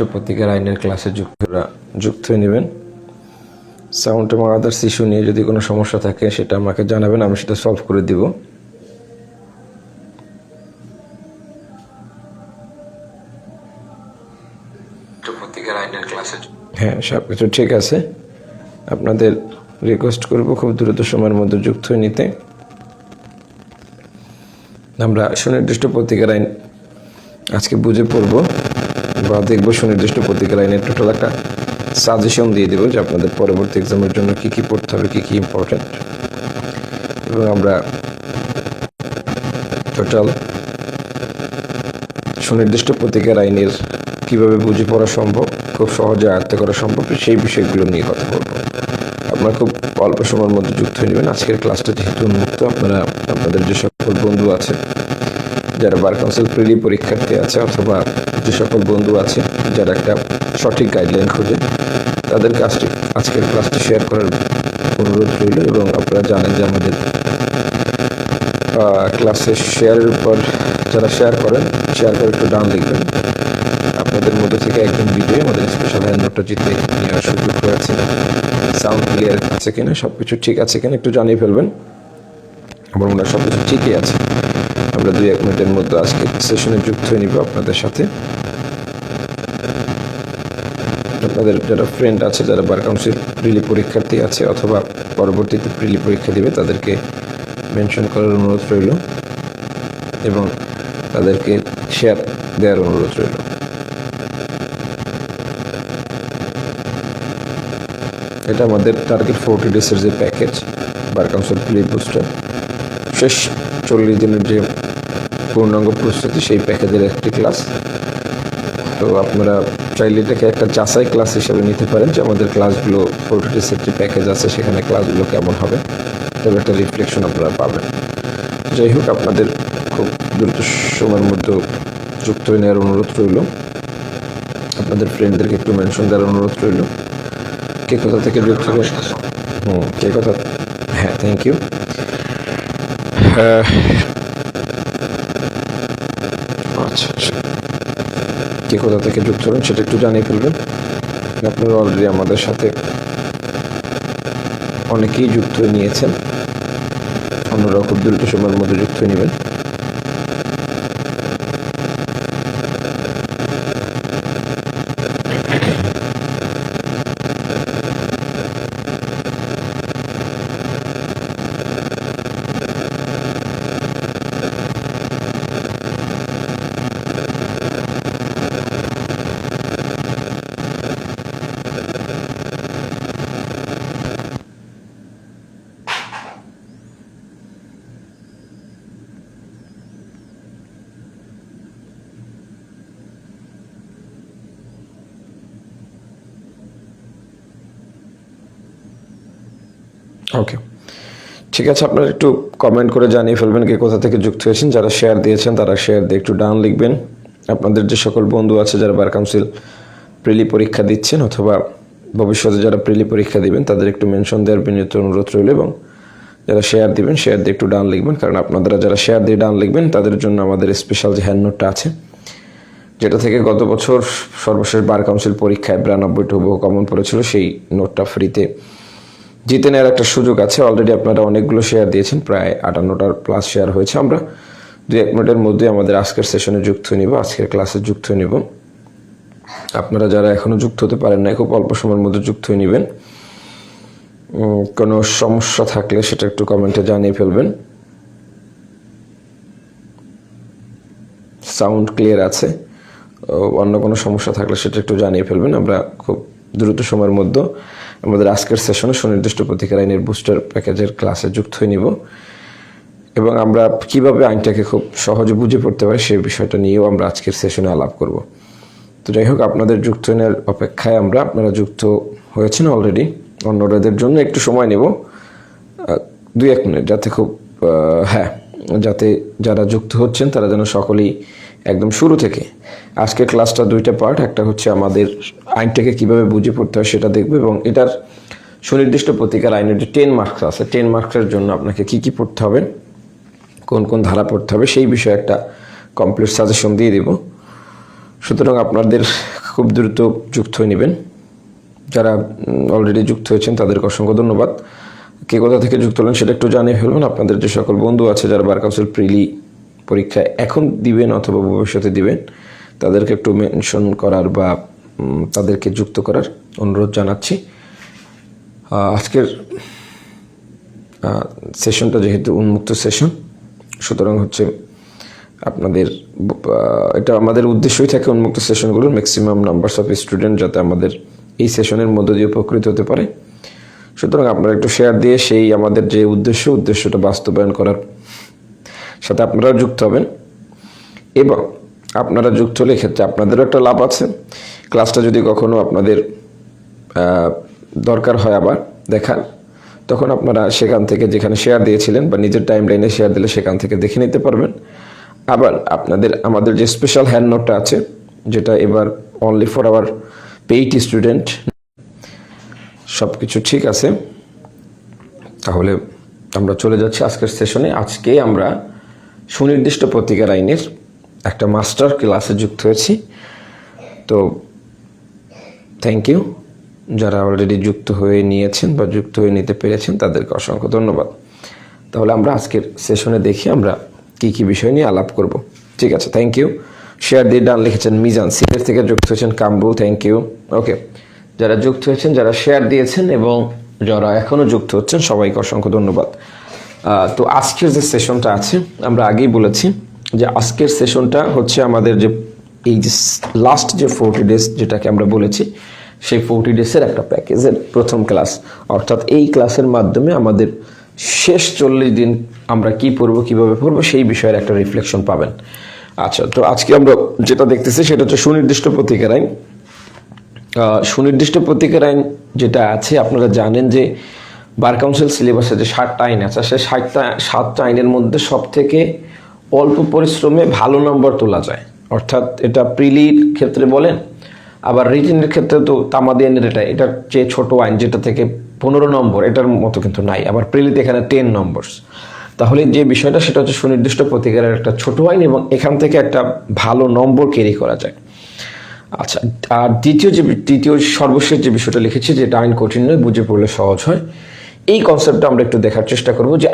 প্রতিকার আইনের ক্লাসে যুক্ত হয়ে নেবেন। সাউন্ড এবং আদার্স ইস্যু নিয়ে যদি কোনো সমস্যা থাকে সেটা আমাকে জানাবেন, আমি সেটা সলভ করে দিব। হ্যাঁ, সব কিছু ঠিক আছে। আপনাদের রিকোয়েস্ট করব খুব দ্রুত সময়ের মধ্যে যুক্ত হয়ে নিতে। আমরা সুনির্দিষ্ট প্রতিকার আইন আজকে বুঝে পড়ব বা দেখব। সুনির্দিষ্ট প্রতিকার আইনের টোটাল একটা সাজেশন দিয়ে দেবো যে আপনাদের পরবর্তী এক্সামের জন্য কী কী পড়তে হবে, কী কী ইম্পর্টেন্ট, এবং আমরা টোটাল সুনির্দিষ্ট প্রতিকার আইনের কীভাবে বুঝে পড়া সম্ভব, খুব সহজে আয়ত্ত করা সম্ভব, সেই বিষয়গুলো নিয়ে কথা বলবো। আপনারা খুব অল্প সময়ের মধ্যে যুক্ত হয়ে নেবেন। আজকের ক্লাসটা যেহেতু উন্মুক্ত, আপনারা আপনাদের যে সকল বন্ধু আছে যারা বার কাউন্সিল প্রিলি পরীক্ষার্থী আছে, অথবা যে সকল বন্ধু আছে যারা একটা সঠিক গাইডলাইন খোঁজে, তাদের কাজটি আজকের ক্লাসটি শেয়ার করার অনুরোধ রইল। এবং আপনারা জানেন যে আমাদের ক্লাসে শেয়ারের উপর যারা শেয়ার করে একটু ডান লিখবেন। আপনাদের মধ্যে থেকে একজন ভিডিও আমাদের স্পেশাল হ্যান্ড নোটটা জিতে নেওয়ার সুযোগ রয়েছে। সাউন্ড ক্লিয়ার আছে কিনা, সব কিছু ঠিক আছে কিনা একটু জানিয়ে ফেলবেন। আমার মনে হয় সব কিছু ঠিকই আছে। আমরা 2-1 মিনিটের মধ্যে আজকে সেশনে যুক্ত হয়ে নিব আপনাদের সাথে। আপনাদের যারা ফ্রেন্ড আছে, যারা বার কাউন্সিল প্রিলি পরীক্ষার্থী আছে অথবা পরবর্তীতে প্রিলি পরীক্ষা দিবে, তাদেরকে মেনশন করার অনুরোধ রইল এবং তাদেরকে শেয়ার দেওয়ার অনুরোধ রইল। এটা আমাদের টার্গেট 40 ডেজের যে প্যাকেজ বার কাউন্সিল প্রিলি বুস্টার, শেষ 40 দিনের যে পূর্ণাঙ্গ প্রস্তুতি, সেই প্যাকেজের একটি ক্লাস। তো আপনারা চাইলে এটাকে একটা যাচাই ক্লাস হিসেবে নিতে পারেন যে আমাদের ক্লাসগুলো 40 ডেজের যে প্যাকেজ আছে সেখানে ক্লাসগুলো কেমন হবে, তবে একটা রিফ্লেকশন আপনারা পাবেন। যাই হোক, আপনাদের খুব দ্রুত সময়ের মধ্যে যুক্ত হয়ে নেওয়ার অনুরোধ রইল। আপনাদের ফ্রেন্ডদেরকে একটু মেনশন দেওয়ার অনুরোধ রইল। কে কোথা থেকে যুক্ত হবে? কে কথা? হ্যাঁ, থ্যাংক ইউ। আচ্ছা, কে কোথা থেকে যুক্ত হবেন সেটা একটু জানিয়ে ফেলবেন। আপনারা অলরেডি আমাদের সাথে অনেকেই যুক্ত হয়ে নিয়েছেন, অন্যরাও খুব দ্রুত সময়ের মধ্যে যুক্ত হয়ে নেবেন। ওকে, ঠিক আছে। আপনারা একটু কমেন্ট করে জানিয়ে ফেলবেন কে কোথা থেকে যুক্ত হয়েছেন। যারা শেয়ার দিয়েছেন তারা শেয়ার দিয়ে একটু ডান লিখবেন। আপনাদের যে সকল বন্ধু আছে যারা বার কাউন্সিল প্রিলি পরীক্ষা দিচ্ছেন অথবা ভবিষ্যতে যারা প্রিলি পরীক্ষা দিবেন, তাদের একটু মেনশন দেওয়ার বিনীত অনুরোধ রইল। এবং যারা শেয়ার দিবেন, শেয়ার দিয়ে একটু ডান লিখবেন, কারণ আপনারা যারা শেয়ার দিয়ে ডান লিখবেন তাদের জন্য আমাদের স্পেশাল যে হ্যান্ড নোটটা আছে, যেটা থেকে গত বছর সর্বশেষ বার কাউন্সিল পরীক্ষায় 92টা হুবহু কমন পড়েছিল, সেই নোটটা ফ্রিতে জিতে নেওয়ার একটা সুযোগ আছে। অলরেডি আপনারা অনেকগুলো শেয়ার দিয়েছেন, প্রায় 58টার প্লাস শেয়ার হয়েছে। আমরা 2-1 মিনিটের মধ্যে আমাদের আজকের সেশনে যুক্ত হয়ে নিব, আজকের ক্লাসে যুক্ত হয়ে নিব। আপনারা যারা এখনও যুক্ত হতে পারেন না, খুব অল্প সময়ের মধ্যে যুক্ত হয়ে নেবেন। কোনো সমস্যা থাকলে সেটা একটু কমেন্টে জানিয়ে ফেলবেন। সাউন্ড ক্লিয়ার আছে, অন্য কোনো সমস্যা থাকলে সেটা একটু জানিয়ে ফেলবেন। আমরা খুব দ্রুত সময়ের মধ্যে আমাদের আজকের সেশনে সুনির্দিষ্ট প্রতিকার আইনের বুস্টার প্যাকেজের ক্লাসে যুক্ত হয়ে নিব এবং আমরা কিভাবে আইনটাকে খুব সহজে বুঝে পড়তে পারি সেই বিষয়টা নিয়েও আমরা আজকের সেশনে আলাপ করব। তো যাই হোক, আপনাদের যুক্ত হওয়ার অপেক্ষায় আপনারা যুক্ত হয়েছেন অলরেডি। অন্যদের জন্য একটু সময় নেব, 2-1 মিনিট, যাতে যাতে যারা যুক্ত হচ্ছেন তারা যেন সকলেই একদম শুরু থেকে, আজকের ক্লাসটা 2টা পার্ট, একটা হচ্ছে আমাদের আইনটাকে কিভাবে বুঝে পড়তে হয় সেটা দেখবে, এবং এটার সুনির্দিষ্ট প্রতিকার আইনের যে 10 মার্কস আছে, 10 মার্কসের জন্য আপনাকে কি কি পড়তে হবে, কোন কোন ধারা পড়তে হবে, সেই বিষয়ে একটা কমপ্লিট সাজেশন দিয়ে দেব। সুতরাং আপনাদের খুব দ্রুত যুক্ত হয়ে নেবেন। যারা অলরেডি যুক্ত হয়েছেন তাদেরকে অসংখ্য ধন্যবাদ। কে কোথা থেকে যুক্ত হলেন সেটা একটু জানিয়ে ফেলবেন। আপনাদের যে সকল বন্ধু আছে যারা বার কাউন্সিল প্রিলি পরীক্ষা এখন দিবেন অথবা ভবিষ্যতে দিবেন, তাদেরকে একটু মেনশন করার বা তাদেরকে যুক্ত করার অনুরোধ জানাচ্ছি। আজকের সেশনটা যেহেতু উন্মুক্ত সেশন, সুতরাং হচ্ছে আপনাদের এটা আমাদের উদ্দেশ্যই থাকে উন্মুক্ত সেশনগুলোর ম্যাক্সিমাম নাম্বারস অফ স্টুডেন্ট যাতে আমাদের এই সেশনের মধ্য দিয়ে উপকৃত হতে পারে। সুতরাং আপনারা একটু শেয়ার দিয়ে সেই আমাদের যে উদ্দেশ্যটা বাস্তবায়ন করার সাথে আপনারাও যুক্ত হবেন, এবং আপনারা যুক্ত হলে ক্ষেত্রে আপনাদেরও একটা লাভ আছে। ক্লাসটা যদি কখনো আপনাদের দরকার হয় আবার দেখার, তখন আপনারা সেখান থেকে যেখানে শেয়ার দিয়েছিলেন বা নিজের টাইম লাইনে শেয়ার দিলে সেখান থেকে দেখে নিতে পারবেন। আবার আমাদের যে স্পেশাল হ্যান্ড নোটটা আছে, যেটা এবার only for our paid student, সব কিছু ঠিক আছে। তাহলে আমরা চলে যাচ্ছি আজকের সেশনে। আজকে আমরা সুনির্দিষ্ট প্রতিকার আইনের একটা মাস্টার ক্লাসে যুক্ত হয়েছি। তো থ্যাংক ইউ যারা অলরেডি যুক্ত হয়ে নিয়েছেন বা যুক্ত হয়ে নিতে পেরেছেন, তাদেরকে অসংখ্য ধন্যবাদ। তাহলে আমরা আজকের সেশনে দেখি আমরা কি কি বিষয় নিয়ে আলাপ করব। ঠিক আছে, থ্যাংক ইউ। শেয়ার দিয়ে ডান লিখেছেন মিজান, সিলেট থেকে যুক্ত হয়েছেন কামরুল, থ্যাংক ইউ। ওকে, যারা যুক্ত হয়েছেন, যারা শেয়ার দিয়েছেন এবং যারা এখনও যুক্ত হচ্ছেন, সবাইকে অসংখ্য ধন্যবাদ। তো আজকের যে সেশনটা আছে, আমরা আগেই বলেছি যে আজকের সেশনটা হচ্ছে আমাদের যে এই যে লাস্ট যে 40 ডেজ যেটাকে আমরা বলেছি, সেই 40 ডেজের একটা প্যাকেজের প্রথম ক্লাস। অর্থাৎ এই ক্লাসের মাধ্যমে আমাদের শেষ 40 দিন আমরা কি পড়বো, কিভাবে পড়বো, সেই বিষয়ের একটা রিফ্লেকশন পাবেন। আচ্ছা, তো আজকে আমরা যেটা দেখতেছি সেটা হচ্ছে সুনির্দিষ্ট প্রতিকার আইন। সুনির্দিষ্ট প্রতিকার আইন যেটা আছে, আপনারা জানেন যে বার কাউন্সিল সিলেবাসে যে 7টা আইন আছে, সেই 7টা আইনের মধ্যে সব থেকে অল্প পরিশ্রমে ভালো নম্বর তোলা যায়। অর্থাৎ এটা প্রিলির ক্ষেত্রে বলেন, আবার রিটেনের ক্ষেত্রে তো তামাদি আইনের এটার যে ছোট আইন যেটা থেকে 15 নম্বর, এটার মতো কিন্তু নাই। আবার প্রিলিতে এখানে 10 নম্বর। তাহলে যে বিষয়টা সেটা হচ্ছে সুনির্দিষ্ট প্রতিকারের একটা ছোট আইন, এবং এখান থেকে একটা ভালো নম্বর ক্যারি করা যায়। আচ্ছা, আর দ্বিতীয় সর্বশেষ যে বিষয়টা লিখেছি, যেটা আইন কঠিন নয়, বুঝে পড়লে সহজ হয়, এই কনসেপ্টটা আমরা একটু দেখার চেষ্টা করব। যে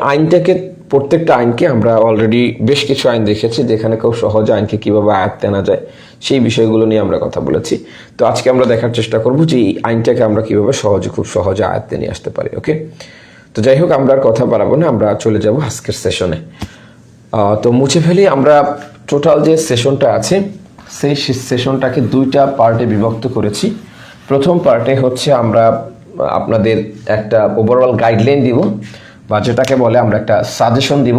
প্রত্যেকটা আইনকে আমরা অলরেডি বেশ কিছু আইন দেখেছি, যেখানে খুব সহজে আইনকে কিভাবে আয়ত্তে আনা যায়, সেই বিষয়গুলো নিয়ে আমরা কথা বলেছি। তো আজকে আমরা দেখার চেষ্টা করব যে এই আইনটাকে আমরা কিভাবে খুব সহজে আয়ত্তে নিয়ে আসতে পারি। ওকে, তো যাই হোক, আমরা আর কথা বাড়াবো না, আমরা চলে যাব আজকের সেশনে। তো মুছে ফেলি। আমরা টোটাল যে সেশনটা আছে, সেই সেশনটাকে 2টা পার্টে বিভক্ত করেছি। প্রথম পার্টে হচ্ছে আমরা আপনাদের একটা ওভারঅল গাইডলাইন দিব, বা যেটাকে বলে আমরা একটা সাজেশন দিব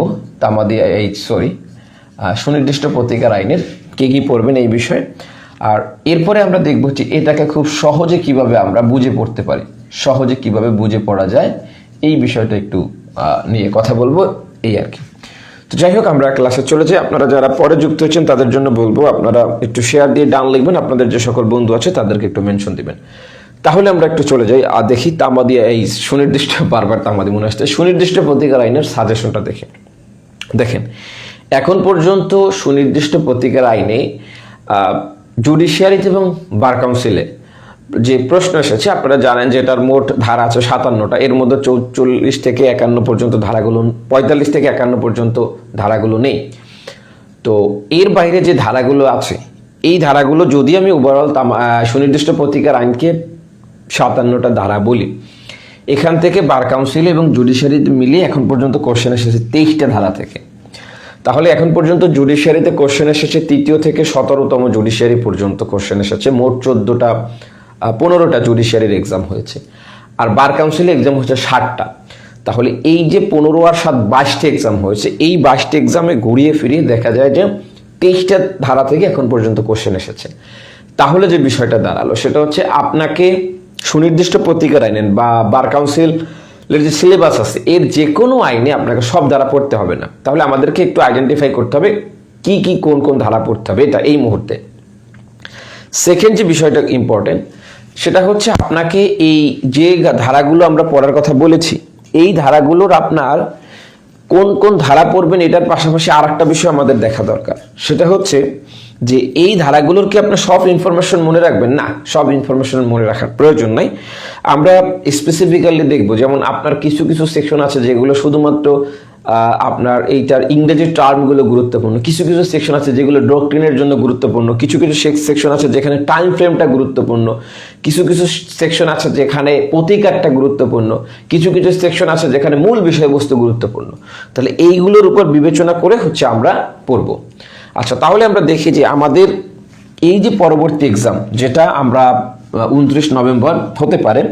সুনির্দিষ্ট প্রতিকার আইনের কি কি পড়বেন এই বিষয়ে। আর এরপরে আমরা দেখব যে এটাকে খুব সহজে কিভাবে আমরা বুঝে পড়তে পারি, সহজে কিভাবে বুঝে পড়া যায়, এই বিষয়টা একটু নিয়ে কথা বলবো, এই আর কি। তো যাই হোক, আমরা ক্লাসে চলে যাই। আপনারা যারা পরে যুক্ত হয়েছেন তাদের জন্য বলবো, আপনারা একটু শেয়ার দিয়ে ডান লিখবেন, আপনাদের যে সকল বন্ধু আছে তাদেরকে একটু মেনশন দিবেন। তাহলে আমরা একটু চলে যাই আর দেখি তামাদি এই সুনির্দিষ্ট, বারবার তামাদি মনে আসছে, সুনির্দিষ্ট প্রতিকার আইনের সাজেশনটা দেখেন। এখন পর্যন্ত সুনির্দিষ্ট প্রতিকার আইনে জুডিশিয়ারিতে এবং বার কাউন্সিলে যে প্রশ্ন এসেছে, আপনারা জানেন যে এটার মোট ধারা আছে 57টা। এর মধ্যে 44 থেকে 51 পর্যন্ত ধারাগুলো, 45 থেকে 51 পর্যন্ত ধারাগুলো নেই। তো এর বাইরে যে ধারাগুলো আছে, এই ধারাগুলো যদি আমি ওভারঅল সুনির্দিষ্ট প্রতিকার আইনকে 57টা ধারা বলি, এখান থেকে বার কাউন্সিল এবং জুডিশিয়ারিতে মিলিয়ে এখন পর্যন্ত কোশ্চেন এসেছে 23টা ধারা থেকে। তাহলে এখন পর্যন্ত জুডিশিয়ারিতে কোশ্চেন এসেছে 3য় থেকে 17তম জুডিশিয়ারি পর্যন্ত কোশ্চেন এসেছে। মোট 15টা জুডিশিয়ারির এক্সাম হয়েছে, আর বার কাউন্সিলে এক্সাম হয়েছে 60টা। তাহলে এই যে 15 আর 7 22টা এক্সাম হয়েছে, এই 22টা এক্সামে ঘুরিয়ে ফিরিয়ে দেখা যায় যে 23টা ধারা থেকে এখন পর্যন্ত কোশ্চেন এসেছে। তাহলে যে বিষয়টা দাঁড়ালো সেটা হচ্ছে, আপনাকে সুনির্দিষ্ট প্রতিকার আইনের বা বার কাউন্সিলের যে সিলেবাস আছে, এর যে কোনো আইনে আপনাকে সব ধারা পড়তে হবে না। তাহলে আমাদেরকে একটু আইডেন্টিফাই করতে হবে কি কি কোন কোন ধারা পড়তে হবে, এটা এই মুহূর্তে। সেকেন্ড যে বিষয়টা ইম্পর্টেন্ট, সেটা হচ্ছে আপনাকে এই যে ধারাগুলো আমরা পড়ার কথা বলেছি, এই ধারাগুলোর আপনার কোন কোন ধারা পড়বেন, এটার পাশাপাশি আর একটা বিষয় আমাদের দেখা দরকার। সেটা হচ্ছে যে এই ধারাগুলোর কি আপনি সব ইনফরমেশন মনে রাখবেন? না, সব ইনফরমেশন মনে রাখার প্রয়োজন নাই। আমরা স্পেসিফিক্যালি দেখব, যেমন আপনার কিছু কিছু সেকশন আছে যেগুলো শুধুমাত্র আপনার এইটার ইংরেজি টার্মগুলো গুরুত্বপূর্ণ, কিছু কিছু সেকশন আছে যেগুলো ডক্ট্রিনের জন্য গুরুত্বপূর্ণ, কিছু কিছু সেকশন আছে যেখানে টাইম ফ্রেমটা গুরুত্বপূর্ণ, কিছু কিছু সেকশন আছে যেখানে প্রতিকারটা গুরুত্বপূর্ণ, কিছু কিছু সেকশন আছে যেখানে মূল বিষয়বস্তু গুরুত্বপূর্ণ। তাহলে এইগুলোর উপর বিবেচনা করে হচ্ছে আমরা পড়ব। আচ্ছা, তাহলে আমরা দেখি যে আমাদের এই যে পরবর্তী এক্সাম যেটা আমরা 29 নভেম্বর হতে পারে,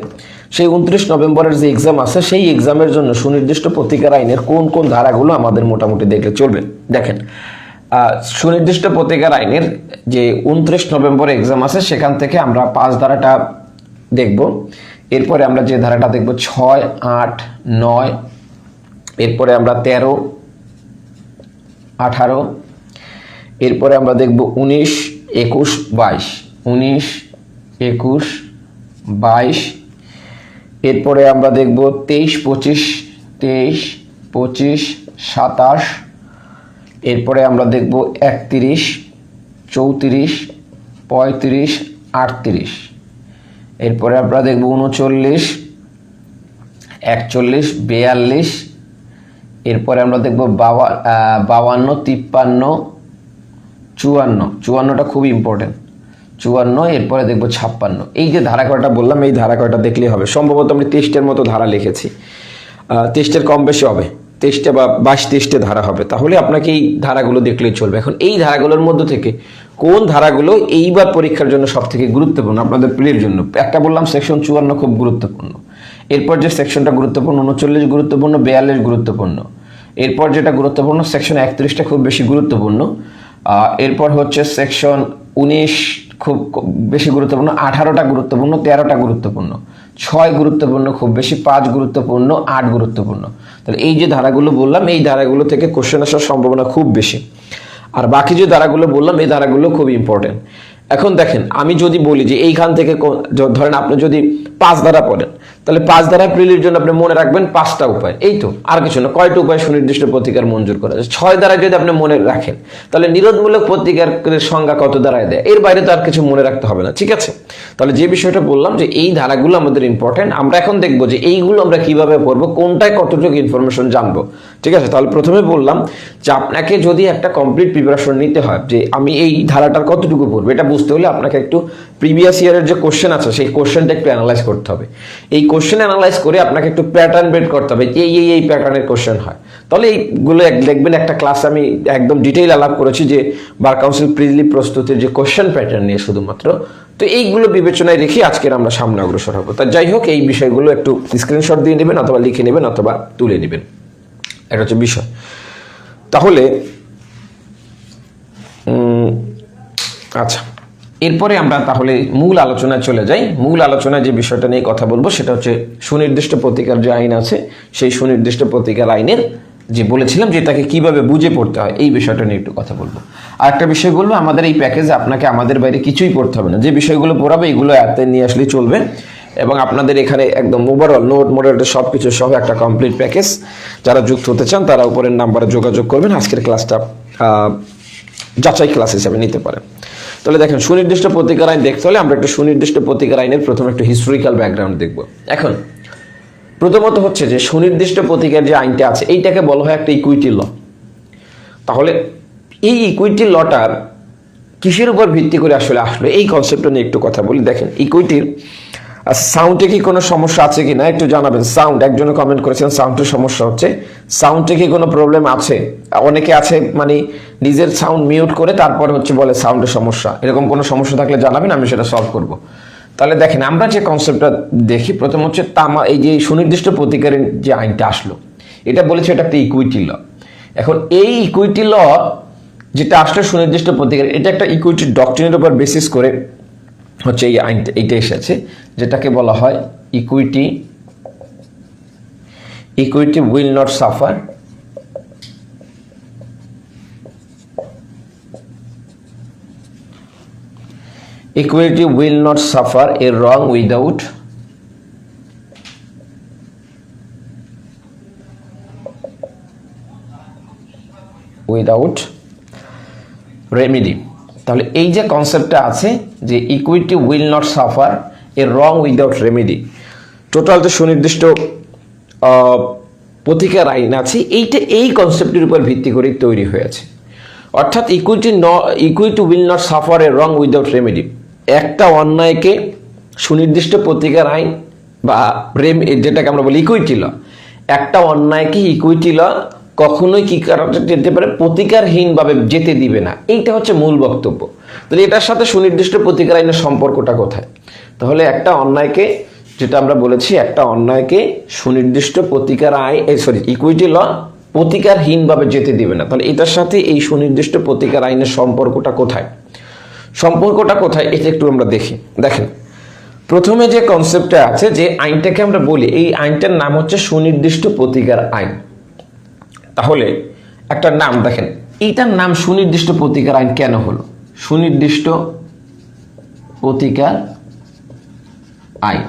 সেই 29 নভেম্বরের যে এক্সাম আছে সেই এক্সামের জন্য সুনির্দিষ্ট প্রতিকার আইনের কোন কোন ধারাগুলো আমাদের মোটামুটি দেখলে চলবে। দেখেন, সুনির্দিষ্ট প্রতিকার আইনের যে 29 নভেম্বর এক্সাম আছে সেখান থেকে আমরা 5 ধারাটা দেখব। এরপরে আমরা যে ধারাটা দেখব 6, 8, 9, এরপরে আমরা 13, 18, এরপরে আমরা দেখব 19, 21, 22, 19, 21, 22, এরপরে আমরা দেখব 23, 25, 23, 25, 27, এরপরে আমরা দেখব 31, 34, 35, 38, এরপরে আমরা দেখব 39, 41, 42, এরপরে আমরা দেখব 52, 53, 54, 54টা খুব ইম্পর্টেন্ট, 54, এরপরে দেখবো 56। এই যে ধারা কয়টা বললাম, এই ধারা কয়টা দেখলেই হবে। সম্ভবত আমি 23টের মতো ধারা লিখেছি, 23টের কম বেশি হবে, 23টে বা 22-23টে ধারা হবে। তাহলে আপনাকে এই ধারাগুলো দেখলেই চলবে। এখন এই ধারাগুলোর মধ্য থেকে কোন ধারাগুলো এইবার পরীক্ষার জন্য সব থেকে গুরুত্বপূর্ণ আপনাদের প্রিয়ের জন্য? একটা বললাম সেকশন 54 খুব গুরুত্বপূর্ণ, এরপর যে সেকশনটা গুরুত্বপূর্ণ 39 গুরুত্বপূর্ণ, 42 গুরুত্বপূর্ণ, এরপর যেটা গুরুত্বপূর্ণ সেকশন 31টা খুব বেশি গুরুত্বপূর্ণ, এরপর হচ্ছে সেকশন 19 খুব বেশি গুরুত্বপূর্ণ, 18টা গুরুত্বপূর্ণ, 13টা গুরুত্বপূর্ণ, 6 গুরুত্বপূর্ণ খুব বেশি, 5 গুরুত্বপূর্ণ, 8 গুরুত্বপূর্ণ। তাহলে এই যে ধারাগুলো বললাম এই ধারাগুলো থেকে কোশ্চেন আসার সম্ভাবনা খুব বেশি। আর বাকি যে ধারাগুলো বললাম এই ধারাগুলো খুব ইম্পর্টেন্ট। এখন দেখেন, আমি যদি বলি যে এইখান থেকে ধরেন আপনি যদি 5 ধারা পড়েন, তাহলে 5 ধারা প্রিলির জন্য আপনি মনে রাখবেন 5টা উপায়, এই তো, আর কিছু না। কয়টা উপায় সুনির্দিষ্ট প্রতিকার মঞ্জুর করা যায়? 6 ধারা যদি আপনি মনে রাখেন, তাহলে নিরোধমূলক প্রতিকারের সংজ্ঞা কত ধারায় দেয়, এর বাইরে তো আর কিছু মনে রাখতে হবে না, ঠিক আছে? তাহলে যে বিষয়টা বললাম যে এই ধারাগুলো আমাদের ইম্পর্টেন্ট, আমরা এখন দেখবো যে এইগুলো আমরা কিভাবে পড়বো, কোনটায় কতটুকু ইনফরমেশন জানবো, ঠিক আছে? তাহলে প্রথমে বললাম যে আপনাকে যদি একটা কমপ্লিট প্রিপারেশন নিতে হয় যে আমি এই ধারাটার কতটুকু পড়বো, এটা বুঝতে হলে আপনাকে একটু প্রিভিয়াস ইয়ারের যে কোশ্চেন আছে সেই কোশ্চেনটা একটু অ্যানালাইজ করতে হবে। এই কোশ্চেন অ্যানালাইজ করে আপনাকে একটু প্যাটার্ন বের করতে হবে, এই প্যাটার্নের কোশ্চেন হয়। তাহলে এইগুলো দেখবেন একটা ক্লাসে আমি একদম ডিটেইল আলাপ করেছি যে বার কাউন্সিল প্রিলি প্রস্তুতির যে কোশ্চেন প্যাটার্ন নিয়ে শুধুমাত্র। তো এইগুলো বিবেচনায় রেখে আজকের আমরা সামনে অগ্রসর হবো। তা যাই হোক, এই বিষয়গুলো একটু স্ক্রিনশট দিয়ে নেবেন অথবা লিখে নেবেন অথবা তুলে নেবেন, এটা হচ্ছে বিষয়। তাহলে আচ্ছা, এরপরে আমরা তাহলে মূল আলোচনায় চলে যাই। মূল আলোচনায় যে বিষয়টা নিয়ে কথা বলবো সেটা হচ্ছে সুনির্দিষ্ট প্রতিকার যে আইন আছে সেই সুনির্দিষ্ট প্রতিকার আইনের যে বলেছিলাম যে এটাকে কিভাবে বুঝে পড়তে হয় এই বিষয়টা নিয়ে একটু কথা বলবো। আর একটা বিষয় বলবো, আমাদের এই প্যাকেজে আপনাকে আমাদের বাইরে কিছুই পড়তে হবে না, যে বিষয়গুলো পড়াবে এগুলো এতে নিয়ে আসলেই চলবে। এবং আপনাদের এখানে একদম ওভারঅল নোট মডেলটা সব কিছু সহ একটা কমপ্লিট প্যাকেজ। যারা যুক্ত হতে চান তারা উপরের নাম্বারে যোগাযোগ করবেন, আজকের ক্লাসটা যাচাই ক্লাস হিসাবে নিতে পারেন। তাহলে দেখেন, সুনির্দিষ্ট প্রতিকার আইন দেখতে হলে আমরা একটা সুনির্দিষ্ট প্রতিকার আইনের প্রথমে একটু হিস্টোরিক্যাল ব্যাকগ্রাউন্ড দেখব। এখন প্রথমত হচ্ছে যে সুনির্দিষ্ট প্রতিকার যে আইনটা আছে এইটাকে বলা হয় একটা ইকুইটি ল। তাহলে এই ইকুইটি লটার কিসের উপর ভিত্তি করে আসলে আসলো এই কনসেপ্টটা নিয়ে একটু কথা বলি। দেখেন, ইকুইটির সাউন্ডে কি কোনো সমস্যা আছে কি না একটু জানাবেন। সাউন্ড, একজনে কমেন্ট করেছেন সাউন্ডের সমস্যা হচ্ছে, সাউন্ডে কি কোনো প্রবলেম আছে? অনেকে আছে মানে নিজের সাউন্ড মিউট করে তারপর হচ্ছে বলে সাউন্ডের সমস্যা। এরকম কোনো সমস্যা থাকলে জানাবেন, আমি সেটা সলভ করব। তাহলে দেখেন, আমরা যে কনসেপ্টটা দেখি প্রথম হচ্ছে এই যে সুনির্দিষ্ট প্রতিকারের যে আইনটা আসলো এটা বলেছে এটা একটা ইকুইটি ল। এখন এই ইকুইটি ল যেটা আসলে সুনির্দিষ্ট প্রতিকার, এটা একটা ইকুইটি ডক্ট্রিনের উপর বেসিস করে হচ্ছে এই আইনটা এইটা এসেছে, যেটাকে বলা হয় equity will not suffer equity will not suffer a wrong without remedy. তাহলে এই যে কনসেপ্টটা আছে যে equity will not suffer A wrong without remedy, total যে সুনির্দিষ্ট প্রতিকার আইন আছে এইটা এই কনসেপ্টের উপর ভিত্তি করে তৈরি হয়েছে। অর্থাৎ equity will not suffer A wrong without remedy, একটা অন্যায়কে সুনির্দিষ্ট প্রতিকার আইন বা যেটাকে আমরা বলি ইকুইটি ল, একটা অন্যায়কে ইকুইটি ল কখনোই কি কারণে যেতে পারে প্রতিকারহীনভাবে যেতে দিবে না, এইটা হচ্ছে মূল বক্তব্য। তাহলে এটার সাথে সুনির্দিষ্ট প্রতিকার আইনের সম্পর্কটা কোথায়? তাহলে একটা অন্যায়কে, যেটা আমরা বলেছি, একটা অন্যায়কে সুনির্দিষ্ট প্রতিকার আইন ইকুইটি ল প্রতিকারহীনভাবে যেতে দিবে না, তাহলে এটার সাথে এই সুনির্দিষ্ট প্রতিকার আইনের সম্পর্কটা কোথায়? এটা একটু আমরা দেখি। দেখেন, প্রথমে যে কনসেপ্টটা আছে, যে আইনটাকে আমরা বলি, এই আইনটার নাম হচ্ছে সুনির্দিষ্ট প্রতিকার আইন। তাহলে একটা নাম দেখেন, এইটার নাম সুনির্দিষ্ট প্রতিকার আইন কেন হলো? সুনির্দিষ্ট প্রতিকার আইন।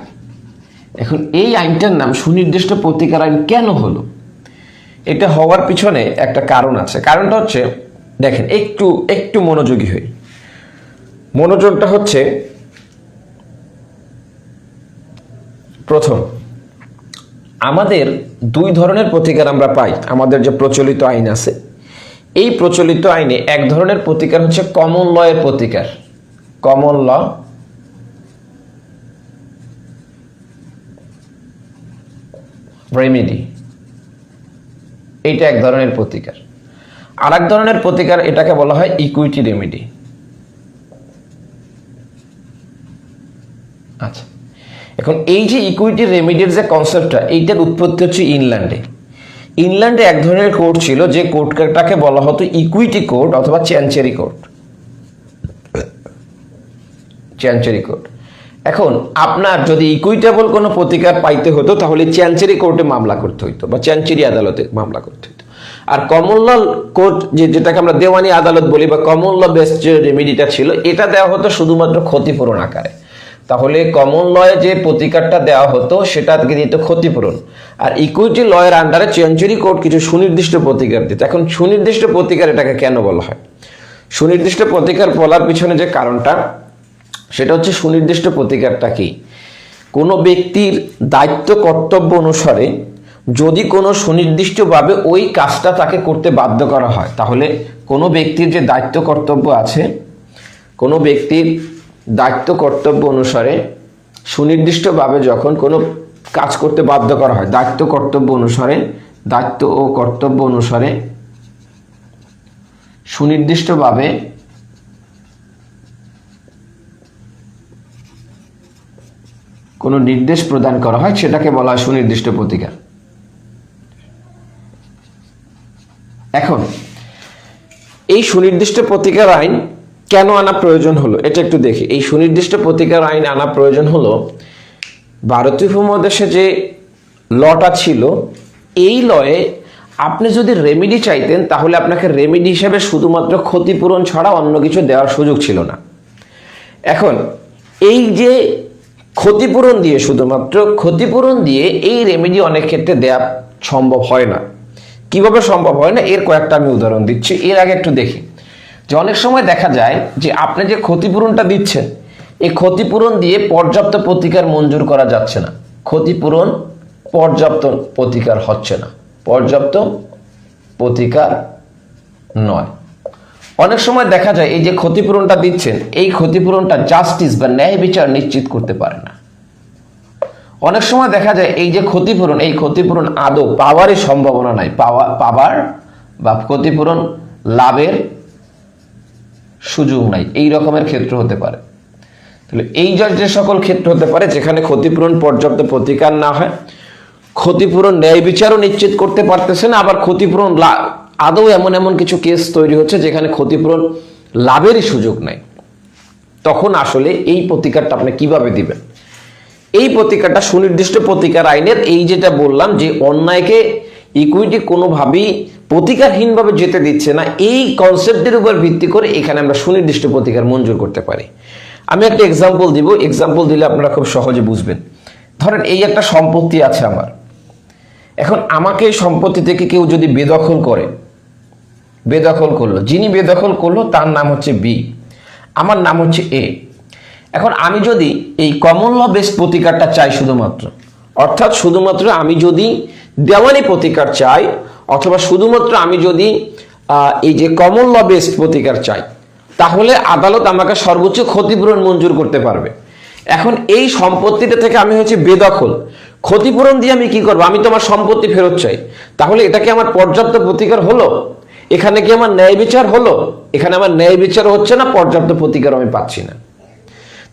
এখন এই আইনটার নাম সুনির্দিষ্ট প্রতিকার আইন কেন হলো? এটা হওয়ার পিছনে একটা কারণ আছে। কারণটা হচ্ছে, দেখেন, একটু মনোযোগী হই। মনোযোগটা হচ্ছে, প্রথম, আমাদের দুই ধরনের প্রতিকার আমরা পাই। আমাদের যে প্রচলিত আইন আছে, এই প্রচলিত আইনে এক ধরনের প্রতিকার হচ্ছে কমন ল এর প্রতিকার, কমন ল রেমেডি, এইটা এক ধরনের প্রতিকার। আর এক ধরনের প্রতিকার, এটাকে বলা হয় ইকুইটি রেমেডি। আচ্ছা, এখন এই যে ইকুইটি রেমেডির যে কনসেপ্টটা, এইটার উৎপত্তি হচ্ছে ইংল্যান্ডে এক ধরনের কোর্ট ছিল, যে কোর্টটাকে বলা হতো ইকুইটি কোর্ট অথবা চ্যানচেরি কোর্ট। এখন আপনার যদি ইকুইটেবল কোনো প্রতিকার পাইতে হতো, তাহলে চ্যানচেরি কোর্টে মামলা করতে হইতো বা চ্যানচেরি আদালতে মামলা করতে হইতো। আর কমন ল কোর্ট, যেটাকে আমরা দেওয়ানি আদালত বলি, বা কমন ল বেসড যে রেমেডিটা ছিল, এটা দেওয়া হতো শুধুমাত্র ক্ষতিপূরণ আকারে। তাহলে কমন লয়ে যে প্রতিকারটা দেওয়া হতো সেটা দিত ক্ষতিপূরণ, আর ইকুইটি লয়ের আন্ডারে চ্যানচেরি কোর্ট কিছু সুনির্দিষ্ট প্রতিকার দিত। এখন সুনির্দিষ্ট প্রতিকার এটাকে কেন বলা হয়? সুনির্দিষ্ট প্রতিকার বলার পিছনে যে কারণটা, সেটা হচ্ছে সুনির্দিষ্ট প্রতিকারটা কি? কোনো ব্যক্তির দায়িত্ব কর্তব্য অনুসারে যদি কোনো সুনির্দিষ্টভাবে ওই কাজটা তাকে করতে বাধ্য করা হয়, তাহলে কোনো ব্যক্তির যে দায়িত্ব কর্তব্য আছে, কোনো ব্যক্তির দায়িত্ব কর্তব্য অনুসারে সুনির্দিষ্টভাবে যখন কোনো কাজ করতে বাধ্য করা হয়, দায়িত্ব ও কর্তব্য অনুসারে সুনির্দিষ্টভাবে কোনো নির্দেশ প্রদান করা হয়, সেটাকে বলা হয় সুনির্দিষ্ট প্রতিকার। এখন এই সুনির্দিষ্ট প্রতিকার আইন কেন আনা প্রয়োজন হলো, এটা একটু দেখি। এই সুনির্দিষ্ট প্রতিকার আইন আনা প্রয়োজন হলো, ভারতীয় উপমহাদেশে যে লটা ছিল, এই লয়ে আপনি যদি রেমেডি চাইতেন, তাহলে আপনাকে রেমেডি হিসেবে শুধুমাত্র ক্ষতিপূরণ ছাড়া অন্য কিছু দেওয়ার সুযোগ ছিল না। এখন এই যে ক্ষতিপূরণ দিয়ে, শুধুমাত্র ক্ষতিপূরণ দিয়ে এই রেমেডি অনেক ক্ষেত্রে দেওয়া সম্ভব হয় না। কিভাবে সম্ভব হয় না, এর কয়েকটা আমি উদাহরণ দিচ্ছি। এর আগে একটু দেখি যে অনেক সময় দেখা যায় যে আপনি যে ক্ষতিপূরণটা দিচ্ছেন, এই ক্ষতিপূরণ দিয়ে পর্যাপ্ত প্রতিকার মঞ্জুর করা যাচ্ছে না, ক্ষতিপূরণ পর্যাপ্ত প্রতিকার হচ্ছে না, পর্যাপ্ত প্রতিকার নয়। অনেক সময় দেখা যায় এই যে ক্ষতিপূরণটা দিচ্ছেন, এই ক্ষতিপূরণটা জাস্টিস বা ন্যায় বিচার নিশ্চিত করতে পারে না। অনেক সময় দেখা যায় এই যে ক্ষতিপূরণ, এই ক্ষতিপূরণ আদৌ পাওয়ারই সম্ভাবনা নাই, পাওয়ার বা ক্ষতিপূরণ লাভের সুযোগ নাই, এই রকমের ক্ষেত্র হতে পারে। তাহলে এই যে সকল ক্ষেত্র হতে পারে যেখানে ক্ষতিপূরণ পর্যাপ্ত প্রতিকার না হয়, ক্ষতিপূরণ ন্যায় বিচারও নিশ্চিত করতে পারতেছে না, আবার ক্ষতিপূরণ আদৌ এমন কিছু কেস তৈরি হচ্ছে যেখানে ক্ষতিপূরণ লাভেরই সুযোগ নাই, তখন আসলে এই প্রতিকারটা আপনি কিভাবে দিবেন? এই প্রতিকারটা সুনির্দিষ্ট প্রতিকার আইনের এই যেটা বললাম যে অন্যায়কে ইকুইটি কোনোভাবেই প্রতিকারহীনভাবে যেতে দিচ্ছে না, এই কনসেপ্টের উপর ভিত্তি করে এখানে আমরা সুনির্দিষ্ট প্রতিকার মঞ্জুর করতে পারি। আমি একটা এক্সাম্পল দিব, এক্সাম্পল দিলে আপনারা খুব সহজে বুঝবেন। ধরেন এই একটা সম্পত্তি আছে আমার, এখন আমাকে এই সম্পত্তি থেকে কেউ যদি বেদখল করলো, যিনি বেদখল করলো তার নাম হচ্ছে বি, আমার নাম হচ্ছে এ। এখন আমি যদি এই কমন ল বেসড প্রতিকারটা চাই শুধুমাত্র, অর্থাৎ শুধুমাত্র আমি যদি দেওয়ানি প্রতিকার চাই, অথবা শুধুমাত্র আমি যদি এই যে কমন ল বেসড প্রতিকার চাই, তাহলে আদালত আমাকে সর্বোচ্চ ক্ষতিপূরণ মঞ্জুর করতে পারবে। এখন এই সম্পত্তিটা থেকে আমি হচ্ছে বেদখল, ক্ষতিপূরণ দিয়ে আমি কি করবো? আমি তো আমার সম্পত্তি ফেরত চাই। তাহলে এটা কি আমার পর্যাপ্ত প্রতিকার হলো? এখানে কি আমার ন্যায় বিচার হলো? এখানে আমার ন্যায় বিচার হচ্ছে না, পর্যাপ্ত প্রতিকার আমি পাচ্ছি না।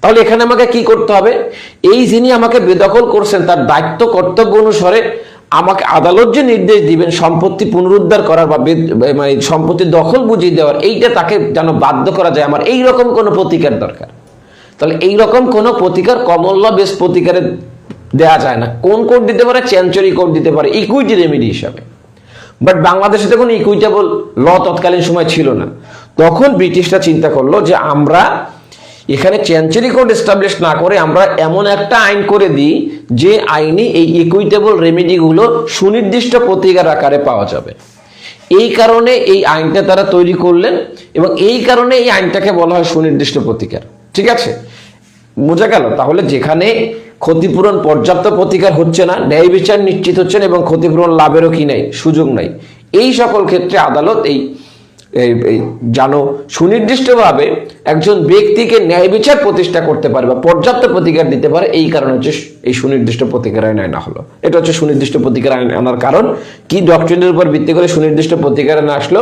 তাহলে এখানে আমাকে কি করতে হবে? এই যিনি আমাকে বেদখল করছেন তার দায়িত্ব কর্তব্য অনুসারে আমাকে আদালত যে নির্দেশ দিবেন সম্পত্তি পুনরুদ্ধার করার বা মানে সম্পত্তি দখল বুঝিয়ে দেওয়ার, এইটা তাকে যেন বাধ্য করা যায়, আমার এই রকম কোনো প্রতিকার দরকার। তাহলে এই রকম কোনো প্রতিকার কমন ল বেস প্রতিকারে দেওয়া যায় না। কোন কোড দিতে পারে? চ্যাঞ্চুরি কোড দিতে পারে ইকুইটি রেমেডি হিসাবে। বাট বাংলাদেশে তো কোনো ইকুইটেবল ল তৎকালীন সময় ছিল না। তখন ব্রিটিশরা চিন্তা করলো যে আমরা এখানে চ্যাঞ্চুরি কোড এস্টাবলিশ না করে আমরা এমন একটা আইন করে দিই যে আইনে এই ইকুইটেবল রেমেডিগুলো সুনির্দিষ্ট প্রতিকার আকারে পাওয়া যাবে। এই কারণে এই আইনটা তারা তৈরি করলেন, এবং এই কারণে এই আইনটাকে বলা হয় সুনির্দিষ্ট প্রতিকার। ঠিক আছে, বোঝা গেল? তাহলে যেখানে ক্ষতিপূরণ পর্যাপ্ত প্রতিকার হচ্ছে না, ন্যায় বিচার নিশ্চিত হচ্ছে না, এবং ক্ষতিপূরণ লাভেরও কি নাই, সুযোগ নাই, এই সকল ক্ষেত্রে আদালত এই যেন সুনির্দিষ্টভাবে একজন ব্যক্তিকে ন্যায় বিচার প্রতিষ্ঠা করতে পারে বা পর্যাপ্ত প্রতিকার দিতে পারে, এই কারণে হচ্ছে এই সুনির্দিষ্ট প্রতিকার আইন আনা হলো। এটা হচ্ছে সুনির্দিষ্ট প্রতিকার আইন আনার কারণ কি? ডক্ট্রিনের উপর ভিত্তি করে সুনির্দিষ্ট প্রতিকার আইন আসলো।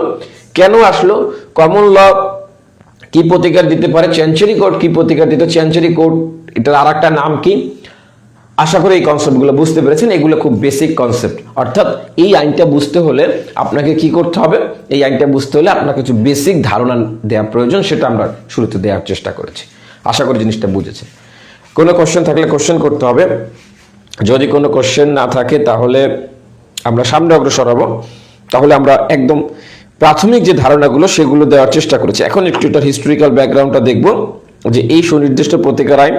কেন আসলো? কমন ল কি প্রতিকার দিতে পারে, চ্যাঞ্চুরি কোড কি প্রতিকার দিতে, চ্যাঞ্চুরি কোড এটার আর একটা নাম কি? আশা করি এই কনসেপ্টগুলো বুঝতে পেরেছেন। এগুলো খুব বেসিক কনসেপ্ট। অর্থাৎ এই আইনটা বুঝতে হলে আপনাকে কি করতে হবে? এই আইনটা বুঝতে হলে আপনার কিছু বেসিক ধারণা দেওয়া প্রয়োজন, সেটা আমরা শুরুতে দেওয়ার চেষ্টা করেছি। আশা করি জিনিসটা বুঝেছেন। কোনো কোশ্চেন থাকলে কোশ্চেন করতে হবে, যদি কোনো কোশ্চেন না থাকে তাহলে আমরা সামনে অগ্রসর হব। তাহলে আমরা একদম প্রাথমিক যে ধারণাগুলো সেগুলো দেওয়ার চেষ্টা করেছি। এখন একটু এটার হিস্টোরিক্যাল ব্যাকগ্রাউন্ডটা দেখব, যে এই সুনির্দিষ্ট প্রতিকার আইন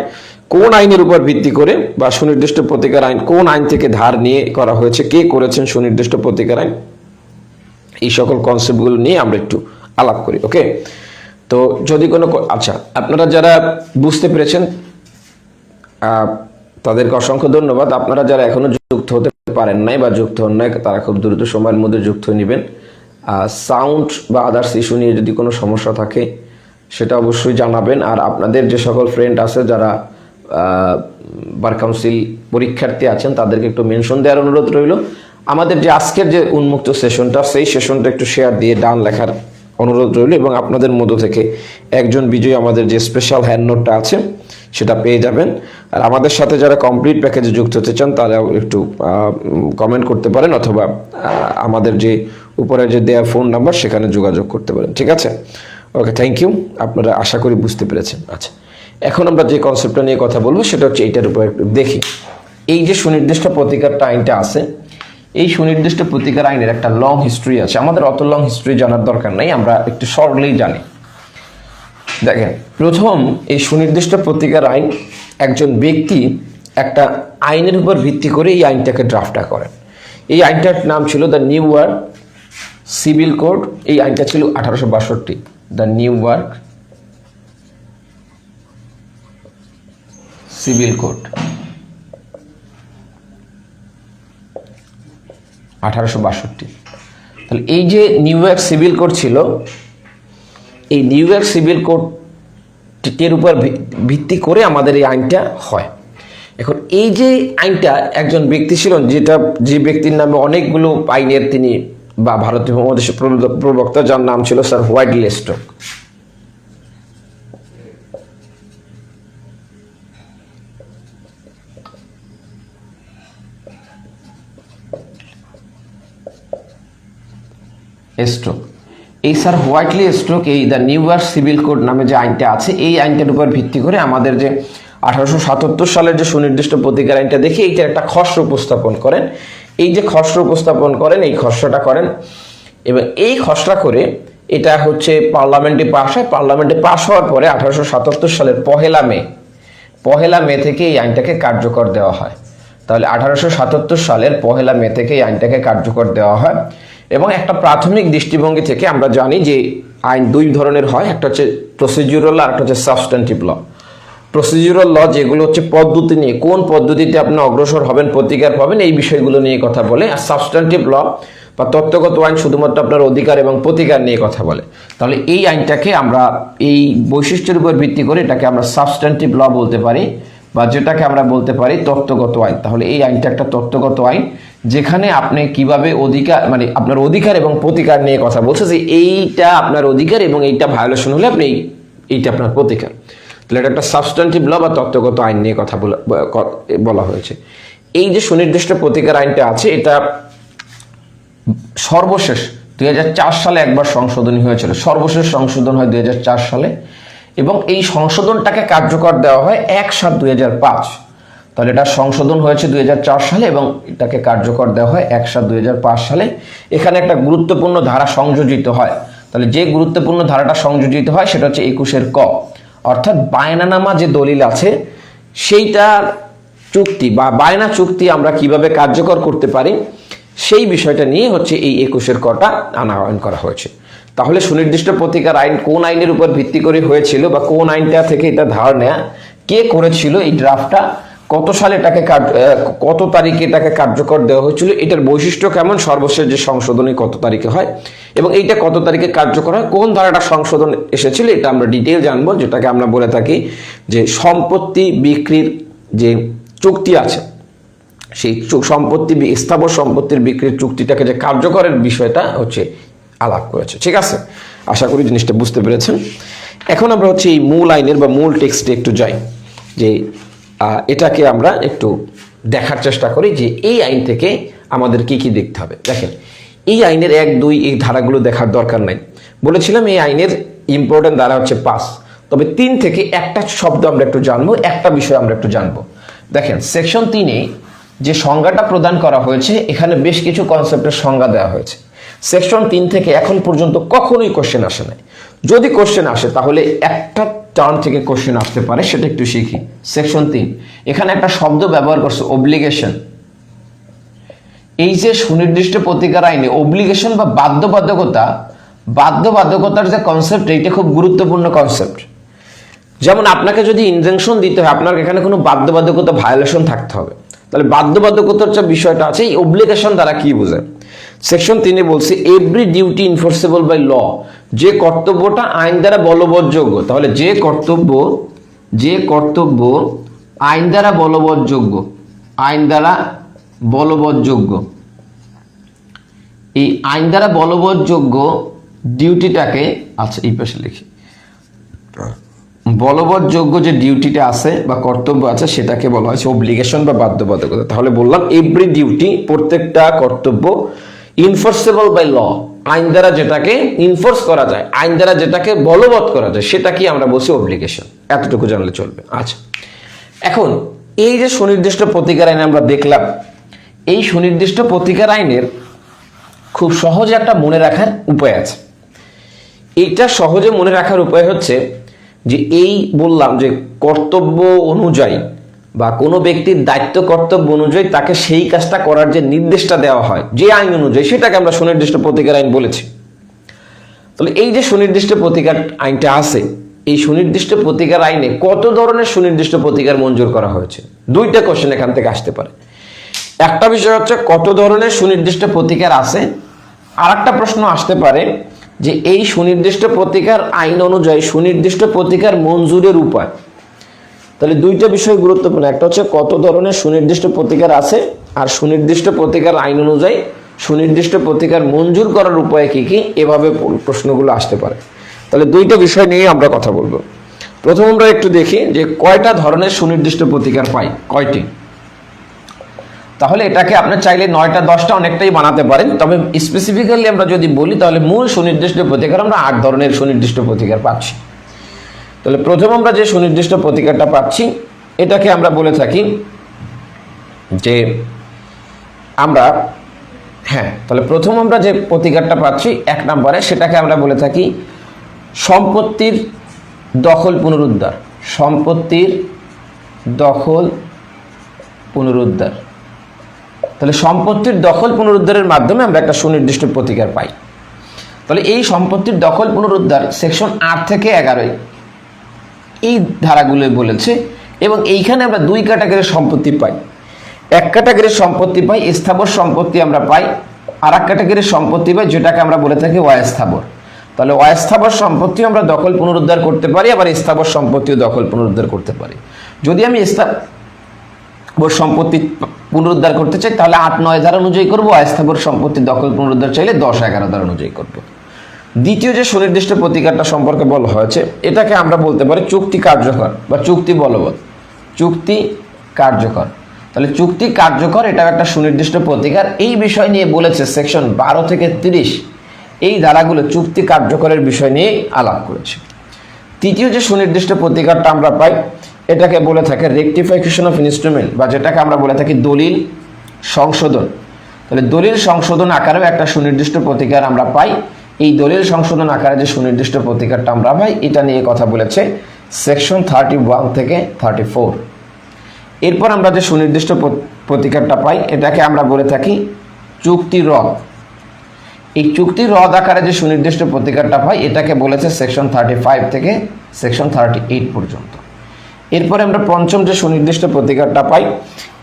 কোন আইনের উপর ভিত্তি করে, বা সুনির্দিষ্ট প্রতিকার আইন কোন আইন থেকে ধার নিয়ে করা হয়েছে, কে করেছেন সুনির্দিষ্ট প্রতিকার আইন, এই সকল কনসেপ্টগুলো নিয়ে আমরা একটু আলাপ করি। ওকে, তো যদি কোনো আচ্ছা, আপনারা যারা বুঝতে পেরেছেন তাদেরকে অসংখ্য ধন্যবাদ। আপনারা যারা এখনো যুক্ত হতে পারেন নাই বা যুক্ত হন নাই, তারা খুব দ্রুত সময়ের মধ্যে যুক্ত হয়ে নেবেন। সাউন্ড বা আদার্স ইস্যু নিয়ে যদি কোনো সমস্যা থাকে সেটা অবশ্যই জানাবেন। আর আপনাদের যে সকল ফ্রেন্ড আছে যারা বার কাউন্সিল পরীক্ষার্থী আছেন তাদেরকে একটু মেনশন দেওয়ার অনুরোধ রইল। আমাদের যে আজকের যে উন্মুক্ত সেশনটা, সেই সেশনটা একটু শেয়ার দিয়ে ডান লেখার অনুরোধ রইল, এবং আপনাদের মধ্য থেকে একজন বিজয়ী আমাদের যে স্পেশাল হ্যান্ড নোটটা আছে সেটা পেয়ে যাবেন। আর আমাদের সাথে যারা কমপ্লিট প্যাকেজে যুক্ত হতে চান তারাও একটু কমেন্ট করতে পারেন, অথবা আমাদের যে উপরে যে দেওয়া ফোন নাম্বার সেখানে যোগাযোগ করতে পারেন। ঠিক আছে, ওকে, থ্যাংক ইউ। আপনারা আশা করি বুঝতে পেরেছেন। আচ্ছা, এখন আমরা যে কনসেপ্টটা নিয়ে কথা বলবো সেটা হচ্ছে এইটার উপর একটু দেখি। এই যে সুনির্দিষ্ট প্রতিকারটা আইনটা আছে, এই সুনির্দিষ্ট প্রতিকার আইনের একটা লং হিস্ট্রি আছে। আমাদের অত লং হিস্ট্রি জানার দরকার নাই, আমরা একটু শর্টলি জানি। দেখেন, প্রথম এই সুনির্দিষ্ট প্রতিকার আইন একজন ব্যক্তি একটা আইনের উপর ভিত্তি করে এই আইনটাকে ড্রাফটটা করেন। এই আইনটার নাম ছিল the new work civil code. এই আইনটা ছিল 1862, the new work civil code 1862। তাহলে এই যে নিউ ইয়র্ক সিভিল কোড ছিল, এই নিউ ইয়র্ক সিভিল কোডের উপর ভিত্তি করে আমাদের এই আইনটা হয়। এখন এই যে আইনটা একজন ব্যক্তি ছিলেন, যে ব্যক্তির নামে অনেকগুলো আইনের তিনি বা ভারতীয় উপমহাদেশের প্রবক্তা, যার নাম ছিল স্যার হোয়াইটলি স্টোক। স্ট্রোক, এই স্যার হোয়াইটলি স্ট্রোক এই the new York civil code নামে যে আইনটা আছে, এই আইনটার উপর ভিত্তি করে আমাদের যে 1877 সালের যে সুনির্দিষ্ট প্রতিকার আইনটা দেখি, এইটার একটা খসড়া উপস্থাপন করেন। এই যে খসড়া উপস্থাপন করেন, এই খসড়াটা করেন, এবং এই খসড়া করে এটা হচ্ছে পার্লামেন্টে পাস হয়। পার্লামেন্টে পাস হওয়ার পরে 1877 সালের পহেলা মে থেকে এই আইনটাকে কার্যকর দেওয়া হয়। তাহলে 1877 সালের 1 মে থেকে এই আইনটাকে কার্যকর দেওয়া হয়, এবং একটা প্রাথমিক দৃষ্টিভঙ্গি থেকে আমরা জানি যে আইন দুই ধরনের হয়, একটা হচ্ছে প্রসিডিউরাল আর একটা হচ্ছে সাবস্ট্যান্টিভ ল। প্রসিডিউরাল ল যেগুলো হচ্ছে পদ্ধতি নিয়ে, কোন পদ্ধতিতে আপনি অগ্রসর হবেন, প্রতিকার পাবেন, এই বিষয়গুলো নিয়ে কথা বলে। আর সাবস্ট্যান্টিভ ল বা তত্ত্বগত আইন শুধুমাত্র আপনার অধিকার এবং প্রতিকার নিয়ে কথা বলে। তাহলে এই আইনটাকে আমরা এই বৈশিষ্ট্যের উপর ভিত্তি করে এটাকে আমরা সাবস্ট্যান্টিভ ল বলতে পারি, বা যেটাকে আমরা বলতে পারি তত্ত্বগত আইন। তাহলে এই আইনটা একটা তত্ত্বগত আইন, যেখানে আপনি কিভাবে অধিকার, মানে আপনার অধিকার এবং প্রতিকার নিয়ে কথা বলছে, যে এইটা আপনার অধিকার এবং এইটা ভায়োলেশন হলে আপনি এইটা আপনার প্রতিকার। তাহলে এটা একটা সাবস্ট্যান্টিভ ল বা তত্ত্বগত আইন নিয়ে কথা বলা হয়েছে। এই যে সুনির্দিষ্ট প্রতিকার আইনটা আছে, এটা সর্বশেষ 2004 সালে একবার সংশোধনী হয়েছিল। সর্বশেষ সংশোধন হয় 2004 সালে, এবং এই সংশোধনটাকে কার্যকর দেওয়া হয় 1/7/2005। তাহলে এটা সংশোধন হয়েছে 2004 সালে এবং এটাকে কার্যকর দেওয়া হয় 1/7/2005 সালে। এখানে একটা গুরুত্বপূর্ণ ধারা সংযোজিত হয়। তাহলে যে গুরুত্বপূর্ণ ধারাটা সংযোজিত হয় সেটা হচ্ছে 21 ক, অর্থাৎ বায়নানামা যে দলিল আছে সেইটার চুক্তি বা বায়না চুক্তি আমরা কিভাবে কার্যকর করতে পারি, সেই বিষয়টা নিয়ে হচ্ছে এই 21 কটা আনয়ন করা হয়েছে। তাহলে সুনির্দিষ্ট প্রতিকার আইন কোন আইনের উপর ভিত্তি করে হয়েছিল, বা কোন আইনটা থেকে এটা ধার নেয়া, কে করেছিল এই ড্রাফটটা, কত সালে এটাকে কত তারিখে এটাকে কার্যকর দেওয়া হয়েছিল, এটার বৈশিষ্ট্য কেমন, সর্বশেষ যে সংশোধনী কত তারিখে হয় এবং এইটা কত তারিখে কার্যকর হয়, কোন ধারাটা সংশোধন এসেছিল, এটা আমরা ডিটেইল জানবো। যেটাকে আমরা বলে থাকি যে সম্পত্তি বিক্রির যে চুক্তি আছে, সেই সম্পত্তি, স্থাবর সম্পত্তির বিক্রির চুক্তিটাকে যে কার্যকরের বিষয়টা হচ্ছে আলাপ করেছে। ঠিক আছে, আশা করি জিনিসটা বুঝতে পেরেছেন। এখন আমরা হচ্ছে এই মূল আইনের বা মূল টেক্সটে একটু যাই, যে এটাকে আমরা একটু দেখার চেষ্টা করি যে এই আইন থেকে আমাদের কি কি দেখতে হবে। দেখেন, এই আইনের 1, 2 এই ধারাগুলো দেখার দরকার নাই। বলেছিলাম এই আইনের ইম্পর্টেন্ট ধারা হচ্ছে 5, তবে 3 থেকে একটা শব্দ আমরা একটু জানবো, একটা বিষয় আমরা একটু জানবো। দেখেন, সেকশন 3-এ যে সংজ্ঞাটা প্রদান করা হয়েছে, এখানে বেশ কিছু কনসেপ্টের সংজ্ঞা দেওয়া হয়েছে। সেকশন 3 থেকে এখন পর্যন্ত কখনোই কোশ্চেন আসে নাই। যদি কোশ্চেন আসে তাহলে একটা টার্ম থেকে কোশ্চেন আসতে পারে, সেটা একটু শিখি। সেকশন 3 এখানে একটা শব্দ ব্যবহার করছে, অব্লিগেশন। এই যে সুনির্দিষ্ট প্রতিকার আইনে অব্লিগেশন বা বাধ্যবাধকতার যে কনসেপ্ট, এইটা খুব গুরুত্বপূর্ণ কনসেপ্ট। যেমন আপনাকে যদি ইনজাংশন দিতে হয়, আপনার এখানে কোনো বাধ্যবাধকতা ভায়োলেশন থাকতে হবে। তাহলে বাধ্যবাধকতার যে বিষয়টা আছে, এই অব্লিগেশন দ্বারা কি বোঝায়? সেকশন 3-এ বলছে এভরি ডিউটি ইনফোর্সেবল বাই ল, যে কর্তব্যটা আইন দ্বারা বলবৎযোগ্য। তাহলে যে কর্তব্য আইন দ্বারা বলবৎযোগ্য, এই আইন দ্বারা বলবৎযোগ্য ডিউটিটাকে, আচ্ছা এই পাশে লিখি, বলবৎযোগ্য যে ডিউটিটা আছে বা কর্তব্য আছে সেটাকে বলা হয়েছে অব্লিগেশন বা বাধ্যবাধকতা। তাহলে বললাম এভরি ডিউটি, প্রত্যেকটা কর্তব্য, ইনফোর্সেবল বাই ল, আইন দ্বারা যেটাকে ইনফোর্স করা যায়, আইন দ্বারা যেটাকে বলবৎ করা যায়, সেটাকে আমরা বলছি অব্লিগেশন। এতটুকু জানলে চলবে। আচ্ছা, এখন এই যে সুনির্দিষ্ট প্রতিকার আইন আমরা দেখলাম, এই সুনির্দিষ্ট প্রতিকার আইনের খুব সহজে একটা মনে রাখার উপায় আছে। এইটা সহজে মনে রাখার উপায় হচ্ছে যে এই বললাম যে কর্তব্য অনুযায়ী বা কোনো ব্যক্তির দায়িত্ব কর্তব্য অনুযায়ী তাকে সেই কাজটা করার যে নির্দেশটা দেওয়া হয় যে আইন অনুযায়ী, সেটাকে আমরা সুনির্দিষ্ট প্রতিকার আইন বলেছি। তাহলে এই যে সুনির্দিষ্ট প্রতিকার আইনটা আছে, এই সুনির্দিষ্ট প্রতিকার আইনে কত ধরনের সুনির্দিষ্ট প্রতিকার মঞ্জুর করা হয়েছে? 2টা কোশ্চেন এখান থেকে আসতে পারে। একটা বিষয় হচ্ছে কত ধরনের সুনির্দিষ্ট প্রতিকার আছে, আর একটা প্রশ্ন আসতে পারে যে এই সুনির্দিষ্ট প্রতিকার আইন অনুযায়ী সুনির্দিষ্ট প্রতিকার মঞ্জুরের উপায়। তাহলে 2টা বিষয় গুরুত্বপূর্ণ, একটা হচ্ছে কত ধরনের সুনির্দিষ্ট প্রতিকার আছে, আর সুনির্দিষ্ট প্রতিকার আইন অনুযায়ী সুনির্দিষ্ট প্রতিকার মঞ্জুর করার উপায় কি কি, এভাবে প্রশ্নগুলো আসতে পারে। তাহলে 2টা বিষয় নিয়ে আমরা কথা বলবো। প্রথম আমরা একটু দেখি যে কয়টা ধরনের সুনির্দিষ্ট প্রতিকার পাই, কয়টি। তাহলে এটাকে আপনি চাইলে 9টা 10টা অনেকটাই বানাতে পারেন, তবে স্পেসিফিক্যালি আমরা যদি বলি তাহলে মূল সুনির্দিষ্ট প্রতিকার আমরা 8 ধরনের সুনির্দিষ্ট প্রতিকার পাচ্ছি। তাহলে প্রথম আমরা যে সুনির্দিষ্ট প্রতিকারটা পাচ্ছি, এটাকে আমরা বলে থাকি যে তাহলে প্রথম আমরা যে প্রতিকারটা পাচ্ছি 1 নম্বরে, সেটাকে আমরা বলে থাকি সম্পত্তির দখল পুনরুদ্ধার। সম্পত্তির দখল পুনরুদ্ধার। তাহলে সম্পত্তির দখল পুনরুদ্ধারের মাধ্যমে আমরা একটা সুনির্দিষ্ট প্রতিকার পাই। তাহলে এই সম্পত্তির দখল পুনরুদ্ধার সেকশন 8 থেকে 11 এই ধারাগুলোই বলেছে, এবং এইখানে আমরা দুই ক্যাটাগরির সম্পত্তি পাই। এক ক্যাটাগরির সম্পত্তি পাই স্থাবর সম্পত্তি আমরা পাই, আর এক ক্যাটাগরির সম্পত্তি পাই যেটাকে আমরা বলে থাকি অস্থাবর। তাহলে অস্থাবর সম্পত্তি আমরা দখল পুনরুদ্ধার করতে পারি, আবার স্থাবর সম্পত্তিও দখল পুনরুদ্ধার করতে পারি। যদি আমি স্থাবর সম্পত্তি পুনরুদ্ধার করতে চাই তাহলে 8-9 ধারা অনুযায়ী করবো, অস্থাবর সম্পত্তি দখল পুনরুদ্ধার চাইলে 10-11 ধারা অনুযায়ী করবো। দ্বিতীয় যে সুনির্দিষ্ট প্রতিকারটা সম্পর্কে বলা হয়েছে এটাকে আমরা বলতে পারি চুক্তি কার্যকর বা চুক্তি বলবৎ। চুক্তি কার্যকর, তাহলে চুক্তি কার্যকর এটাও একটা সুনির্দিষ্ট প্রতিকার। এই বিষয় নিয়ে বলেছে সেকশন 12 থেকে 30 এই ধারাগুলো চুক্তি কার্যকরের বিষয় নিয়ে আলাপ করেছে। তৃতীয় যে সুনির্দিষ্ট প্রতিকারটা আমরা পাই এটাকে বলে থাকে রেকটিফিকেশন অফ ইনস্ট্রুমেন্ট, বা যেটাকে আমরা বলে থাকি দলিল সংশোধন। তাহলে দলিল সংশোধন আকারেও একটা সুনির্দিষ্ট প্রতিকার আমরা পাই। এই দলিল সংশোধন আকারে যে সুনির্দিষ্ট প্রতিকারটা আমরা পাই এটা নিয়ে কথা বলেছে সেকশন 31 থেকে 34। এরপর আমরা যে সুনির্দিষ্ট প্রতিকারটা পাই এটাকে আমরা বলে থাকি চুক্তি রদ। এই চুক্তি রদ আকারে যে সুনির্দিষ্ট প্রতিকারটা পাই এটাকে বলেছে সেকশন 35 থেকে সেকশন 38 পর্যন্ত। এরপরে আমরা পঞ্চম যে সুনির্দিষ্ট প্রতিকারটা পাই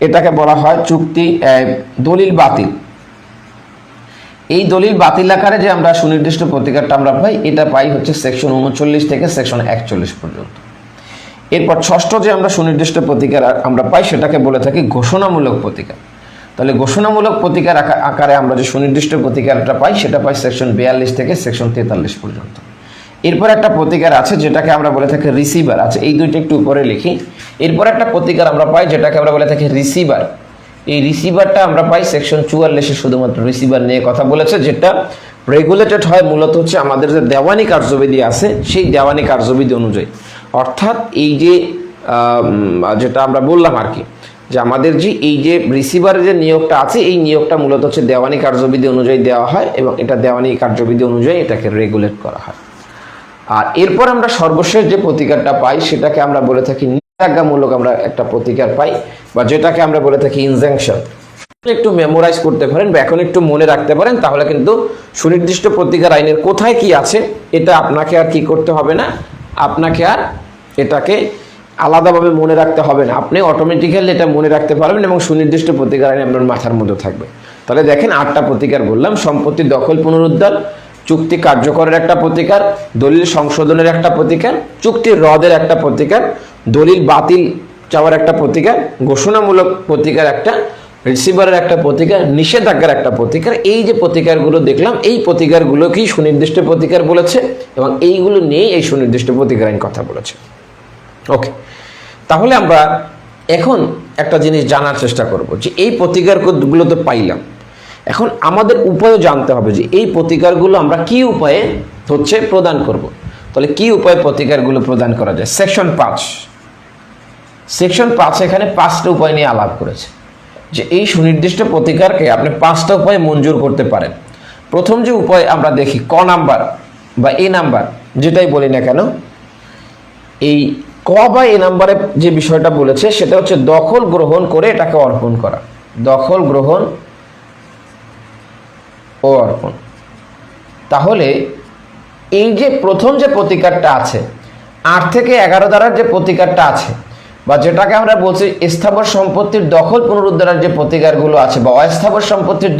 এটাকে বলা হয় চুক্তি দলিল বাতিল। এই দলিল বাতিল আকারে যে আমরা সুনির্দিষ্ট প্রতিকারটা আমরা পাই এটা পাই হচ্ছে সেকশন 39 থেকে সেকশন 41 পর্যন্ত। এরপর ষষ্ঠ যে আমরা সুনির্দিষ্ট প্রতিকার আমরা পাই সেটাকে বলে থাকি ঘোষণামূলক প্রতিকার। তাহলে ঘোষণামূলক প্রতিকার আকারে আমরা যে সুনির্দিষ্ট প্রতিকারটা পাই সেটা পাই সেকশন 42 থেকে সেকশন 43 পর্যন্ত। এরপর একটা প্রতিকার আছে যেটাকে আমরা বলে থাকি রিসিভার। আছে এই দুইটা একটু উপরে লিখি। এরপর একটা প্রতিকার আমরা পাই যেটাকে আমরা বলে থাকি রিসিভার। এই রিসিভারটা আমরা পাই সেকশন 44 শুধুমাত্র রিসিভার নিয়ে কথা বলেছে, যেটা রেগুলেটেড হয় মূলত হচ্ছে আমাদের যে দেওয়ানি কার্যবিধি আছে সেই দেওয়ানি কার্যবিধি অনুযায়ী। অর্থাৎ এই যে যেটা আমরা বললাম আর কি, যে আমাদের যে এই যে রিসিভারের যে নিয়োগটা আছে এই নিয়োগটা মূলত হচ্ছে দেওয়ানি কার্যবিধি অনুযায়ী দেওয়া হয়, এবং এটা দেওয়ানি কার্যবিধি অনুযায়ী এটাকে রেগুলেট করা হয়। আর এরপর আমরা সর্বশেষ যে প্রতিকারটা পাই সেটাকে আমরা বলে থাকি নিষেধাজ্ঞামূলক আমরা একটা প্রতিকার পাই, বা যেটাকে আমরা বলে থাকি ইনজাংশন। একটু মেমোরাইজ করতে পারেন বা এখন একটু মনে রাখতে পারেন, তাহলে কিন্তু সুনির্দিষ্ট প্রতিকার আইনের কোথায় কি আছে এটা আপনাকে আর কি করতে হবে না, আপনাকে আর এটাকে আলাদাভাবে মনে রাখতে হবে না, আপনি অটোমেটিক্যালি এটা মনে রাখতে পারবেন এবং সুনির্দিষ্ট প্রতিকার আইন আপনার মাথার মধ্যে থাকবে। তাহলে দেখেন 8টা প্রতিকার বললাম: সম্পত্তি দখল পুনরুদ্ধার, চুক্তি কার্যকরের একটা প্রতিকার, দলিল সংশোধনের একটা প্রতিকার, চুক্তি রদের একটা প্রতিকার, দলিল বাতিল চাওয়ার একটা প্রতিকার, ঘোষণামূলক প্রতিকার একটা, রিসিভারের একটা প্রতিকার, নিষেধাজ্ঞার একটা প্রতিকার। এই যে প্রতিকারগুলো দেখলাম এই প্রতিকারগুলোকেই সুনির্দিষ্ট প্রতিকার বলেছে, এবং এইগুলো নিয়েই এই সুনির্দিষ্ট প্রতিকার আইন কথা বলেছে। ওকে, তাহলে আমরা এখন একটা জিনিস জানার চেষ্টা করব যে এই প্রতিকারগুলো তো পাইলাম, এখন আমাদের উপায়ও জানতে হবে যে এই প্রতিকারগুলো আমরা কি উপায়ে হচ্ছে প্রদান করব। তাহলে কি উপায়ে প্রতিকারগুলো প্রদান করা যায়? সেকশন 5 এখানে 5টা উপায় নিয়ে আলাপ করেছে যে এই সুনির্দিষ্ট প্রতিকারকে আপনি 5টা উপায়ে মঞ্জুর করতে পারেন। প্রথম যে উপায় আমরা দেখি ক নাম্বার বা এ নাম্বার, যেটাই বলি না কেন, এই ক বা এ নাম্বারে যে বিষয়টা বলেছে সেটা হচ্ছে দখল গ্রহণ করে এটাকে অর্পণ করা। দখল গ্রহণ ও অর্পণ। তাহলে এই যে প্রথম যে প্রতিকারটা আছে 8 থেকে 11 ধারার যে প্রতিকারটা আছে, বা যেটাকে আমরা বলছি স্থাবর সম্পত্তির দখল পুনরুদ্ধারের যে প্রতিকারগুলো আছে, বা অস্থাবর সম্পত্তির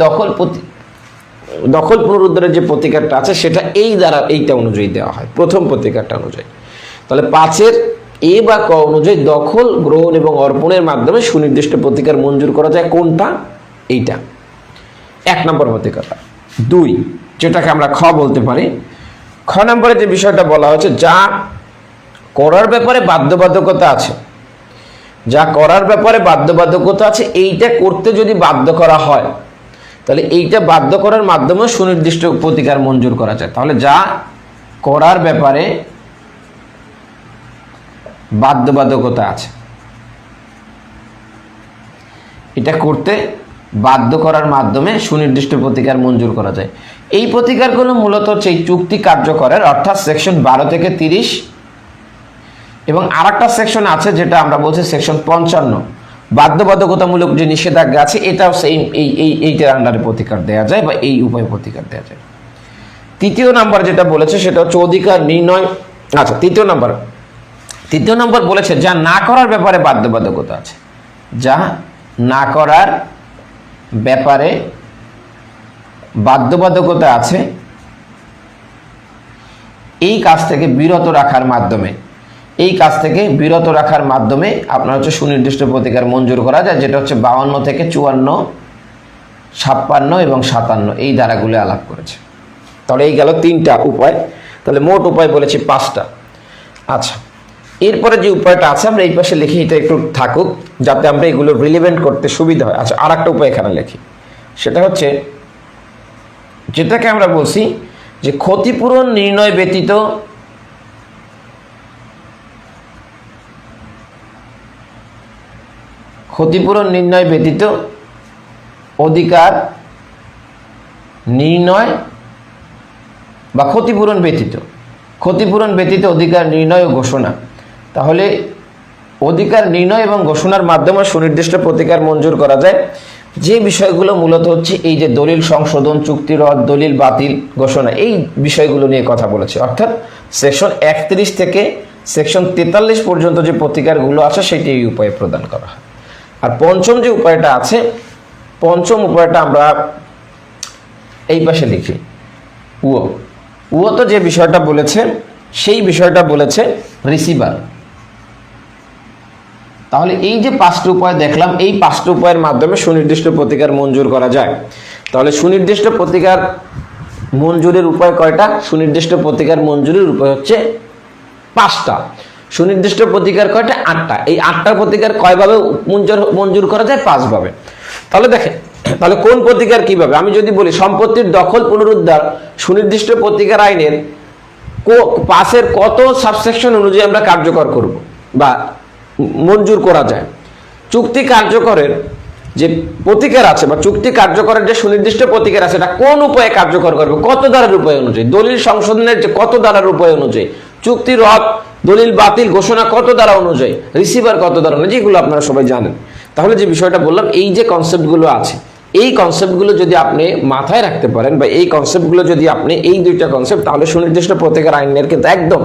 দখল পুনরুদ্ধারের যে প্রতিকারটা আছে সেটা এই দ্বারা এইটা অনুযায়ী দেওয়া হয়, প্রথম প্রতিকারটা অনুযায়ী। তাহলে 5-এর এ বা ক অনুযায়ী দখল গ্রহণ এবং অর্পণের মাধ্যমে সুনির্দিষ্ট প্রতিকার মঞ্জুর করা যায়। কোনটা? এইটা 1 নম্বর প্রতিকারটা। 2 যেটাকে আমরা খ বলতে পারি, খ নম্বরে যে বিষয়টা বলা হচ্ছে যা করার ব্যাপারে বাধ্যবাধকতা আছে, যা করার ব্যাপারে বাধ্যবাধকতা আছে এইটা করতে যদি বাধ্য করা হয় তাহলে এইটা বাধ্য করার মাধ্যমে সুনির্দিষ্ট প্রতিকার মঞ্জুর করা যায়। তাহলে যা করার ব্যাপারে বাধ্যবাধকতা আছে এটা করতে বাধ্য করার মাধ্যমে সুনির্দিষ্ট প্রতিকার মঞ্জুর করা যায়। এই প্রতিকারগুলো মূলত হচ্ছে এই চুক্তি কার্যকরের, অর্থাৎ সেকশন 12 থেকে 30, এবং আরেকটা সেকশন আছে যেটা আমরা বলছি সেকশন 55, বাধ্যবাধকতামূলক যে নিষেধাজ্ঞা আছে এটাও সেম এইটার আন্ডারে প্রতিকার দেওয়া যায় বা এই উপায়ে প্রতিকার দেওয়া যায়। তৃতীয় নাম্বার যেটা বলেছে সেটা হচ্ছে অধিকার নির্ণয়। আচ্ছা, তৃতীয় নম্বর বলেছে যা না করার ব্যাপারে বাধ্যবাধকতা আছে, যা না করার ব্যাপারে বাধ্যবাধকতা আছে এই কাজ থেকে বিরত রাখার মাধ্যমে আপনার হচ্ছে সুনির্দিষ্ট প্রতিকার মঞ্জুর করা যায়, যেটা হচ্ছে 52 থেকে 54, 56 এবং 57 এই ধারাগুলো আলাপ করেছে। তাহলে এই গেল 3টা উপায়, তাহলে মোট উপায় বলেছি 5টা। আচ্ছা, এরপরে যে উপায়টা আছে আমরা এই পাশে লিখি, এটা একটু থাকুক যাতে আমরা এগুলো রিলেভেন্ট করতে সুবিধা হয়। আচ্ছা, আর একটা উপায় এখানে লিখি, সেটা হচ্ছে যেটাকে আমরা বলছি যে ক্ষতিপূরণ নির্ণয় ব্যতীত অধিকার নির্ণয় বা ক্ষতিপূরণ ব্যতীত অধিকার নির্ণয় ও ঘোষণা। তাহলে অধিকার নির্ণয় এবং ঘোষণার মাধ্যমে সুনির্দিষ্ট প্রতিকার মঞ্জুর করা যায়, যে বিষয়গুলো মূলত হচ্ছে এই যে দলিল সংশোধন, চুক্তি রদ, দলিল বাতিল, ঘোষণা, এই বিষয়গুলো নিয়ে কথা বলেছে। অর্থাৎ সেকশন 31 থেকে সেকশন 43 পর্যন্ত যে প্রতিকারগুলো আছে সেটি এই উপায়ে প্রদান করা হয়। আর পঞ্চম যে উপায়টা আছে, পঞ্চম উপায়টা আমরা এই পাশে লিখি, তো যে বিষয়টা বলেছে সেই বিষয়টা বলেছে রিসিভার। তাহলে এই যে 5টা উপায় দেখলাম, এই 5টা উপায়ের মাধ্যমে সুনির্দিষ্ট প্রতিকার মঞ্জুর করা যায়। তাহলে সুনির্দিষ্ট প্রতিকার মঞ্জুরের উপায় কয়টা? সুনির্দিষ্ট প্রতিকার মঞ্জুরের উপায় হচ্ছে 5টা। সুনির্দিষ্ট প্রতিকার কয়টা? 8টা। এই 8টা প্রতিকার কয়ভাবে মঞ্জুর করা যায়? 5 ভাবে। তাহলে দেখেন, তাহলে কোন প্রতিকার কিভাবে? আমি যদি বলি সম্পত্তির দখল পুনরুদ্ধার সুনির্দিষ্ট প্রতিকার আইনের 5-এর কত সাবসেকশন অনুযায়ী আমরা কার্যকর করব বা মঞ্জুর করা যায়। চুক্তি কার্যকরের যে প্রতিকার আছে বা চুক্তি কার্যকরের যে সুনির্দিষ্ট প্রতিকার আছে এটা কোন উপায়ে কার্যকর করবে? কত ধারার উপায় অনুযায়ী। দলিল সংশোধনের যে কত ধারার উপায় অনুযায়ী। চুক্তি রদ, দলিল বাতিল, ঘোষণা কত ধারা অনুযায়ী। রিসিভার কত ধারা অনুযায়ী। যেগুলো আপনারা সবাই জানেন। তাহলে যে বিষয়টা বললাম, এই যে কনসেপ্টগুলো আছে, এই কনসেপ্টগুলো যদি আপনি মাথায় রাখতে পারেন বা এই কনসেপ্টগুলো যদি আপনি, এই 2টা কনসেপ্ট, তাহলে সুনির্দিষ্ট প্রতিকার আইনের কিন্তু একদম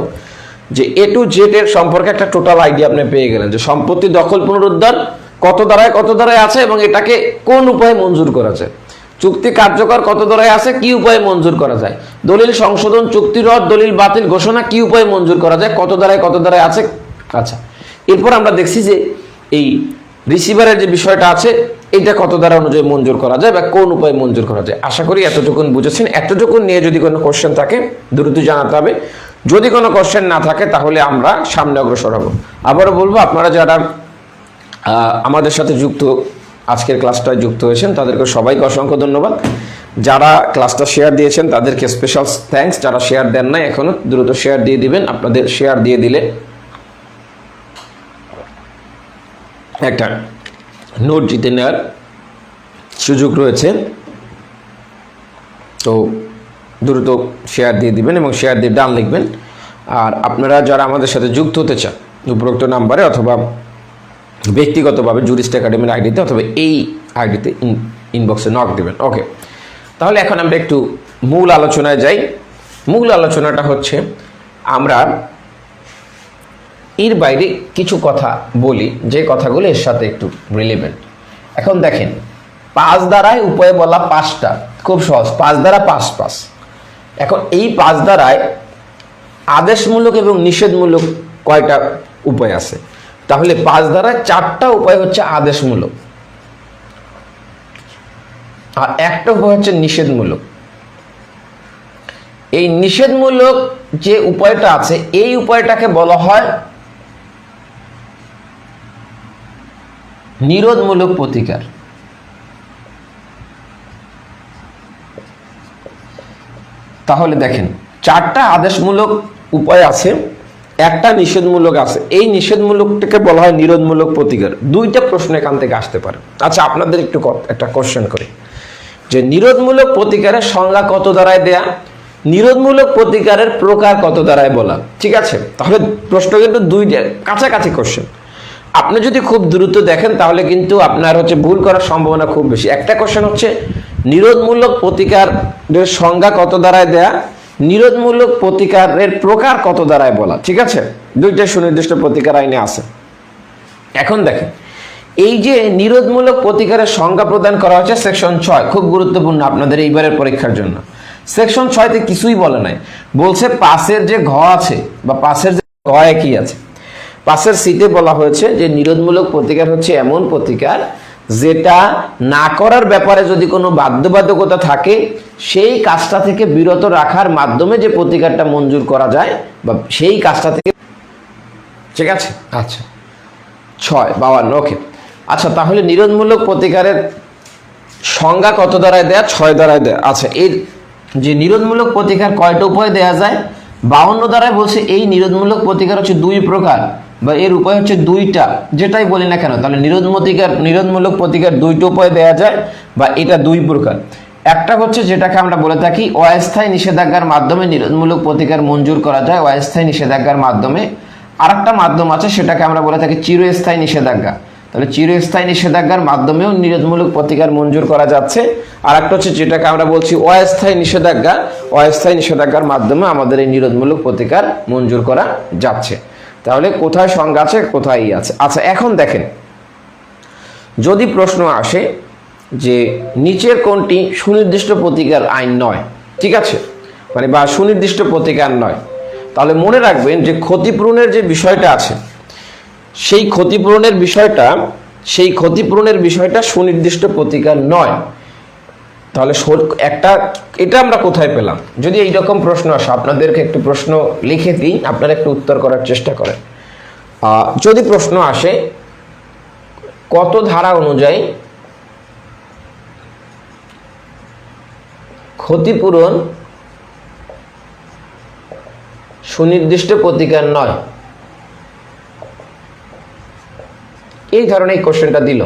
যে A to Z এর সম্পর্কে একটা টোটাল আইডিয়া আপনি পেয়ে গেলেন, যে সম্পত্তি দখল পুনরুদ্ধার কত ধারায় আছে এবং এটাকে কোন উপায়ে মঞ্জুর করা যায়। চুক্তি কার্যকর কত ধারায় আছে, কি উপায়ে মঞ্জুর করা যায়। দলিল সংশোধন, চুক্তি রদ, দলিল বাতিল, ঘোষণা কি উপায়ে মঞ্জুর করা যায়, কত ধারায় আছে। আচ্ছা, এরপর আমরা দেখছি যে এই রিসিভারের যে বিষয়টা আছে এটা কত ধারা অনুযায়ী মঞ্জুর করা যায় বা কোন উপায়ে মঞ্জুর করা যায়। আশা করি এতটুকুন বুঝেছেন। এতটুকুন নিয়ে যদি কোনো কোশ্চেন থাকে দ্রুত জানাতে হবে। যদি কোনো কোশ্চেন না থাকে তাহলে আমরা সামনে অগ্রসর হব। আবারও বলবো, আপনারা যারা আমাদের সাথে যুক্ত, আজকের ক্লাসটায় যুক্ত হয়েছেন তাদেরকে সবাইকে অসংখ্য ধন্যবাদ। যারা ক্লাসটা শেয়ার দিয়েছেন তাদেরকে স্পেশাল থ্যাঙ্কস। যারা শেয়ার দেন নাই এখনো, দ্রুত শেয়ার দিয়ে দিবেন। আপনাদের শেয়ার দিয়ে দিলে একটা নোট জিতে নেওয়ার সুযোগ রয়েছে। তো দ্রুত শেয়ার দিয়ে দিবেন এবং শেয়ার দিয়ে ডান লিখবেন। আর আপনারা যারা আমাদের সাথে যুক্ত হতে চান, উপরোক্ত নাম্বারে অথবা ব্যক্তিগতভাবে জুরিস্ট একাডেমির আইডিতে অথবা এই আইডিতে ইনবক্সে নক দেবেন। ওকে, তাহলে এখন আমরা একটু মূল আলোচনায় যাই। মূল আলোচনাটা হচ্ছে, আমরা এর বাইরে কিছু কথা বলি যে কথাগুলো এর সাথে একটু রিলেভেন্ট। এখন দেখেন, 5 ধারায় উপায় বলা 5টা, খুব সহজ। 5 ধারা 5। এখন এই 5 ধারায় আদেশমূলক এবং নিষেধমূলক কয়টা উপায় আছে? তাহলে 5 ধারায় 4টা উপায় হচ্ছে আদেশমূলক আর একটা উপায় হচ্ছে নিষেধমূলক। এই নিষেধমূলক যে উপায়টা আছে এই উপায়টাকে বলা হয় নিরোধমূলক প্রতিকার। তাহলে দেখেন, 4টা আদেশমূলক উপায় আছে, একটা নিষেধমূলক আছে। এই নিষেধমূলকটাকে বলা হয় নিরোধমূলক প্রতিকার। 2টা প্রশ্ন এখান থেকে আসতে পারে। আচ্ছা, আপনাদের একটু একটা কোশ্চেন করি যে নিরোধমূলক প্রতিকারের সংজ্ঞা কত ধারায় দেয়া, নিরোধমূলক প্রতিকারের প্রকার কত ধারায় বলা। ঠিক আছে, তাহলে প্রশ্ন কিন্তু 2টা কাছাকাছি কোশ্চেন। আপনি যদি খুব দ্রুত দেখেন তাহলে কিন্তু আপনার হচ্ছে ভুল করার সম্ভাবনা খুব বেশি। একটা কোশ্চেন হচ্ছে নিরোধমূলক প্রতিকারের সংজ্ঞা কত দ্বারায় দেয়া, নিরোধমূলক প্রতিকারের প্রকার কত দ্বারায় বলা, ঠিক আছে, দুইটা সুনির্দিষ্ট প্রতিকার আইনে আছে। এখন দেখেন এই যে নিরোধমূলক প্রতিকারের সংজ্ঞা প্রদান করা হয়েছে সেকশন 6, খুব গুরুত্বপূর্ণ আপনাদের এইবারের পরীক্ষার জন্য। সেকশন 6-তে কিছুই বলে নাই, বলছে পাশের যে ঘ আছে বা পাশের যে ঘ কি আছে, পাশের সিতে বলা হয়েছে যে নিরোধমূলক প্রতিকার হচ্ছে এমন প্রতিকার যেটা না করার ব্যাপারে যদি কোনো বাধ্যবাধকতা থাকে সেই কাজটা থেকে বিরত রাখার মাধ্যমে যে প্রতিকারটা মঞ্জুর করা যায় বা সেই কাজটা থেকে, ঠিক আছে। আচ্ছা 652, ওকে। আচ্ছা তাহলে নিরোধমূলক প্রতিকারের সংজ্ঞা কত দ্বারায় দেয়া, 6 দ্বারায় দেয়া। আচ্ছা এর যে নিরোধমূলক প্রতিকার কয়টা উপায় দেয়া যায়, 52 দ্বারায় বলছে এই নিরোধমূলক প্রতিকার হচ্ছে 2 প্রকার বা এর উপায় হচ্ছে 2টা, যেটাই বলি না কেন। তাহলে নিরোধমূলক প্রতিকার 2টা উপায় দেয়া যায় বা এটা 2 প্রকার। একটা হচ্ছে যেটাকে আমরা বলে থাকি অস্থায়ী নিষেধাজ্ঞার মাধ্যমে নিরোধমূলক প্রতিকার মঞ্জুর করা যায়, অস্থায়ী নিষেধাজ্ঞার মাধ্যমে। আরেকটা মাধ্যম আছে সেটাকে আমরা বলে থাকি চিরস্থায়ী নিষেধাজ্ঞা। তাহলে চিরস্থায়ী নিষেধাজ্ঞার মাধ্যমেও নিরোধমূলক প্রতিকার মঞ্জুর করা যাচ্ছে। আর একটা হচ্ছে যেটাকে আমরা বলছি অস্থায়ী নিষেধাজ্ঞা, অস্থায়ী নিষেধাজ্ঞার মাধ্যমে আমাদের এই নিরোধমূলক প্রতিকার মঞ্জুর করা যাচ্ছে। তাহলে কোথায় সংজ্ঞা আছে, কোথায় আছে। আচ্ছা এখন দেখেন যদি প্রশ্ন আসে যে নিচের কোনটি সুনির্দিষ্ট প্রতিকার আইন নয়, ঠিক আছে, মানে বা সুনির্দিষ্ট প্রতিকার নয়, তাহলে মনে রাখবেন যে ক্ষতিপূরণের যে বিষয়টা আছে সেই ক্ষতিপূরণের বিষয়টা সুনির্দিষ্ট প্রতিকার নয়। তাহলে এটা আমরা কোথায় পেলাম? যদি এইরকম প্রশ্ন আসে আপনাদেরকে একটু প্রশ্ন লিখে দিই, আপনারা একটু উত্তর করার চেষ্টা করেন। যদি প্রশ্ন আসে কত ধারা অনুযায়ী ক্ষতিপূরণ সুনির্দিষ্ট প্রতিকার নয়, এই ধরনের কোশ্চেনটা দিল।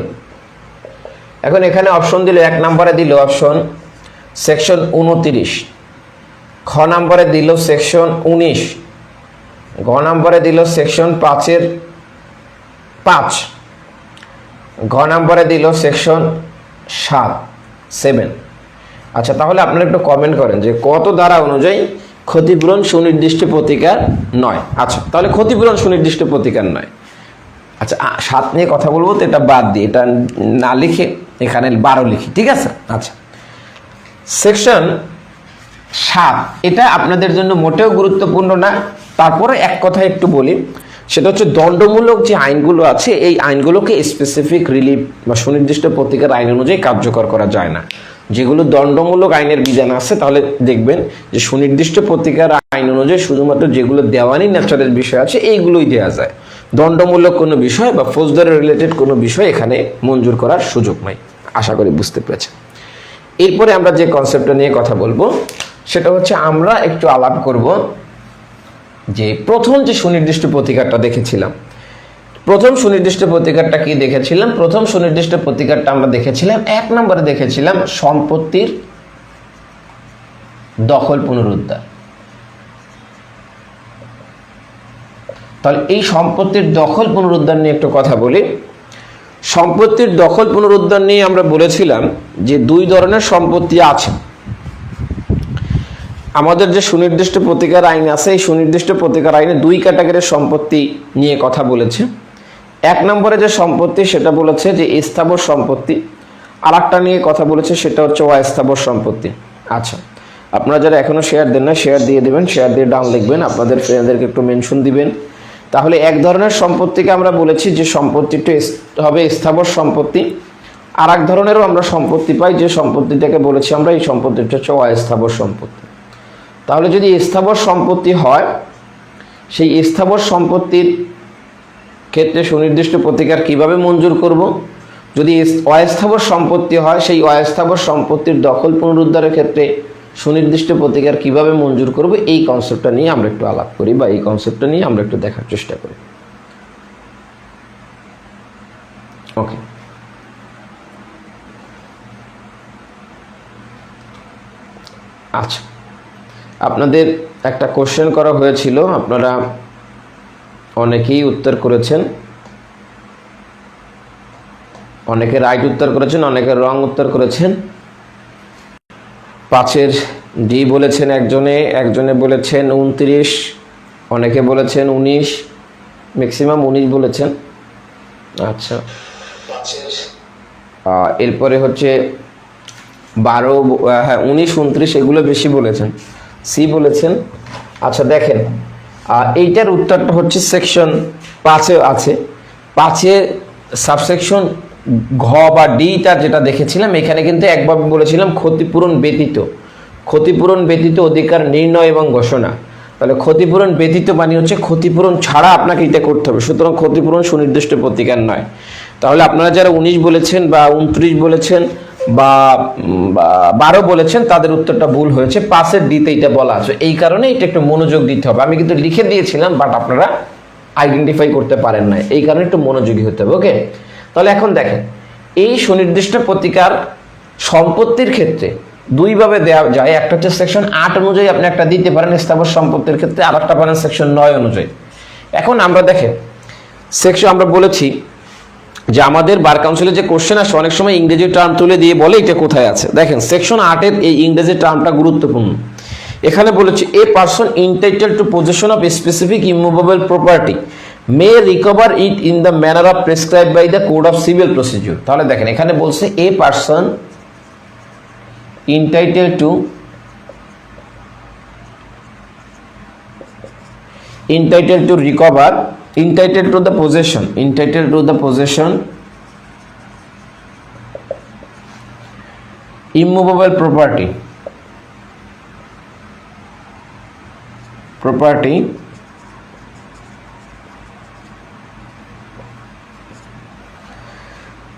এখন এখানে অপশন দিল, 1 নম্বরে দিল অপশন সেকশন 29, খ নম্বরে দিল সেকশন 19, গ নম্বরে দিল সেকশন 5, ঘ নম্বরে দিল সেকশন 7। আচ্ছা তাহলে আপনারা একটু কমেন্ট করেন যে কত ধারা অনুযায়ী ক্ষতিপূরণ সুনির্দিষ্ট প্রতিকার নয়। আচ্ছা তাহলে ক্ষতিপূরণ সুনির্দিষ্ট প্রতিকার নয়। আচ্ছা 7 নিয়ে কথা বলবো, তো এটা বাদ দিই, এটা না লিখে এখানে 12 লিখি, ঠিক আছে। আচ্ছা সেকশন 7 এটা আপনাদের জন্য মোটেও গুরুত্বপূর্ণ না, তারপরে এক কথা একটু বলি, সেটা হচ্ছে দণ্ডমূলক যে আইনগুলো আছে এই আইনগুলোকে স্পেসিফিক রিলিফ বা সুনির্দিষ্ট প্রতিকার আইন অনুযায়ী কার্যকর করা যায় না। যেগুলো দণ্ডমূলক আইনের বিধান আছে তাহলে দেখবেন যে সুনির্দিষ্ট প্রতিকার আইন অনুযায়ী শুধুমাত্র যেগুলো দেওয়ানি ন্যাচারের বিষয় আছে এইগুলোই দেওয়া যায়, দণ্ডমূলক কোনো বিষয় বা ফৌজদারি রিলেটেড কোনো বিষয় এখানে মঞ্জুর করার সুযোগ নাই। আশা করি বুঝতে পেরেছেন। এরপরে আমরা যে কনসেপ্টটা নিয়ে কথা বলবো সেটা হচ্ছে আমরা একটু আলাপ করব যে প্রথম যে সুনির্দিষ্ট প্রতিকারটা দেখেছিলাম, প্রথম সুনির্দিষ্ট প্রতিকারটা কি দেখেছিলাম? প্রথম সুনির্দিষ্ট প্রতিকারটা আমরা দেখেছিলাম 1 নম্বরে দেখেছিলাম সম্পত্তির দখল পুনরুদ্ধার। তাহলে এই সম্পত্তির দখল পুনরুদ্ধার নিয়ে একটু কথা বলি। সম্পত্তির দখল পুনরুদ্ধার নিয়ে আমরা বলেছিলাম যে 2 ধরনের সম্পত্তি আছে। আমাদের যে সুনির্দিষ্ট প্রতিকার আইন আছে এই সুনির্দিষ্ট প্রতিকার আইনে 2 ক্যাটাগরির সম্পত্তি নিয়ে কথা বলেছে। 1 নম্বরে যে সম্পত্তি সেটা বলেছে যে স্থাবর সম্পত্তি, আর একটা নিয়ে কথা বলেছে সেটা হচ্ছে অস্থাবর সম্পত্তি। আচ্ছা আপনারা যারা এখনো শেয়ার দেন না শেয়ার দিয়ে দেবেন, শেয়ার দিয়ে ডান লিখবেন, আপনাদের ফ্রেন্ডদেরকে একটু মেনশন দিবেন। তাহলে এক ধরনের সম্পত্তিকে আমরা বলেছি যে সম্পত্তিটা হবে স্থাবর সম্পত্তি, আর এক ধরনেরও আমরা সম্পত্তি পাই যে সম্পত্তিটাকে বলেছি আমরা এই সম্পত্তিটা হচ্ছে অস্থাবর সম্পত্তি। তাহলে যদি স্থাবর সম্পত্তি হয় সেই স্থাবর সম্পত্তির ক্ষেত্রে সুনির্দিষ্ট প্রতিকার কিভাবে মঞ্জুর করব? যদি অস্থাবর সম্পত্তি হয় সেই অস্থাবর সম্পত্তির দখল পুনরুদ্ধারের ক্ষেত্রে সুনির্দিষ্ট প্রতিকার কিভাবে মঞ্জুর করব, এই কনসেপ্টটা নিয়ে আমরা একটু আলাপ করি বা এই কনসেপ্টটা নিয়ে আমরা একটু দেখার চেষ্টা করি। ওকে, আচ্ছা আপনাদের একটা কোশ্চেন করা হয়েছিল, আপনারা অনেকেই উত্তর করেছেন। অনেকে রাইট উত্তর করেছেন, অনেকে রং উত্তর করেছেন। 5-এর ডি বলেছেন একজনে বলেছেন 29, অনেকে বলেছেন 19, ম্যাক্সিমাম 19 বলেছেন। আচ্ছা, এরপরে হচ্ছে 12, হ্যাঁ 19, 29 এগুলো বেশি বলেছেন। সি বলেছেন। আচ্ছা দেখেন, এইটার উত্তরটা হচ্ছে সেকশন 5-এ আছে। 5-এ সাবসেকশন ঘ বা ডিটা যেটা দেখেছিলাম, এখানে কিন্তু একভাবে বলেছিলাম ক্ষতিপূরণ ব্যতীত অধিকার নির্ণয় এবং ঘোষণা। তাহলে ক্ষতিপূরণ ব্যতীত মানে হচ্ছে ক্ষতিপূরণ ছাড়া আপনাকে এটা করতে হবে, সুতরাং ক্ষতিপূরণ সুনির্দিষ্ট প্রতিকার নয়। তাহলে আপনারা যারা 19 বলেছেন বা 29 বলেছেন বা 12 বলেছেন, তাদের উত্তরটা ভুল হয়েছে। 5-এর ডিতে এটা বলা আছে, এই কারণে এটা একটু মনোযোগ দিতে হবে। আমি কিন্তু লিখে দিয়েছিলাম, বাট আপনারা আইডেন্টিফাই করতে পারেন না, এই কারণে একটু মনোযোগী হতে হবে। ওকে, তাহলে এখন দেখেন, এই সুনির্দিষ্ট প্রতিকার সম্পত্তির ক্ষেত্রে দুইভাবে দেওয়া যায়। একটা হচ্ছে সেকশন 8 অনুযায়ী আপনি একটা দিতে পারেন স্থাবর সম্পত্তির ক্ষেত্রে, আর একটা পারেন সেকশন 9 অনুযায়ী। এখন আমরা দেখেন আমরা বলেছি যে আমাদের বার কাউন্সিলে যে কোশ্চেন আসে, অনেক সময় ইংরেজি টার্ম তুলে দিয়ে বলে এটা কোথায় আছে। দেখেন সেকশন 8-এর এই ইংরেজি টার্মটা গুরুত্বপূর্ণ। এখানে বলেছে a person entitle to possession of specific immovable property may recover it in the manner of prescribe by the code of civil procedure. তাহলে দেখেন এখানে বলছে a person entitled to recover, entitled to the possession immovable property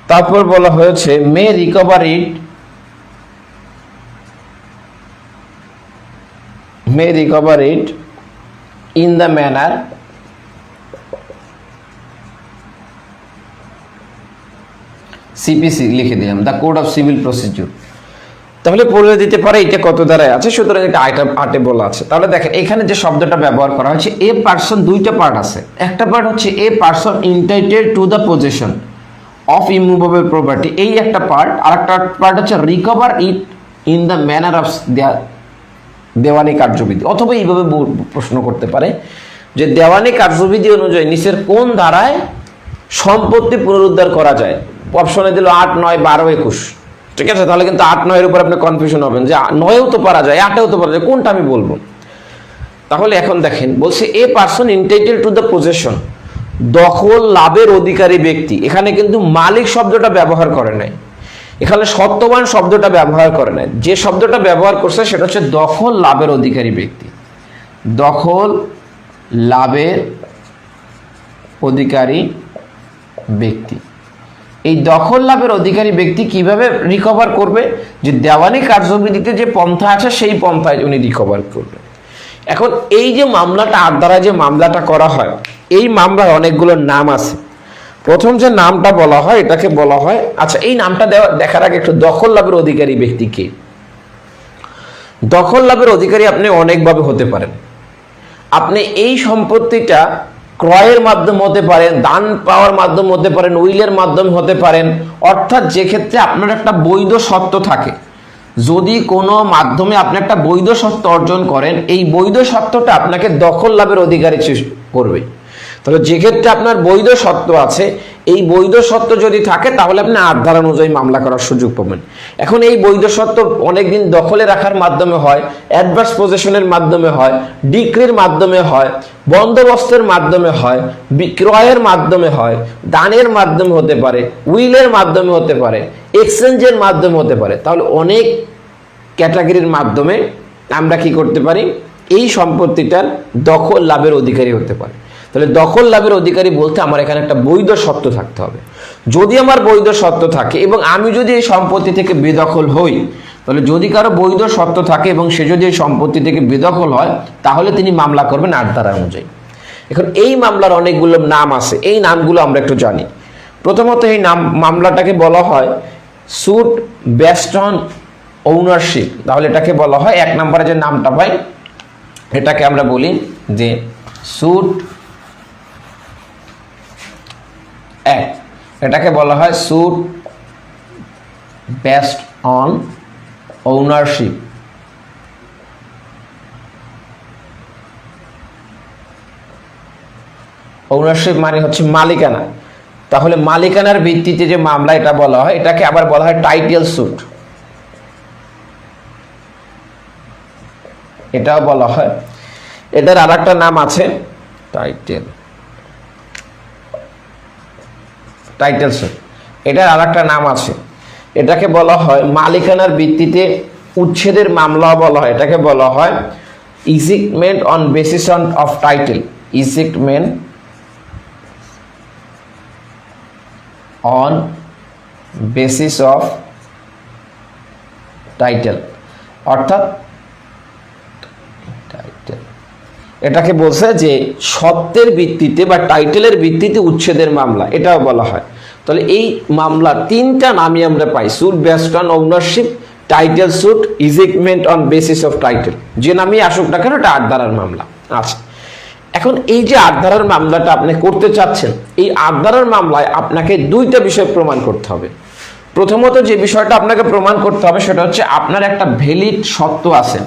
তারপর বলা হয়েছে may recover it in the manner CPC লিখে দিলাম, the code of civil procedure. তাহলে বলে দিতে পারে এটা কত দ্বারায় আছে, সুতরাং এটা আটে বলা আছে। তাহলে দেখেন এখানে যে শব্দটা ব্যবহার করা হয়েছে, এ পারসন, দুইটা পার্ট আছে। একটা পার্ট হচ্ছে a person entitled to the possession of immovable property, এই একটা পার্ট। আর একটা পার্ট হচ্ছে recover it in the manner of দেওয়ানি কার্যবিধি। অথবা এইভাবে প্রশ্ন করতে পারে যে দেওয়ানি কার্যবিধি অনুযায়ী নিচের কোন ধারায় সম্পত্তি পুনরুদ্ধার করা যায়। অপশনে দিল 8, 9, 12, 21। ঠিক আছে, তাহলে কিন্তু 8, 9-এর উপর আপনি কনফিউশন হবেন যে 9-এও তো পারা যায়, 8-এও তো পারা যায়, কোনটা আমি বলবো। তাহলে এখন দেখেন বলছে a person entitle to the possession, দখল লাভের অধিকারী ব্যক্তি। এখানে কিন্তু মালিক শব্দটা ব্যবহার করে নাই, এখানে সত্যবান শব্দটা ব্যবহার করে নাই। যে শব্দটা ব্যবহার করছে সেটা হচ্ছে দখল লাভের অধিকারী ব্যক্তি। দখল লাভের অধিকারী ব্যক্তি, এই দখল লাভের অধিকারী ব্যক্তি কিভাবে রিকভার করবে? যে দেওয়ানি কার্যবিধিতে যে পন্থা আছে সেই পন্থায় উনি রিকভার করবে। এখন এই যে মামলাটা 8 দ্বারা যে মামলাটা করা হয়, এই মামলার অনেকগুলো নাম আছে। প্রথম যে নামটা বলা হয় এটাকে বলা হয়, আচ্ছা এই নামটা দেখার আগে একটু দখল লাভের অধিকারী ব্যক্তি কে। দখল লাভের অধিকারী আপনি অনেকভাবে হতে পারেন। আপনি এই সম্পত্তিটা ক্রয়ের মাধ্যমে হতে পারেন, দান পাওয়ার মাধ্যমে হতে পারেন, উইলের মাধ্যমে হতে পারেন। অর্থাৎ যে ক্ষেত্রে আপনার একটা বৈধ সত্ত্ব থাকে, যদি কোনো মাধ্যমে আপনি একটা বৈধ সত্ত্ব অর্জন করেন, এই বৈধ সত্ত্বটা আপনাকে দখল লাভের অধিকারী করবে। তাহলে যে ক্ষেত্রে আপনার বৈধ সত্ত্ব আছে, এই বৈধ সত্ত্ব যদি থাকে তাহলে আপনি 8 ধারা অনুযায়ী মামলা করার সুযোগ পাবেন। এখন এই বৈধ সত্ত্ব অনেকদিন দখলে রাখার মাধ্যমে হয়, অ্যাডভার্স পজেশনের মাধ্যমে হয়, ডিক্রির মাধ্যমে হয়, বন্দোবস্তের মাধ্যমে হয়, বিক্রয়ের মাধ্যমে হয়, দানের মাধ্যমে হতে পারে, উইলের মাধ্যমে হতে পারে, এক্সচেঞ্জের মাধ্যমে হতে পারে। তাহলে অনেক ক্যাটাগরির মাধ্যমে আমরা কি করতে পারি? এই সম্পত্তিটার দখল লাভের অধিকারী হতে পারে। তাহলে দখল লাভের অধিকারী বলতে আমার এখানে একটা বৈধ সত্ত্ব থাকতে হবে। যদি আমার বৈধ সত্ত্ব থাকে এবং আমি যদি এই সম্পত্তি থেকে বেদখল হই, তাহলে যদি কারো বৈধ সত্ত্ব থাকে এবং সে যদি এই সম্পত্তি থেকে বেদখল হয়, তাহলে তিনি মামলা করবেন 8 ধারা অনুযায়ী। এখন এই মামলার অনেকগুলো নাম আছে, এই নামগুলো আমরা একটু জানি। প্রথমত এই মামলাটাকে বলা হয় সুট বেসড অন ওনারশিপ। তাহলে এটাকে বলা হয়, 1 নম্বরে যে নামটা পাই এটাকে আমরা বলি যে সুট এটাকে বলা হয় suit based on ownership. Ownership মানে হচ্ছে মালিকানা। তাহলে মালিকানার ভিত্তিতে যে মামলা এটা বলা হয়, এটাকে আবার বলা হয় টাইটেল স্যুট। এটাও বলা হয়, এটার আর একটা নাম আছে টাইটেল স্যুট। এটার আর একটা নাম আছে, এটাকে বলা হয় মালিকানার ভিত্তিতে উচ্ছেদের মামলা বলা হয়। এটাকে বলা হয় ejectment on basis of title. Ejectment on basis of title, অর্থাৎ এটাকে বলছে যে সত্ত্বের ভিত্তিতে বা টাইটেলের ভিত্তিতে উচ্ছেদের মামলা, এটাও বলা হয়। তাহলে এই মামলা তিনটা নামই আমরা পাই, suit based on ownership, title suit, ejectment on basis of title. যে নামই আসুক না কেন এটা ৮ ধারার মামলা। আচ্ছা, এখন এই যে ৮ ধারার মামলাটা আপনি করতে চাচ্ছেন, এই ৮ ধারার মামলায় আপনাকে দুইটা বিষয় প্রমাণ করতে হবে। প্রথমত যে বিষয়টা আপনাকে প্রমাণ করতে হবে সেটা হচ্ছে আপনার একটা ভ্যালিড সত্ত্ব আছে।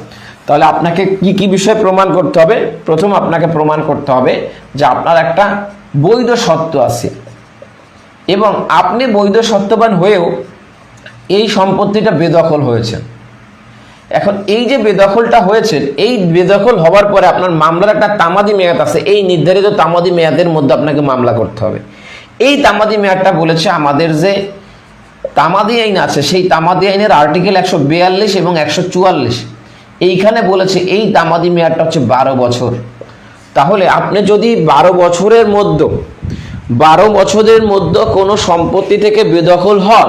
তাহলে আপনাকে কি কি বিষয় প্রমাণ করতে হবে? প্রথম আপনাকে প্রমাণ করতে হবে যে আপনার একটা বৈধ সত্ত্ব আছে এবং আপনি বৈধ সত্ত্ববান হয়েও এই সম্পত্তিটা বেদখল হয়েছে। এখন এই যে বেদখলটা হয়েছে, এই বেদখল হওয়ার পরে আপনার মামলার একটা তামাদি মেয়াদ আছে। এই নির্ধারিত তামাদি মেয়াদের মধ্যে আপনাকে মামলা করতে হবে। এই তামাদি মেয়াদটা বলেছে আমাদের যে তামাদি আইন আছে, সেই তামাদি আইনের আর্টিকেল ১৪২ এবং ১৪৪ এইখানে বলেছে এই তামাদি মেয়াদটা হচ্ছে ১২ বছর। তাহলে আপনি যদি ১২ বছরের মধ্যে কোনো সম্পত্তি থেকে বেদখল হন,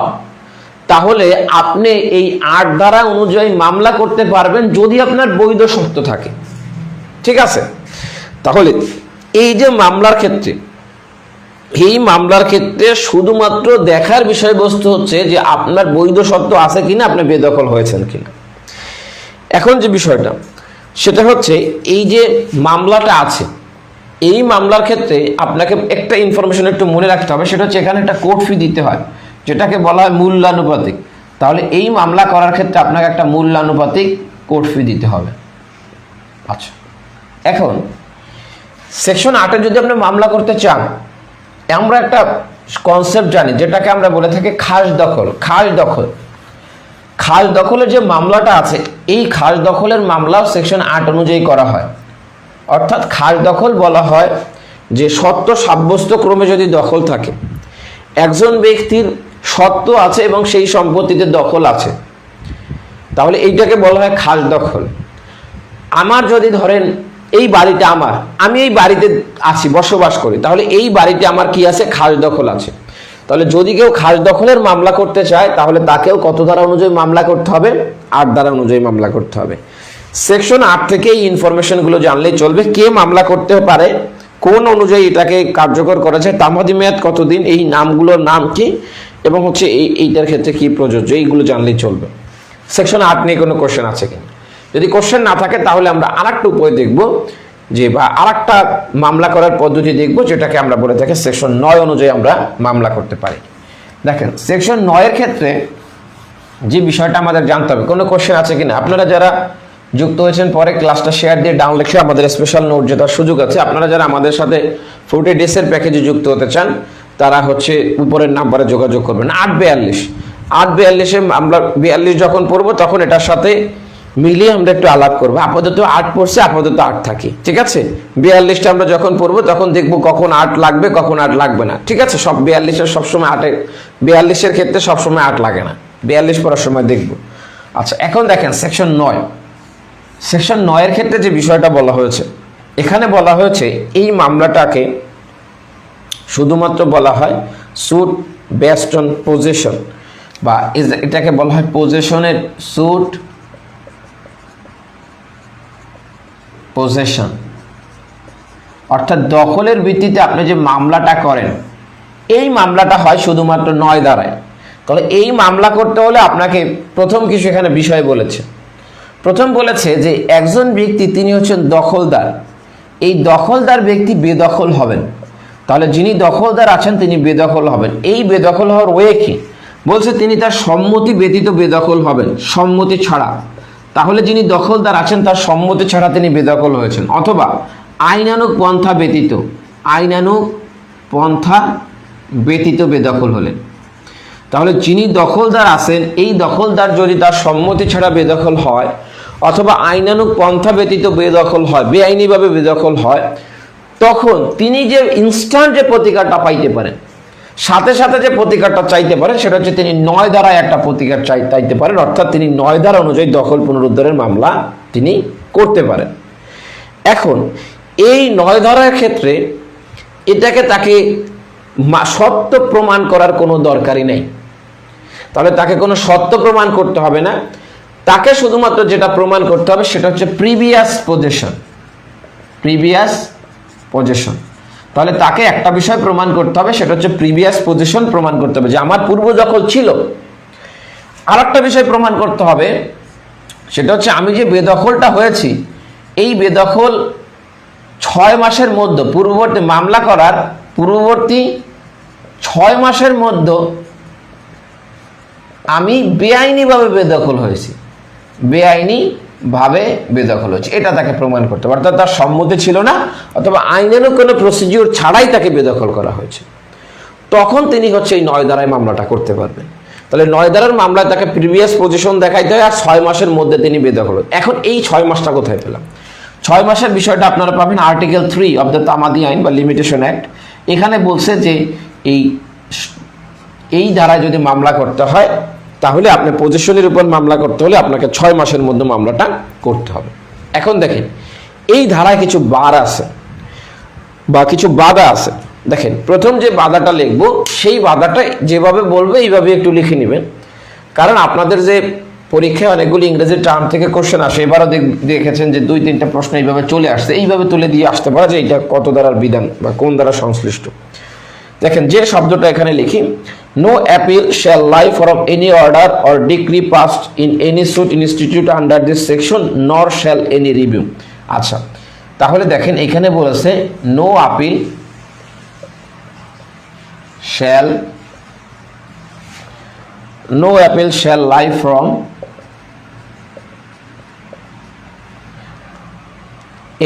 তাহলে আপনি এই ৮ ধারা অনুযায়ী মামলা করতে পারবেন যদি আপনার বৈধ সত্ত্ব থাকে। ঠিক আছে? তাহলে এই যে মামলার ক্ষেত্রে, এই মামলার ক্ষেত্রে শুধুমাত্র দেখার বিষয়বস্তু হচ্ছে যে আপনার বৈধ সত্ত্ব আছে কিনা, আপনি বেদখল হয়েছেন কিনা। এখন যে বিষয়টা সেটা হচ্ছে এই যে মামলাটা আছে, এই মামলার ক্ষেত্রে আপনাকে একটা ইনফরমেশন একটু মনে রাখতে হবে, সেটা হচ্ছে এখানে একটা কোর্ট ফি দিতে হয়, যেটাকে বলা হয় মূল্যানুপাতিক। তাহলে এই মামলা করার ক্ষেত্রে আপনাকে একটা মূল্যানুপাতিক কোর্ট ফি দিতে হবে। আচ্ছা, এখন সেকশন ৮-এ যদি আপনি মামলা করতে চান, আমরা একটা কনসেপ্ট জানি যেটাকে আমরা বলে থাকি খাস দখল। খাস দখলের যে মামলাটা আছে, এই খাস দখলের মামলা সেকশন ৮ অনুযায়ী করা হয়। অর্থাৎ খাস দখল বলা হয় যে সত্ত্ব সাব্যস্ত ক্রমে যদি দখল থাকে, একজন ব্যক্তির সত্ত্ব আছে এবং সেই সম্পত্তিতে দখল আছে, তাহলে এইটাকে বলা হয় খাস দখল। আমার যদি ধরেন এই বাড়িটা আমার, আমি এই বাড়িতে আছি, বসবাস করি, তাহলে এই বাড়িতে আমার কি আছে? খাস দখল আছে। তাহলে যদি কেউ খাস দখলের মামলা করতে চায়, তাহলে তাকেও কত ধারা অনুযায়ী মামলা করতে হবে? ৮ ধারা অনুযায়ী মামলা করতে হবে। সেকশন ৮ থেকে এই ইনফরমেশনগুলো জানলেই চলবে, কে মামলা করতে পারে, কোন অনুযায়ী এটাকে কার্যকর করা যায়, তামাদি মেয়াদ কতদিন, এই নামগুলোর নাম কি, এবং হচ্ছে এইটার ক্ষেত্রে কি প্রযোজ্য, এইগুলো জানলেই চলবে। সেকশন ৮ নিয়ে কোনো কোশ্চেন আছে কিনা? যদি কোশ্চেন না থাকে তাহলে আমরা আরেকটা উপায় দেখব, যে বা আরেকটা মামলা করার পদ্ধতি দেখব, যেটাকে আমরা বলে থাকি সেকশন ৯ অনুযায়ী আমরা মামলা করতে পারি। দেখেন, সেকশন ৯-এর ক্ষেত্রে যে বিষয়টা আমাদের জানতে হবে, কোনো কোশ্চেন আছে কিনা। আপনারা যারা যুক্ত হয়েছেন পরে ক্লাসটা শেয়ার দিয়ে ডাউন লিখে আমাদের স্পেশাল নোট জেতার সুযোগ আছে। আপনারা যারা আমাদের সাথে 40 ডেজের প্যাকেজে যুক্ত হতে চান, তারা হচ্ছে উপরের নাম্বারে যোগাযোগ করবেন। ৮42-এ আমরা 42 যখন পড়বো তখন এটার সাথে মিলিয়ে আমরা একটু আলাপ করবো। আপাতত 8 পড়ছে, আপাতত 8 থাকি, ঠিক আছে? 42টা আমরা যখন পড়বো তখন দেখবো কখন 8 লাগবে, কখন 8 লাগবে না, ঠিক আছে? সব 42-এর সবসময় 42-এর ক্ষেত্রে সবসময় 8 লাগে না, 42 পড়ার সময় দেখবো। আচ্ছা, এখন দেখেন সেকশন 9-এর ক্ষেত্রে যে বিষয়টা বলা হয়েছে, এখানে বলা হয়েছে এই মামলাটাকে শুধুমাত্র বলা হয় স্যুট বেসড অন পজেশন, বা এটাকে বলা হয় পজেশনের স্যুট পজেশন। অর্থাৎ দখলের ভিত্তিতে আপনি যে মামলাটা করেন, এই মামলাটা হয় শুধুমাত্র 9 ধারায়। তাহলে এই মামলা করতে হলে আপনাকে প্রথম কিছু এখানে বিষয় বলেছে। প্রথম বলেছে যে একজন ব্যক্তি, তিনি হচ্ছেন দখলদার, এই দখলদার ব্যক্তি বেদখল হবেন। তাহলে যিনি দখলদার আছেন তিনি বেদখল হবেন। এই বেদখল হওয়ার ওয়ে কি? বলছে তিনি তার সম্মতি ব্যতীত বেদখল হবেন, সম্মতি ছাড়া। তাহলে যিনি দখলদার আছেন তার সম্মতি ছাড়া তিনি বেদখল হয়েছেন, অথবা আইনানুগ পন্থা ব্যতীত, আইনানুগ পন্থা ব্যতীত বেদখল হলেন। তাহলে যিনি দখলদার আছেন এই দখলদার যদি তার সম্মতি ছাড়া বেদখল হয় অথবা আইনানুগ পন্থা ব্যতীত বেদখল হয়, বেআইনিভাবে বেদখল হয়, তখন তিনি যে ইনস্ট্যান্ট যে প্রতিকারটা পাইতে পারেন, সাথে সাথে যে প্রতিকারটা চাইতে পারেন, সেটা হচ্ছে তিনি 9 ধারায় একটা প্রতিকার চাইতে পারেন, অর্থাৎ তিনি 9 ধারা অনুযায়ী দখল পুনরুদ্ধারের মামলা তিনি করতে পারেন। এখন এই 9 ধারার ক্ষেত্রে এটাকে তাকে সত্য প্রমাণ করার কোনো দরকারই নেই। তাহলে তাকে কোনো সত্য প্রমাণ করতে হবে না, তাকে শুধুমাত্র যেটা প্রমাণ করতে হবে সেটা হচ্ছে প্রিভিয়াস পজেশন, প্রিভিয়াস পজেশন। তাহলে তাকে একটা বিষয় প্রমাণ করতে হবে, সেটা হচ্ছে প্রিভিয়াস পজিশন প্রমাণ করতে হবে যে আমার পূর্ব দখল ছিল। আর একটা বিষয় প্রমাণ করতে হবে, সেটা হচ্ছে আমি যে বেদখলটা হয়েছি এই বেদখল 6 মাসের মধ্যে, পূর্ববর্তী মামলা করার পূর্ববর্তী 6 মাসের মধ্যে আমি বেআইনিভাবে বেদখল হয়েছি, বেআইনিভাবে বেদখল হয়েছে, এটা তাকে প্রমাণ করতে হবে। অর্থাৎ তার সম্মতি ছিল না অথবা আইনানুগ কোনো প্রসিডিউর ছাড়াই তাকে বেদখল করা হয়েছে, তখন তিনি হচ্ছে এই 9 ধারায় মামলাটা করতে পারবেন। তাহলে 9 ধারার মামলায় তাকে প্রিভিয়াস পজিশন দেখাইতে হয় আর 6 মাসের মধ্যে তিনি বেদখল। এখন এই 6 মাসটা কোথায় পেলাম? 6 মাসের বিষয়টা আপনারা পাবেন আর্টিকেল 3 অব দ্য তামাদি আইন বা লিমিটেশন অ্যাক্ট। এখানে বলছে যে এই ধারায় যদি মামলা করতে হয় তাহলে আপনি পজিশনের উপর মামলা করতে হলে আপনাকে 6 মাসের মধ্যে মামলাটা করতে হবে। এখন দেখেন এই ধারায় কিছু বার আছে বা কিছু বাধা আছে। দেখেন প্রথম যে বাধাটা লিখবো সেই বাধাটা যেভাবে বলবে এইভাবে একটু লিখে নেবেন, কারণ আপনাদের যে পরীক্ষায় অনেকগুলি ইংরেজি টার্ম থেকে কোশ্চেন আসে, এবারও দেখেছেন যে 2-3টা প্রশ্ন এইভাবে চলে আসছে, এইভাবে তুলে দিয়ে আসতে পারে যে এটা কত দ্বারার বিধান বা কোন দ্বারা সংশ্লিষ্ট। দেখেন যে শব্দটা এখানে লিখি, no appeal shall lie from any order or decree passed in any suit institute under this section nor shall any review. আচ্ছা, তাহলে দেখেন এখানে বলেছে no appeal shall, no appeal shall lie from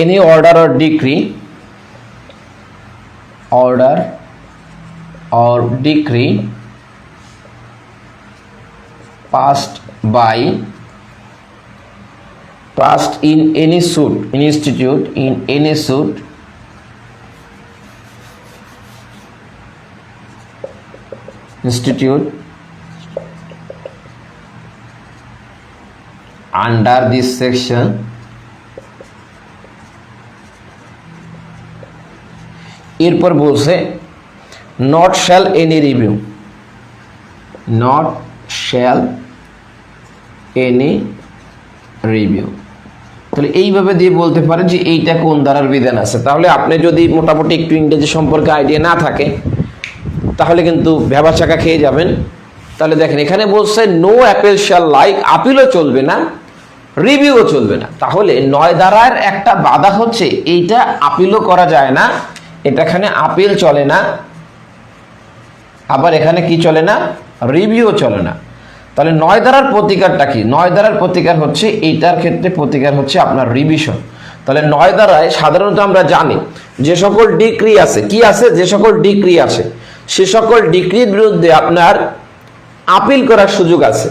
any order or decree passed in any suit institute under this section এরপর বলছে not shall any review, not shall any review. তাহলে এইভাবে দিয়ে বলতে পারে যে এইটা কোন ধারার বিধান আছে। তাহলে আপনি যদি মোটামুটি একটু ইংরেজি সম্পর্কে আইডিয়া না থাকে তাহলে কিন্তু ভ্যাবাচাকা খেয়ে যাবেন। তাহলে দেখেন এখানে বলছে নো অ্যাপিল শ্যাল লাই, আপিলও চলবে না, রিভিউও চলবে না। তাহলে 9 ধারার একটা বাধা হচ্ছে এইটা আপিলও করা যায় না, এখানে আপিল চলে না, আবার এখানে কি চলে না, রিভিউ চলে না। তাহলে 9 ধারার প্রতিকারটা কি? 9 ধারার প্রতিকার হচ্ছে এইটার ক্ষেত্রে প্রতিকার হচ্ছে আপনার রিভিশন। তাহলে 9 ধারায় সাধারণত আমরা জানি যে সকল ডিক্রি আছে, কি আছে, যে সকল ডিক্রি আছে সে সকল ডিক্রির বিরুদ্ধে আপনার আপিল করার সুযোগ আছে।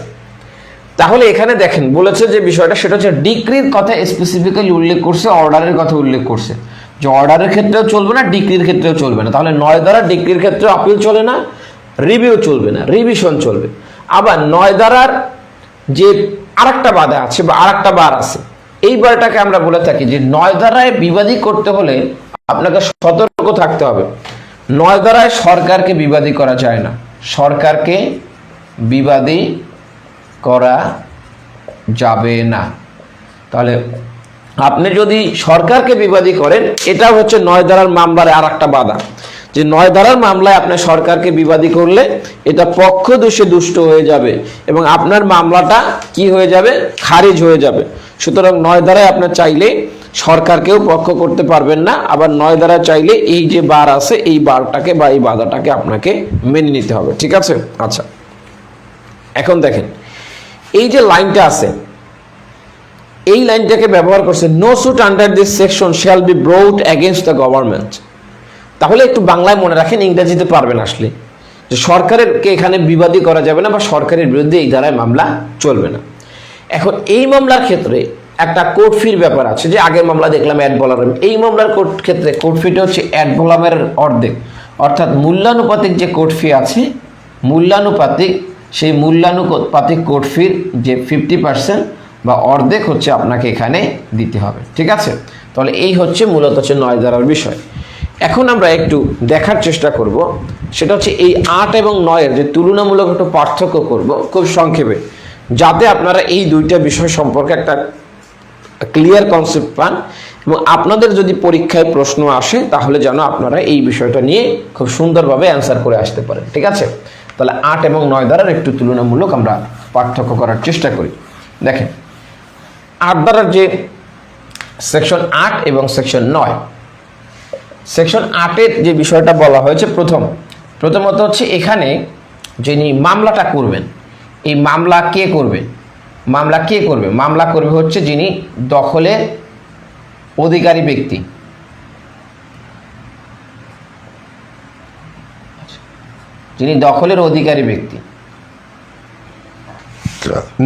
তাহলে এখানে দেখেন বলেছে যে বিষয়টা সেটা হচ্ছে ডিক্রির কথা স্পেসিফিক্যালি উল্লেখ করছে, অর্ডারের কথা উল্লেখ করছে যে অর্ডারের ক্ষেত্রেও চলবে না, ডিক্রির ক্ষেত্রেও চলবে না। তাহলে 9 ধারা ডিক্রির ক্ষেত্রে আপিল চলে না, রিভিউ চলবে না, রিভিশন চলবে। আবার 9 ধারার যে আরেকটা বাধা আছে বা আরেকটা বার আছে, এই বারটাকে আমরা বলে থাকি যে 9 ধারায় বিবাদী করতে হলে আপনাকে সতর্ক থাকতে হবে। 9 ধারায় সরকারকে বিবাদী করা যায় না, সরকারকে বিবাদী করা যাবে না। তাহলে আপনি যদি সরকারকে বিবাদী করেন, এটা হচ্ছে 9 ধারার মামলার আর একটা বাধা, যে 9 ধারার মামলায় আপনি সরকারকে বিবাদী করলে এটা পক্ষ দোষে দুষ্ট হয়ে যাবে এবং আপনার মামলাটা কি হয়ে যাবে, খারিজ হয়ে যাবে। সুতরাং 9 ধারায় আপনি চাইলে সরকারকেও পক্ষ করতে পারবেন না, আবার 9 ধারায় চাইলে এই যে বার আছে এই বারটাকে বা এই বাধাটাকে আপনাকে মেনে নিতে হবে। ঠিক আছে? আচ্ছা, এখন দেখেন এই যে লাইনটা আছে, এই লাইনটাকে ব্যবহার করছে, no suit under this section shall be brought against the government. তাহলে একটু বাংলায় মনে রাখেন, ইংরেজিতে পারবেন আসলে, যে সরকারেরকে এখানে বিবাদী করা যাবে না বা সরকারের বিরুদ্ধে এই ধারায় মামলা চলবে না। এখন এই মামলার ক্ষেত্রে একটা কোর্ট ফির ব্যাপার আছে, যে আগের মামলা দেখলাম অ্যাড ভলাম, এই মামলার ক্ষেত্রে কোর্ট ফিটা হচ্ছে অ্যাড ভলামের অর্ধেক, অর্থাৎ মূল্যানুপাতিক যে কোর্ট ফি আছে, মূল্যানুপাতিক, সেই মূল্যানুপাতিক কোর্ট ফির যে 50% বা অর্ধেক হচ্ছে আপনাকে এখানে দিতে হবে। ঠিক আছে, তাহলে এই হচ্ছে মূলত হচ্ছে 9 ধারার বিষয়। এখন আমরা একটু দেখার চেষ্টা করব, সেটা হচ্ছে এই 8 এবং 9-এর যে তুলনামূলক একটু পার্থক্য করব খুব সংক্ষেপে, যাতে আপনারা এই দুইটা বিষয় সম্পর্কে একটা ক্লিয়ার কনসেপ্ট পান, এবং আপনাদের যদি পরীক্ষায় প্রশ্ন আসে তাহলে যেন আপনারা এই বিষয়টা নিয়ে খুব সুন্দরভাবে অ্যান্সার করে আসতে পারেন। ঠিক আছে, তাহলে 8 এবং 9 ধারার একটু তুলনামূলক আমরা পার্থক্য করার চেষ্টা করি। দেখেন 8 ধারার যে সেকশন 8 এবং সেকশন 9, সেকশন 8-এর যে বিষয়টা বলা হয়েছে, প্রথমত হচ্ছে এখানে যিনি মামলাটা করবেন, এই মামলা কে করবে, মামলা করবে হচ্ছে যিনি দখলের অধিকারী ব্যক্তি, যিনি দখলের অধিকারী ব্যক্তি।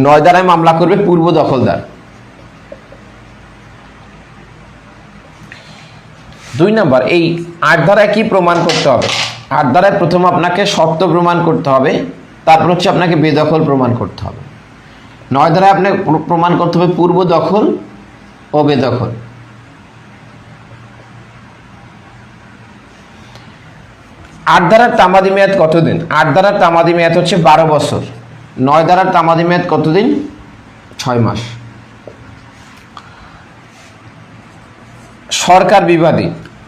9 ধারায় মামলা করবে পূর্ব দখলদার। 2 নম্বর, এই 8 ধারায় কি প্রমাণ করতে হবে? 8 ধারায় প্রথম আপনাকে সত্য প্রমাণ করতে হবে, তারপর হচ্ছে আপনাকে বেদখল প্রমাণ করতে হবে। 9 ধারায় আপনাকে প্রমাণ করতে হবে পূর্ব দখল ও বেদখল। 8 ধারার তামাদি মেয়াদ কতদিন? 8 ধারার তামাদি মেয়াদ হচ্ছে 12 বছর। 9 ধারার তামাদি মেয়াদ কতদিন? 6 মাস। সরকার বিবাদী,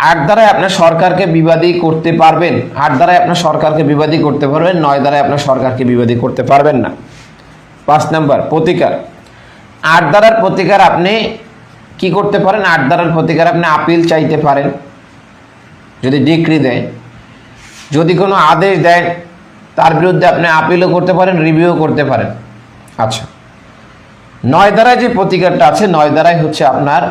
8 ধারায় আপনার সরকারকে বিবাদী করতে পারবেন, 8 ধারায় আপনার সরকারকে বিবাদী করতে পারবেন, 9 ধারায় আপনার সরকারকে বিবাদী করতে পারবেন না। 5 নম্বর, প্রতিকার। 8 ধারার প্রতিকার আপনি কি করতে পারেন? 8 ধারার প্রতিকার আপনি আপিল চাইতে পারেন, যদি ডিক্রি দেয়, যদি কোনো আদেশ দেয় তার বিরুদ্ধে আপনি আপিলও করতে পারেন, রিভিউ করতে পারেন। আচ্ছা, 9 ধারায় যে প্রতিকারটা আছে, 9 ধারায় হচ্ছে আপনার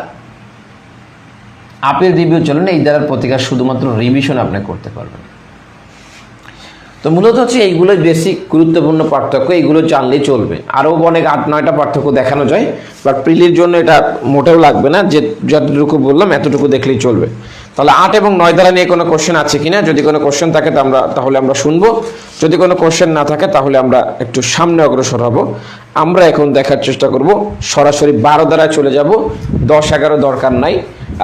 আপিল রিভিউ চলে না, এই ধারার প্রতিকার শুধুমাত্র রিভিশন আপনি করতে পারবেন। তো মূলত হচ্ছে এইগুলো বেসিক গুরুত্বপূর্ণ পার্থক্য, এইগুলো জানলেই চলবে। আরও অনেক 8-9টা পার্থক্য দেখানো যায়, বাট প্রিলির জন্য এটা মোটেও লাগবে না, যে যতটুকু বললাম এতটুকু দেখলেই চলবে। তাহলে 8 এবং 9 ধারা নিয়ে কোনো কোশ্চেন আছে কিনা, যদি কোনো কোশ্চেন থাকে তাহলে আমরা শুনবো, যদি কোনো কোশ্চেন না থাকে তাহলে আমরা একটু সামনে অগ্রসর হব। আমরা এখন দেখার চেষ্টা করব, সরাসরি 12 ধারায় চলে যাব। 10-11 দরকার নাই,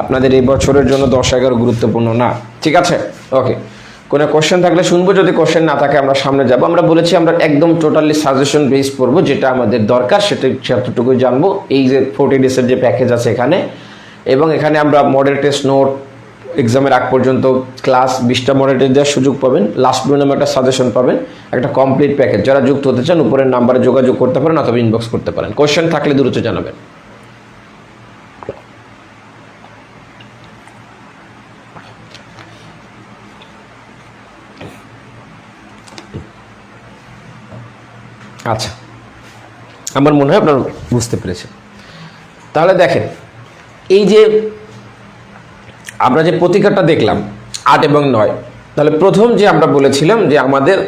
আপনাদের এই বছরের জন্য 10-11 গুরুত্বপূর্ণ না। ঠিক আছে, ওকে। কোনো কোশ্চেন থাকলে শুনবো, যদি কোশ্চেন না থাকে আমরা সামনে যাব। আমরা বলেছি আমরা একদম টোটালি সাজেশন বেস পড়বো, যেটা আমাদের দরকার সেতটুকুই জানবো। এই যে 40 ডেজের যে প্যাকেজ আছে এখানে, এবং এখানে আমরা মডেল টেস্ট নোট, এক্সামের আগ পর্যন্ত ক্লাস 20টা মডেল টেস্ট দেওয়ার সুযোগ পাবেন, লাস্ট নামে একটা সাজেশন পাবেন, একটা কমপ্লিট প্যাকেজ। যারা যুক্ত হতে চান উপরের নাম্বারে যোগাযোগ করতে পারেন অথবা ইনবক্স করতে পারেন। কোশ্চেন থাকলে দ্রুত জানাবেন। আচ্ছা, আমার মনে হয় আপনারা বুঝতে পেরেছেন। তাহলে দেখেন, এই যে আমরা যে প্রতিকারটা দেখলাম 8 এবং 9, তাহলে প্রথম যে আমরা বলেছিলাম যে আমাদের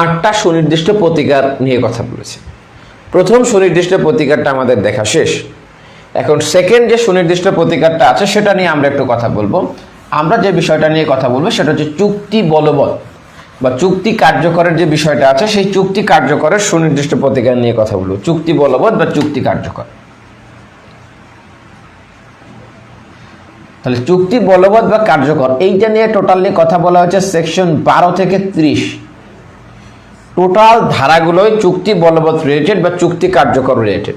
8টা সুনির্দিষ্ট প্রতিকার নিয়ে কথা বলেছি। প্রথম সুনির্দিষ্ট প্রতিকারটা আমাদের দেখা শেষ। এখন সেকেন্ড যে সুনির্দিষ্ট প্রতিকারটা আছে সেটা নিয়ে আমরা একটু কথা বলবো। আমরা যে বিষয়টা নিয়ে কথা বলবো সেটা হচ্ছে চুক্তি বলবৎ বা চুক্তি কার্যকরের যে বিষয়টা আছে, সেই চুক্তি কার্যকরের সুনির্দিষ্ট প্রতিকার নিয়ে কথা বলবো। চুক্তি বলবৎ বা চুক্তি কার্যকর। তাহলে চুক্তি বলবৎ বা কার্যকর, এইটা নিয়ে টোটালি কথা বলা হয়েছে সেকশন 12 থেকে 30। টোটাল ধারাগুলোই চুক্তি বলবৎ রিলেটেড বা চুক্তি কার্যকর রিলেটেড।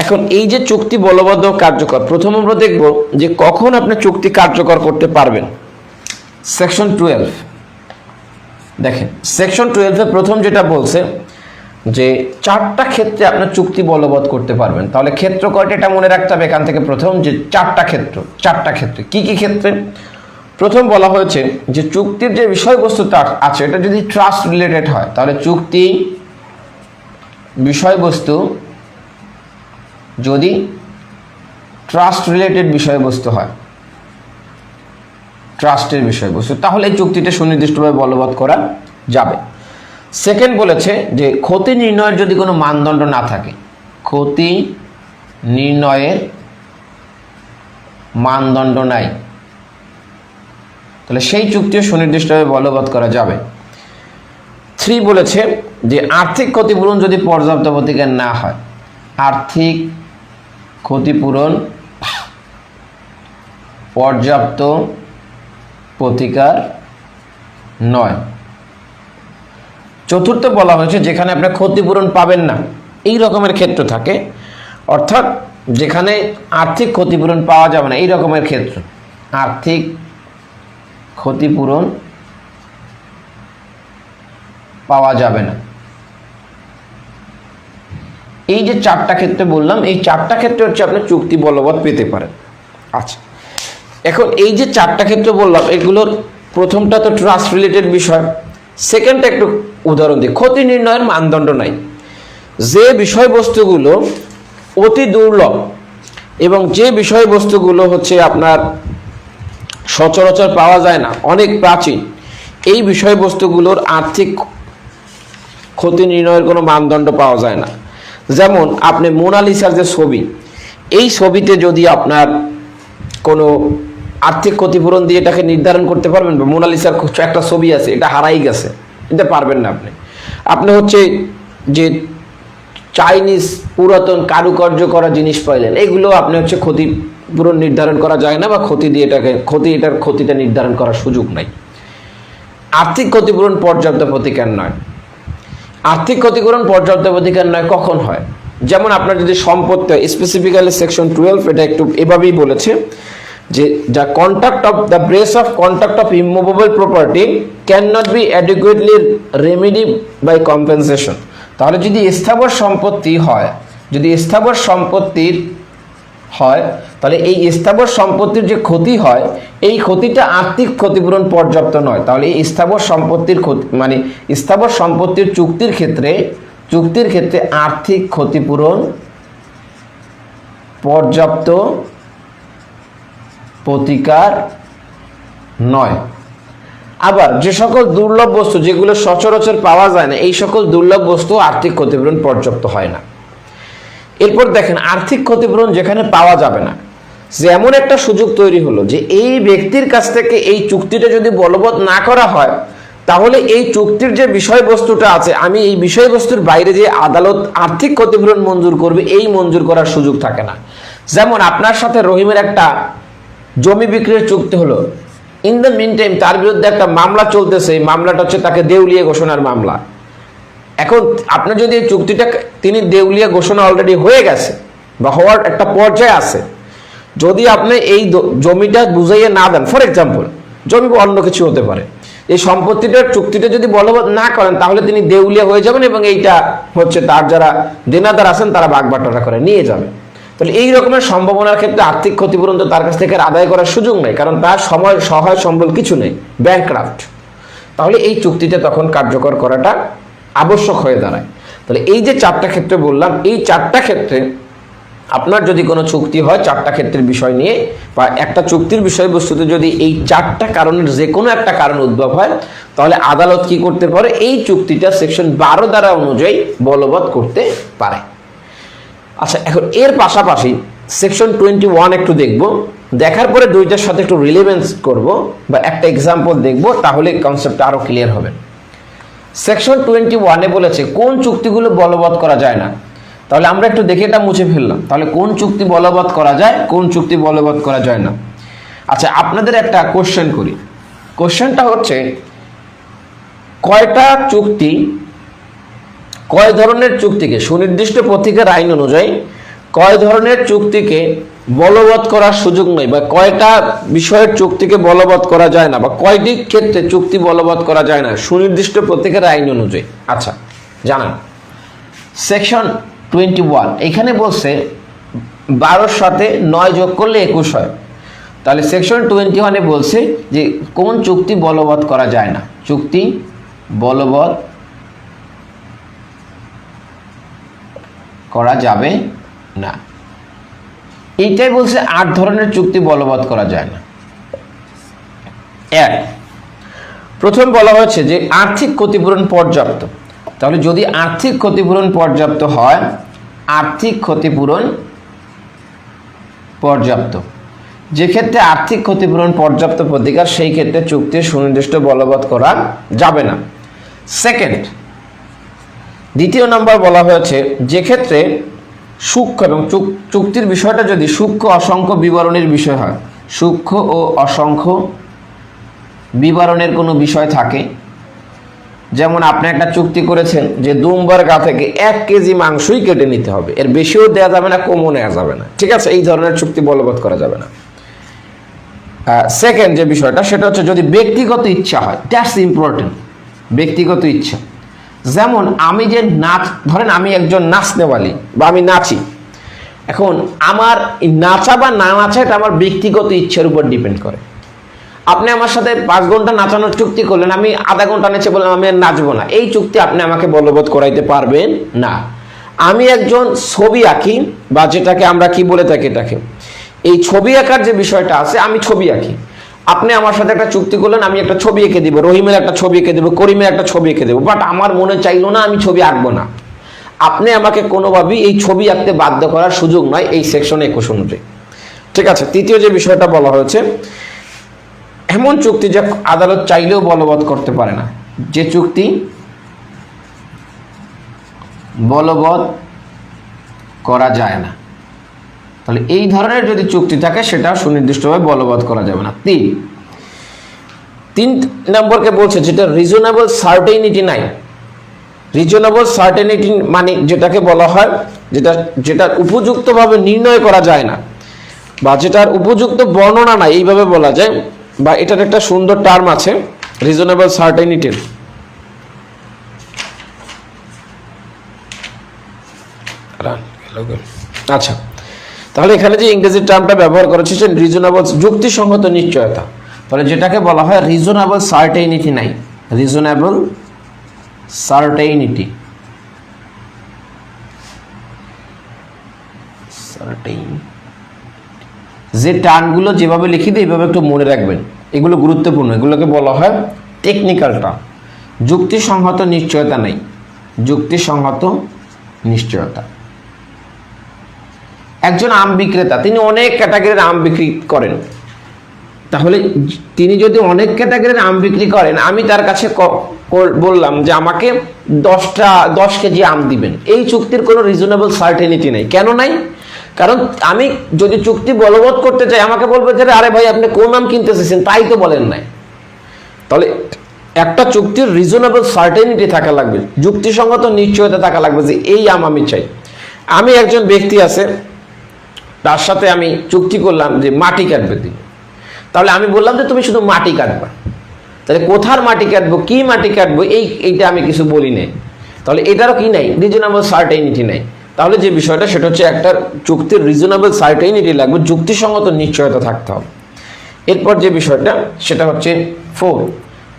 এখন এই যে চুক্তি বলবৎ ও কার্যকর, প্রথম আমরা দেখব যে কখন আপনি চুক্তি কার্যকর করতে পারবেন। সেকশন 12 দেখেন, সেকশন 12 প্রথম যেটা বলছে যে 4টা ক্ষেত্রে আপনার চুক্তি বলবৎ করতে পারবেন। তাহলে ক্ষেত্র কয়টা এটা মনে রাখতে হবে এখান থেকে, প্রথম যে 4টা ক্ষেত্রে। কি কি ক্ষেত্রে? প্রথম বলা হয়েছে যে চুক্তির যে বিষয়বস্তুটা আছে এটা যদি ট্রাস্ট রিলেটেড হয়, তাহলে চুক্তি বিষয়বস্তু যদি ট্রাস্ট রিলেটেড বিষয়বস্তু হয়, ট্রাস্টের বিষয়বস্তু, তাহলে এই চুক্তিটা সুনির্দিষ্টভাবে বলবৎ করা যাবে। সেকেন্ড বলেছে যে ক্ষতি নির্ণয়ের যদি কোনো মানদণ্ড না থাকে, ক্ষতি নির্ণয়ের মানদণ্ড নাই, তাহলে সেই চুক্তিও সুনির্দিষ্টভাবে বলবৎ করা যাবে। 3 বলেছে যে আর্থিক ক্ষতিপূরণ যদি পর্যাপ্ত প্রতিকার না হয়, আর্থিক ক্ষতিপূরণ পর্যাপ্ত প্রতিকার নয়। চতুর্থ বলা হয়েছে যেখানে আপনি ক্ষতিপূরণ পাবেন না এই রকমের ক্ষেত্র থাকে, অর্থাৎ যেখানে আর্থিক ক্ষতিপূরণ পাওয়া যাবে না এই রকমের ক্ষেত্র, আর্থিক ক্ষতিপূরণ পাওয়া যাবে না। এই যে 4টা ক্ষেত্রে বললাম, এই 4টা ক্ষেত্রে হচ্ছে আপনি চুক্তি বলবৎ পেতে পারেন। আচ্ছা, এখন এই যে 4টা ক্ষেত্র বললাম, এগুলোর প্রথমটা তো ট্রাস্ট রিলেটেড বিষয়, সেকেন্ডটা একটু উদাহরণ দিই। ক্ষতি নির্ণয়ের মানদণ্ড নাই, যে বিষয়বস্তুগুলো অতি দুর্লভ এবং যে বিষয়বস্তুগুলো হচ্ছে আপনার সচরাচর পাওয়া যায় না, অনেক প্রাচীন, এই বিষয়বস্তুগুলোর আর্থিক ক্ষতি নির্ণয়ের কোনো মানদণ্ড পাওয়া যায় না। যেমন আপনি মোনালিসার যে ছবি, এই ছবিতে যদি আপনার কোনো আর্থিক ক্ষতিপূরণ দিয়ে এটাকে নির্ধারণ করতে পারবেন? বা মোনালিসার একটা ছবি আছে, এটা হারাই গেছে, এটা পারবেন না। আপনি হচ্ছে যে চাইনিজ পুরাতন কারুকার্য করা জিনিস পাইলেন, এগুলো আপনি হচ্ছে ক্ষতিপূরণ নির্ধারণ করা যায় না, বা ক্ষতি দিয়ে এটার ক্ষতিটা নির্ধারণ করার সুযোগ নাই। আর্থিক ক্ষতিপূরণ পর্যাপ্ত প্রতিকার নয়। আর্থিক ক্ষতিপূরণ পর্যাপ্ত প্রতিকার নয় কখন হয়? যেমন আপনার যদি সম্পত্তি হয়, স্পেসিফিক্যালি সেকশন 12 এটা একটু এভাবেই বলেছে যে the contract of the breach of contract of immovable property can not be adequately remedy by compensation. তাহলে যদি স্থাবর সম্পত্তি হয়, যদি স্থাবর সম্পত্তির হয়, তাহলে এই স্থাবর সম্পত্তির যে ক্ষতি হয়, এই ক্ষতিটা আর্থিক ক্ষতিপূরণ পর্যাপ্ত নয়। তাহলে এই স্থাবর সম্পত্তির ক্ষতি মানে স্থাবর সম্পত্তির চুক্তির ক্ষেত্রে আর্থিক ক্ষতিপূরণ পর্যাপ্ত প্রতিকার নয়। আবার যে সকল দুর্লভ বস্তু যেগুলো সচরাচর পাওয়া যায় না, এই সকল দুর্লভ বস্তু আর্থিক ক্ষতিপূরণ পর্যাপ্ত হয় না। এরপর দেখেন আর্থিক ক্ষতিপূরণ যেখানে পাওয়া যাবে না, যেমন একটা সুযোগ তৈরি হলো যে এই ব্যক্তির কাছ থেকে এই চুক্তিটা যদি বলবৎ না করা হয়, তাহলে এই চুক্তির যে বিষয়বস্তুটা আছে, আমি এই বিষয়বস্তুর বাইরে যে আদালত আর্থিক ক্ষতিপূরণ মঞ্জুর করবে, এই মঞ্জুর করার সুযোগ থাকে না। যেমন আপনার সাথে রহিমের একটা জমি বিক্রির চুক্তি হলো, ইন দ্য মিন টাইম তার বিরুদ্ধে একটা মামলা চলতেছে, এই মামলাটা হচ্ছে তাকে দেউলিয়া ঘোষণার মামলা। এখন আপনি যদি এই চুক্তিটা, তিনি দেউলিয়া ঘোষণা অলরেডি হয়ে গেছে বা হওয়ার একটা পর্যায়ে আছে, যদি আপনি এই জমিটা বুঝাইয়ে না দেন, ফর এক্সাম্পল জমি অন্য কিছু হতে পারে, এই সম্পত্তিটার চুক্তিটা যদি বলবৎ না করেন, তাহলে তিনি দেউলিয়া হয়ে যাবেন এবং এইটা হচ্ছে তার যারা দেনাদার আছেন তারা বাগবাটোয়ারা করে নিয়ে যাবে। তাহলে এই রকমের সম্ভাবনার ক্ষেত্রে আর্থিক ক্ষতিপূরণ তো তার কাছ থেকে আদায় করার সুযোগ নেই, কারণ তার সময় সহায় সম্বল কিছু নেই, ব্যাংকক্রাফট। তাহলে এই চুক্তিটা তখন কার্যকর করাটা আবশ্যক হয়ে দাঁড়ায়। তাহলে এই যে 4টা ক্ষেত্রে বললাম, এই 4টা ক্ষেত্রে আপনার যদি কোনো চুক্তি হয় 4টা ক্ষেত্রের বিষয় নিয়ে, বা একটা চুক্তির বিষয়বস্তুতে যদি এই 4টা কারণের যে কোনো একটা কারণ উদ্ভব হয়, তাহলে আদালত কি করতে পারে? এই চুক্তিটা সেকশন 12 দ্বারা অনুযায়ী বলবৎ করতে পারে। আচ্ছা, এখন এর পাশাপাশি সেকশন 21 একটু দেখব, দেখার পরে দুইটার সাথে একটু রিলেভেন্স করব বা একটা এক্সাম্পল দেখব, তাহলে কনসেপ্টটা আরো ক্লিয়ার হবে। সেকশন 21-এ বলেছে কোন চুক্তিগুলো বলবৎ করা যায় না। তাহলে আমরা একটু দেখে এটা মুছে ফেললাম, তাহলে কোন চুক্তি বলবৎ করা যায়, কোন চুক্তি বলবৎ করা যায় না। আচ্ছা, আপনাদের একটা কোশ্চেন করি। কোশ্চেনটা হচ্ছে কয় ধরনের চুক্তিকে সুনির্দিষ্ট প্রতিকার আইন অনুযায়ী কয় ধরনের চুক্তিকে বলবৎ করার সুযোগ নেই, বা কয়টা বিষয়ের চুক্তিকে বলবৎ করা যায় না, বা কয়টি ক্ষেত্রে চুক্তি বলবৎ করা যায় না সুনির্দিষ্ট প্রতিকার আইন অনুযায়ী। আচ্ছা, জানান। সেকশন 21 এখানে বলছে 12-র সাথে 9 যোগ করলে 21 হয়। তাহলে সেকশন 21-এ বলছে যে কোন চুক্তি বলবৎ করা যায় না, চুক্তি বলবৎ করা যাবে না। এইটাই বলছে 8 ধরনের চুক্তি বলবৎ করা যায় না। প্রথম বলা হয়েছে যে আর্থিক ক্ষতিপূরণ পর্যাপ্ত। তাহলে যদি আর্থিক ক্ষতিপূরণ পর্যাপ্ত হয়, আর্থিক ক্ষতিপূরণ পর্যাপ্ত, যে ক্ষেত্রে আর্থিক ক্ষতিপূরণ পর্যাপ্ত প্রতিকার, সেই ক্ষেত্রে চুক্তির সুনির্দিষ্ট বলবৎ করা যাবে না। সেকেন্ড, দ্বিতীয় নম্বর বলা হয়েছে যে ক্ষেত্রে সূক্ষ্ম এবং চুক্তির বিষয়টা যদি সূক্ষ্ম অসংখ্য বিবরণের বিষয় হয়, সূক্ষ্ম ও অসংখ্য বিবরণের কোনো বিষয় থাকে, যেমন আপনি একটা চুক্তি করেছেন যে দুম্বার গা থেকে 1 কেজি মাংসই কেটে নিতে হবে, এর বেশিও দেওয়া যাবে না, কমও নেওয়া যাবে না, ঠিক আছে, এই ধরনের চুক্তি বলবৎ করা যাবে না। সেকেন্ড যে বিষয়টা সেটা হচ্ছে যদি ব্যক্তিগত ইচ্ছা হয়, দ্যাটস ইম্পর্টেন্ট, ব্যক্তিগত ইচ্ছা। যেমন আমি যে ধরেন আমি একজন নাচনেওয়ালি বা আমি নাচি, এখন আমার নাচা বা না নাচা এটা আমার ব্যক্তিগত ইচ্ছার উপর ডিপেন্ড করে। আপনি আমার সাথে 5 ঘন্টা নাচানোর চুক্তি করলেন, আমি আধা ঘন্টা নেচে বললাম আমি আর নাচবো না, এই চুক্তি আপনি আমাকে বলবৎ করাইতে পারবেন না। আমি একজন ছবি আঁকি বা যেটাকে আমরা কি বলে থাকি, এটাকে এই ছবি আঁকার যে বিষয়টা আছে, আমি ছবি আঁকি, আপনি আমার সাথে একটা চুক্তি করলেন আমি একটা ছবি এঁকে দিব, রহিমের একটা ছবি এঁকে দেবো, করিমের একটা ছবি এঁকে দেবো, বাট আমার মনে চাইলো না, আমি ছবি আঁকবো না। আপনি আমাকে কোনোভাবেই এই ছবি আঁকতে বাধ্য করার সুযোগ নয় এই সেকশন 21 অনুযায়ী, ঠিক আছে। তৃতীয় যে বিষয়টা বলা হয়েছে, এমন চুক্তি যা আদালত চাইলেও বলবৎ করতে পারে না, যে চুক্তি বলবৎ করা যায় না। তাহলে এই ধরনের যদি চুক্তি থাকে সেটা সুনির্দিষ্টভাবে বলবৎ করা যাবে না। 3 নম্বরকে বলছে যেটা রিজনেবল সার্টেনিটি নাই। রিজনেবল সার্টেনিটি মানে যেটাকে বলা হয় যেটা উপযুক্তভাবে নির্ণয় করা যায় না, বা যেটার উপযুক্ত বর্ণনা নাই, এইভাবে বলা যায়, বা এটার একটা সুন্দর টার্ম আছে রিজনেবল সার্টেনিটির। আচ্ছা, তাহলে এখানে যে ইংরেজি টার্মটা ব্যবহার করেছে সে রিজনেবল, যুক্তিসঙ্গত নিশ্চয়তা। তাহলে যেটাকে বলা হয় রিজনেবল সার্টেনিটি নাই, রিজনেবল সার্টেনিটি, যে টার্মগুলো যেভাবে লিখি দিই এইভাবে একটু মনে রাখবেন, এগুলো গুরুত্বপূর্ণ, এগুলোকে বলা হয় টেকনিক্যাল টার্ম। যুক্তিসঙ্গত নিশ্চয়তা নেই, যুক্তিসঙ্গত নিশ্চয়তা। একজন আম বিক্রেতা, তিনি অনেক ক্যাটাগরির আম বিক্রি করেন, তাহলে তিনি যদি অনেক ক্যাটাগরির আম বিক্রি করেন, আমি তার কাছে বললাম যে আমাকে 10 কেজি আম দিবেন, এই চুক্তির কোনো রিজনেবল সার্টেনিটি নেই। কেন নাই? কারণ আমি যদি চুক্তি বলবৎ করতে চাই, আমাকে বলবে যে আরে ভাই আপনি কোন আম কিনতে চাইছেন, তাই তো বলেন নাই। তাহলে একটা চুক্তির রিজনেবল সার্টেনিটি থাকা লাগবে, যুক্তিসঙ্গত নিশ্চয়তা থাকা লাগবে যে এই আম আমি চাই। আমি একজন ব্যক্তি আছে, তার সাথে আমি চুক্তি করলাম যে মাটি কাটবে তিনি, তাহলে আমি বললাম যে তুমি শুধু মাটি কাটবা, তাহলে কোথার মাটি কাটবো, কি মাটি কাটবো, এইটা আমি কিছু বলি নাই, তাহলে এটারও কি নাই, রিজনেবল সার্টেনিটি নাই। তাহলে যে বিষয়টা সেটা হচ্ছে একটা চুক্তির রিজনেবল সার্টেনিটি লাগবে, যুক্তিসঙ্গত নিশ্চয়তা থাকতে হবে। এরপর যে বিষয়টা সেটা হচ্ছে 4,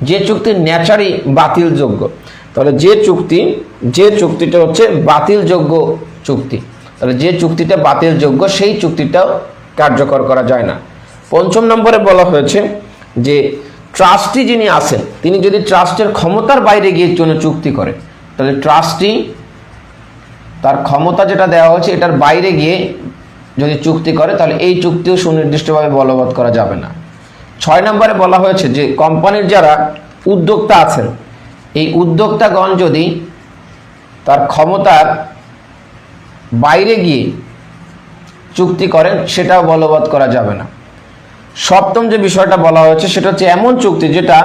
যে চুক্তি ন্যাচারি বাতিলযোগ্য। তাহলে যে চুক্তিটা হচ্ছে বাতিলযোগ্য চুক্তি, তাহলে যে চুক্তিটা বাতিলযোগ্য সেই চুক্তিটাও কার্যকর করা যায় না। 5 নম্বরে বলা হয়েছে যে ট্রাস্টি যিনি আছেন তিনি যদি ট্রাস্টের ক্ষমতার বাইরে গিয়ে কোনো চুক্তি করে, তাহলে ট্রাস্টি তার ক্ষমতা যেটা দেওয়া হয়েছে এটার বাইরে গিয়ে যদি চুক্তি করে, তাহলে এই চুক্তিও সুনির্দিষ্টভাবে বলবৎ করা যাবে না। 6 নম্বরে বলা হয়েছে যে কোম্পানির যারা উদ্যোক্তা আছেন, এই উদ্যোক্তাগণ যদি তার ক্ষমতার বাইরে গিয়ে চুক্তি করেন, সেটাও বলবৎ করা যাবে না। 7ম যে বিষয়টা বলা হয়েছে সেটা হচ্ছে এমন চুক্তি যেটা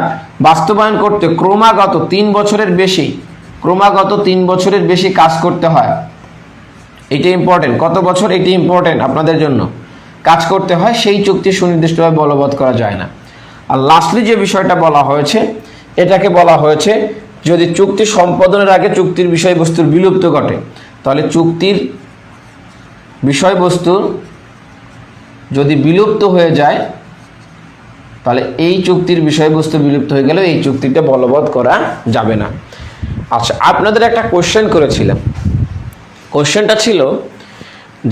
বাস্তবায়ন করতে ক্রমাগত 3 বছরের বেশি কাজ করতে হয়। এটা ইম্পর্টেন্ট, কত বছর, এটা ইম্পর্টেন্ট আপনাদের জন্য, কাজ করতে হয়, সেই চুক্তি সুনির্দিষ্টভাবে বলবৎ করা যায় না। আর লাস্টলি যে বিষয়টা বলা হয়েছে এটাকে বলা হয়েছে যদি চুক্তি সম্পাদনের আগে চুক্তির বিষয়বস্তুর বিলুপ্ত ঘটে, তাহলে চুক্তির বিষয়বস্তু যদি বিলুপ্ত হয়ে যায়, তাহলে এই চুক্তির বিষয়বস্তু বিলুপ্ত হয়ে গেলেও এই চুক্তিটা বলবৎ করা যাবে না। আচ্ছা, আপনাদের একটা কোশ্চেন করেছিলাম কোশ্চেনটা ছিল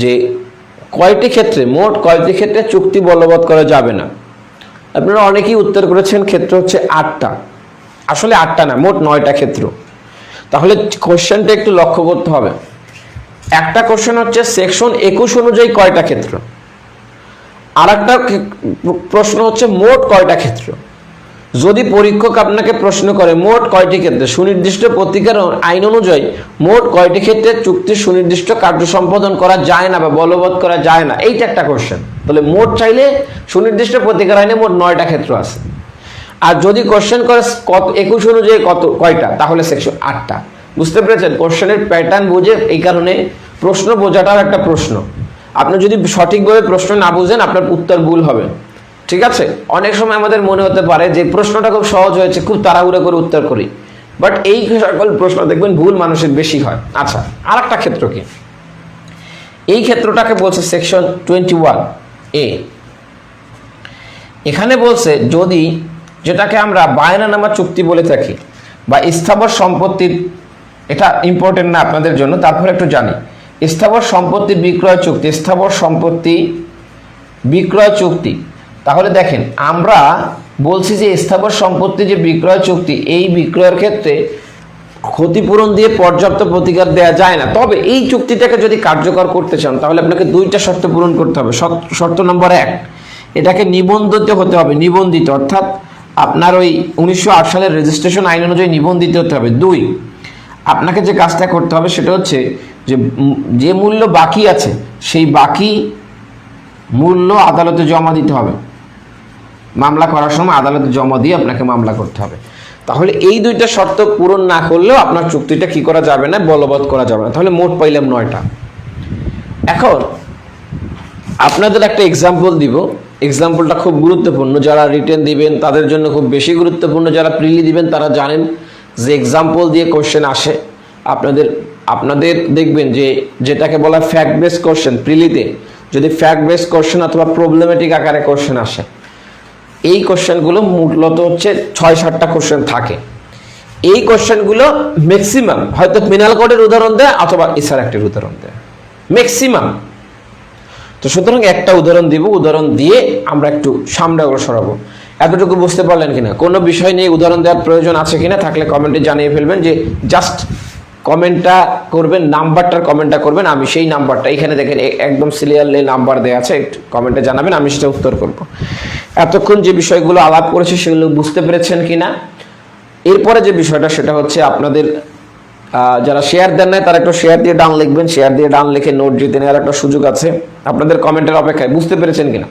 যে কয়টি ক্ষেত্রে, মোট কয়টি ক্ষেত্রে চুক্তি বলবৎ করা যাবে না। আপনারা অনেকেই উত্তর করেছেন ক্ষেত্র হচ্ছে 8টা, আসলে 8টা না, মোট 9টা ক্ষেত্র। তাহলে কোশ্চেনটা একটু লক্ষ্য করতে হবে। একটা কোশ্চেন হচ্ছে সেকশন 21 অনুযায়ী কয়টা ক্ষেত্র, আর একটা প্রশ্ন হচ্ছে মোট কয়টা ক্ষেত্র। যদি পরীক্ষক আপনাকে প্রশ্ন করে মোট কয়টি ক্ষেত্রে, সুনির্দিষ্ট প্রতিকার আইন অনুযায়ী মোট কয়টি ক্ষেত্রে চুক্তির সুনির্দিষ্ট কার্য সম্পাদন করা যায় না বা বলবৎ করা যায় না, এইটা একটা কোশ্চেন। তাহলে মোট চাইলে সুনির্দিষ্ট প্রতিকার আইনে মোট 9টা ক্ষেত্র আছে। আর যদি কোশ্চেন করে 21 অনুযায়ী কয়টা, তাহলে সেকশন 8টা। বুঝতে পেরেছেন? কোশ্চেনের প্যাটার্ন বুঝে, এই কারণে প্রশ্ন বোঝাটাও একটা প্রশ্ন। আপনি যদি সঠিকভাবে প্রশ্ন না বুঝেন আপনার উত্তর ভুল হবে। ঠিক আছে? অনেক সময় আমাদের মনে হতে পারে যে প্রশ্নটা খুব সহজ হয়েছে, খুব তাড়াহুড়ো করে উত্তর করি, বাট এই সকল প্রশ্ন দেখবেন ভুল মানুষের বেশি হয়। আচ্ছা, আর একটা ক্ষেত্র কি, এই ক্ষেত্রটাকে বলছে সেকশন 21A। এখানে বলছে যদি, যেটাকে আমরা বায়নানামা চুক্তি বলে থাকি বা স্থাবর সম্পত্তির, এটা ইম্পর্টেন্ট না আপনাদের জন্য, তারপরে একটু জানি। স্থাবর সম্পত্তি বিক্রয় চুক্তি, স্থাবর সম্পত্তি বিক্রয় চুক্তি। তাহলে দেখেন, আমরা বলছি যে স্থাবর সম্পত্তি যে বিক্রয় চুক্তি, এই বিক্রয়ের ক্ষেত্রে ক্ষতিপূরণ দিয়ে পর্যাপ্ত প্রতিকার দেওয়া যায় না। তবে এই চুক্তিটাকে যদি কার্যকর করতে চান তাহলে আপনাকে 2টা শর্ত পূরণ করতে হবে। শর্ত নম্বর 1, এটাকে নিবন্ধিত হতে হবে, নিবন্ধিত, অর্থাৎ আপনার ওই 1908 সালের রেজিস্ট্রেশন আইন অনুযায়ী নিবন্ধিত হতে হবে। 2, আপনাকে যে কাজটা করতে হবে সেটা হচ্ছে যে মূল্য বাকি আছে সেই বাকি মূল্য আদালতে জমা দিতে হবে। মামলা করার সময় আদালতে জমা দিয়ে আপনাকে মামলা করতে হবে। তাহলে এই 2টা শর্ত পূরণ না করলেও আপনার চুক্তিটা কি করা যাবে না, বলবৎ করা যাবে না। তাহলে মোট পাইলাম 9টা। এখন আপনাদের একটা এক্সাম্পল দিব। এক্সাম্পলটা খুব গুরুত্বপূর্ণ, যারা রিটেন দিবেন তাদের জন্য খুব বেশি গুরুত্বপূর্ণ। যারা প্রিলি দিবেন তারা জানেন যে এক্সাম্পল দিয়ে কোশ্চেন আসে। আপনাদের দেখবেন যে যেটাকে বলা ফ্যাক্ট বেস কোশ্চেন, প্রিলিতে যদি ফ্যাক্ট বেস কোশ্চেন অথবা প্রবলেমেটিক আকারে কোশ্চেন আসে, এই কোশ্চেনগুলো মূলত হচ্ছে 6-7টা কোশ্চেন থাকে। এই কোশ্চেনগুলো ম্যাক্সিমাম হয়তো পেনাল কোডের উদাহরণ দেয় অথবা এসআর অ্যাক্টের উদাহরণ দেয়, ম্যাক্সিমাম। তো সুতরাং একটা উদাহরণ দিব, উদাহরণ দিয়ে আমরা একটু সামনে অগ্রসর হবো। এতটুকু বুঝতে পারলেন কিনা? কোনো বিষয় নিয়ে উদাহরণ দেওয়ার প্রয়োজন আছে কিনা, থাকলে কমেন্টে জানিয়ে ফেলবেন। যে জাস্ট কমেন্টটা করবেন, নাম্বারটার কমেন্টটা করবেন, আমি সেই নাম্বারটা, এখানে দেখেন একদম সিরিয়ালে নাম্বার দেওয়া আছে, একটু কমেন্টে জানাবেন, আমি সেটা উত্তর করব। এতক্ষণ যে বিষয়গুলো আলাপ করেছি সেগুলো বুঝতে পেরেছেন কিনা? এরপরে যে বিষয়টা সেটা হচ্ছে আপনাদের যারা শেয়ার দেন নাই তারা একটু শেয়ার দিয়ে ডান লিখবেন। শেয়ার দিয়ে ডান লিখে নোট জিতে নেওয়ার একটা সুযোগ আছে আপনাদের কমেন্টের অপেক্ষায়। বুঝতে পেরেছেন কিনা?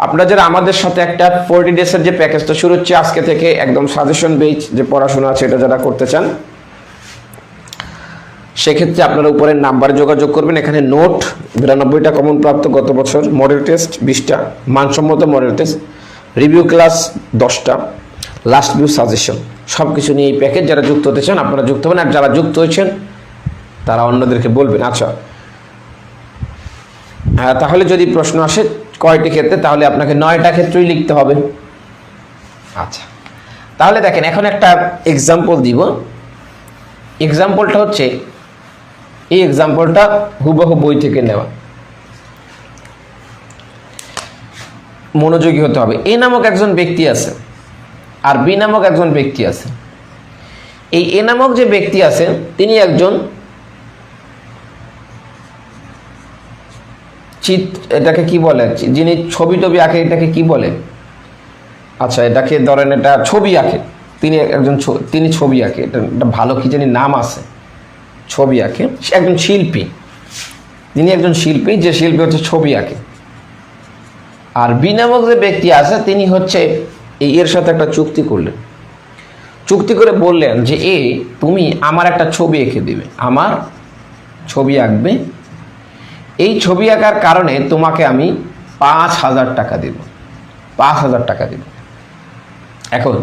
আপনারা যারা আমাদের সাথে একটা 40 ডেজের যে প্যাকেজটা শুরু হচ্ছে আজকে থেকে, একদম সাজেশন বেস যে পড়াশোনা আছে এটা যারা করতে চান, সেক্ষেত্রে আপনারা উপরের নাম্বারে যোগাযোগ করবেন। এখানে নোট 92টা কমন প্রাপ্ত গত বছর, মডেল টেস্ট 20টা, মানসম্মত মডেল টেস্ট, রিভিউ ক্লাস 10টা, লাস্ট ভিউ সাজেশন, সব কিছু নিয়ে এই প্যাকেজ। যারা যুক্ত হতে চান আপনারা যুক্ত হবেন, আর যারা যুক্ত হয়েছেন তারা অন্যদেরকে বলবেন। আচ্ছা, হ্যাঁ, তাহলে যদি প্রশ্ন আসে কয়টি ক্ষেত্রে, তাহলে আপনাকে 9টা ক্ষেত্রেই লিখতে হবে। আচ্ছা, তাহলে দেখেন এখন একটা এক্সাম্পল দিব। এক্সাম্পলটা হচ্ছে, এই এক্সাম্পলটা হুবহু বই থেকে নেওয়া, মনোযোগী হতে হবে। এ নামক একজন ব্যক্তি আছে আর বি নামক একজন ব্যক্তি আছে। এই এ নামক যে ব্যক্তি আছে তিনি একজন এটাকে কি বলে, যিনি ছবি টবি আঁকে, এটাকে কি বলে? আচ্ছা, এটাকে ধরেন এটা ছবি আঁকে, তিনি ছবি আঁকে, এটা ভালো কি জানি নাম আছে, ছবি আঁকে, একজন শিল্পী, তিনি একজন শিল্পী, যে শিল্পী হচ্ছে ছবি আঁকে। আর বি নামক যে ব্যক্তি আছে তিনি হচ্ছে এর সাথে একটা চুক্তি করলেন। চুক্তি করে বললেন যে তুমি আমার একটা ছবি এঁকে দিবে, আমার ছবি আঁকবে, এই ছবি আঁকার কারণে তোমাকে আমি 5,000 টাকা দেব, 5,000 টাকা দেব। এখন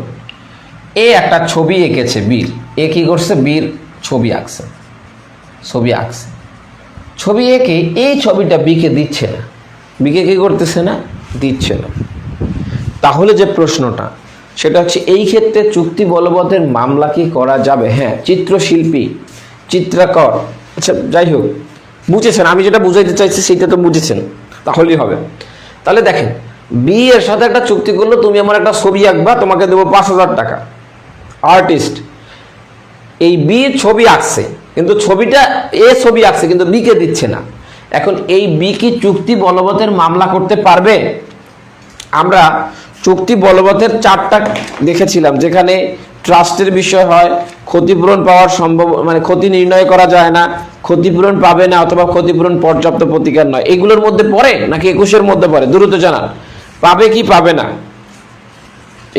একটা ছবি এঁকেছে বীর, কি করছে, বীর ছবি আঁকছে, ছবি এঁকে এই ছবিটা বিকে দিচ্ছে না, বিকে কি করতেছে না, দিচ্ছে না। তাহলে যে প্রশ্নটা সেটা হচ্ছে, এই ক্ষেত্রে চুক্তি বলবতের মামলা কি করা যাবে? হ্যাঁ, চিত্রশিল্পী, চিত্রকর আচ্ছা যাই হোক, বুঝেছেন আমি যেটা বুঝাইতে চাইছি সেটা তো বুঝেছেন, তাহলেই হবে। তাহলে দেখেন, বি এর সাথে একটা চুক্তি করলো, তুমি আমার একটা ছবি আঁকবা, তোমাকে দেবো 5,000 টাকা। আর্টিস্ট এই বি ছবি আঁকছে, কিন্তু ছবিটা এ ছবি আঁকছে কিন্তু বি কে দিচ্ছে না। এখন এই বি কি চুক্তি বলবতের মামলা করতে পারবে? আমরা চুক্তি বলবতের 4টা দেখেছিলাম, যেখানে ট্রাস্টের বিষয় হয়, ক্ষতিপূরণ পাওয়ার সম্ভব মানে ক্ষতি নির্ণয় করা যায় না, ক্ষতিপূরণ পাবে না, অথবা ক্ষতিপূরণ পর্যাপ্ত প্রতিকার নয়। এগুলোর মধ্যে পড়ে নাকি 21-এর মধ্যে পড়ে? দ্রুত জানান, পাবে কি পাবে না?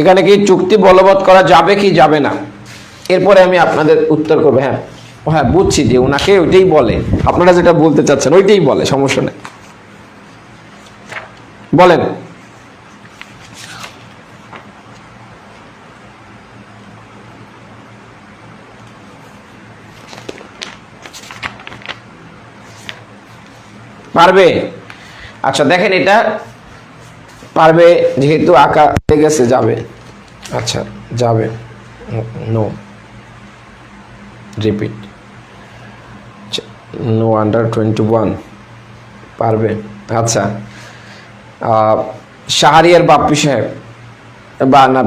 এখানে কি চুক্তি বলবৎ করা যাবে কি যাবে না? এরপরে আমি আপনাদের উত্তর করবো। হ্যাঁ হ্যাঁ বুঝছি যে ওনাকে ওইটাই বলে, আপনারা যেটা বলতে চাচ্ছেন ওইটাই বলে, সমস্যা নেই, বলেন। পারবে? আচ্ছা দেখেন, এটা পারবে যেহেতু আঁকা হয়ে গেছে, যাবে। আচ্ছা যাবে, নো রিপিট, নো আন্ডার 21 পারবে। আচ্ছা শাহরিয়ার বাপ্পি সাহেব, বা না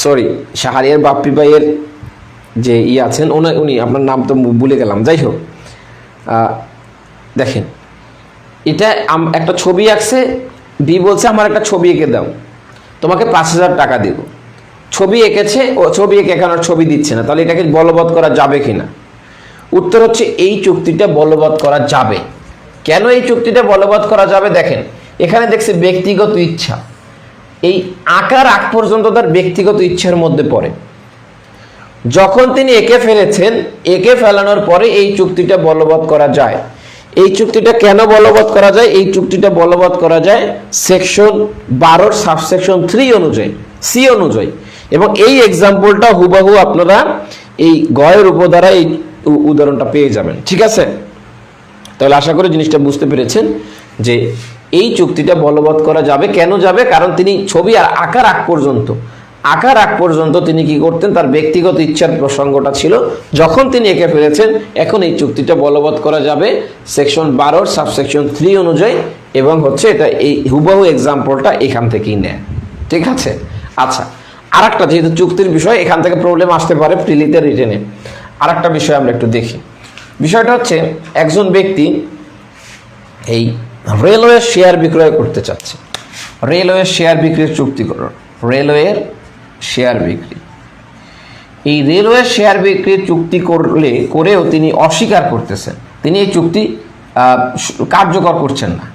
সরি, শাহরিয়ার বাপ্পি ভাইয়ের যে আছেন উনি, আপনার নাম তো ভুলে গেলাম, যাই হোক, দেখেন এটা একটা ছবি আঁকছে, বি বলছে আমার একটা ছবি এঁকে দাও, তোমাকে 5,000 টাকা দিব। ছবি এঁকেছে, ও ছবি এঁকে এখন আর ছবি দিচ্ছে না, তাহলে এটাকে বলবৎ করা যাবে কিনা? উত্তর হচ্ছে এই চুক্তিটা বলবৎ করা যাবে। কেন এই চুক্তিটা বলবৎ করা যাবে? দেখেন এখানে দেখছি ব্যক্তিগত ইচ্ছা, এই আঁকার আগ পর্যন্ত তার ব্যক্তিগত ইচ্ছার মধ্যে পড়ে। যখন তিনি এঁকে ফেলেছেন, এঁকে ফেলানোর পরে এই চুক্তিটা বলবৎ করা যায়। এই চুক্তিটা কেন বলবৎ করা যায়? এই চুক্তিটা বলবৎ করা যায় সেকশন 12 সাবসেকশন 3 অনুযায়ী, সি অনুযায়ী। এবং এই এক্সাম্পলটা হুবহু আপনারা এই গয়ের উপদ্বারা এই উদাহরণটা পেয়ে যাবেন, ঠিক আছে? তাহলে আশা করি জিনিসটা বুঝতে পেরেছেন যে এই চুক্তিটা বলবৎ করা যাবে। কেন যাবে? কারণ তিনি ছবি আর আঁকার আগ পর্যন্ত তিনি কি করতেন, তার ব্যক্তিগত ইচ্ছার প্রসঙ্গটা ছিল। যখন তিনি এঁকে ফেলেছেন, এখন এই চুক্তিটা বলবৎ করা যাবে সেকশন 12 সাবসেকশন 3 অনুযায়ী। এবং হচ্ছে এটা এই হুবহু এক্সাম্পলটা এখান থেকেই নেয়, ঠিক আছে? আচ্ছা আর একটা, যেহেতু চুক্তির বিষয় এখান থেকে প্রবলেম আসতে পারে প্রিলিতে, রিটেনে। আর একটা বিষয় আমরা একটু দেখি। বিষয়টা হচ্ছে একজন ব্যক্তি এই রেলওয়ে শেয়ার বিক্রয় করতে চাচ্ছে, রেলওয়ে শেয়ার বিক্রির চুক্তি করো, রেলওয়ের শেয়ার বিক্রি। এই রেলওয়ে শেয়ার বিক্রির চুক্তি করেও তিনি অস্বীকার করতেছেন, তিনি এই চুক্তি কার্যকর করছেন না।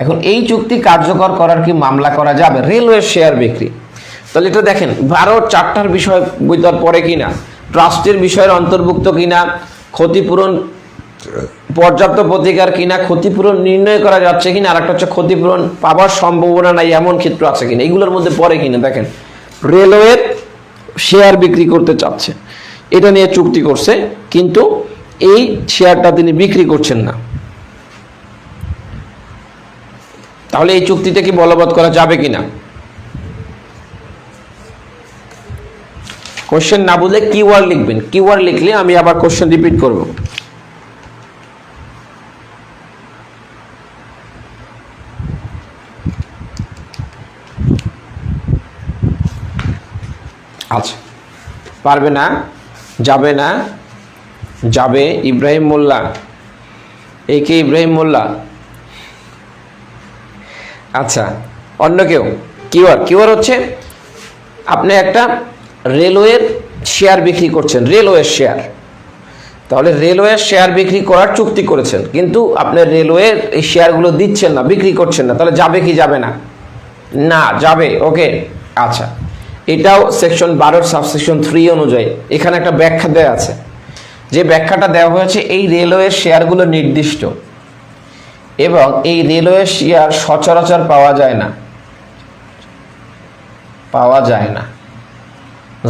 এখন এই চুক্তি কার্যকর করার কি মামলা করা যাবে? রেলওয়ে শেয়ার বিক্রি, তাহলে এটা দেখেন 12-4টার বিষয় বুঝতে পরে কিনা, ট্রাস্টের বিষয়ের অন্তর্ভুক্ত কিনা, ক্ষতিপূরণ পর্যাপ্ত প্রতিকার কিনা, ক্ষতিপূরণ নির্ণয় করা যাচ্ছে কিনা, আর একটা হচ্ছে ক্ষতিপূরণ পাওয়ার সম্ভাবনা নাই এমন ক্ষেত্র আছে কিনা, এগুলোর মধ্যে পড়ে কিনা। দেখেন রেলওয়ের শেয়ার বিক্রি করতে চাচ্ছে, এটা নিয়ে চুক্তি করছে, কিন্তু এই শেয়ারটা তিনি বিক্রি করছেন না। তাহলে এই চুক্তিটা কি বলবৎ করা যাবে কিনা? কোশ্চেন না বুঝলে কিওয়ার্ড লিখবেন, কিওয়ার্ড লিখলে আমি আবার কোশ্চেন রিপিট করব। আচ্ছা পারবে না, যাবে না, যাবে। ইব্রাহিম মোল্লা, এই কে ইব্রাহিম মোল্লা? আচ্ছা অন্য কেউ? কিওয়ার্ড হচ্ছে আপনি একটা রেলওয়ের শেয়ার বিক্রি করছেন, রেলওয়ের শেয়ার। তাহলে রেলওয়ের শেয়ার বিক্রি করার চুক্তি করেছেন, কিন্তু আপনি রেলওয়ের এই শেয়ারগুলো দিচ্ছেন না, বিক্রি করছেন না, তাহলে যাবে কি যাবে না? না যাবে, ওকে। আচ্ছা এটাও সেকশন 12 সাবসেকশন 3 অনুযায়ী এখানে একটা ব্যাখ্যা দেওয়া আছে, যে ব্যাখ্যাটা দেওয়া হয়েছে এই রেলওয়ের শেয়ারগুলো নির্দিষ্ট, এবং এই রেলওয়ে শেয়ার সচরাচর পাওয়া যায় না।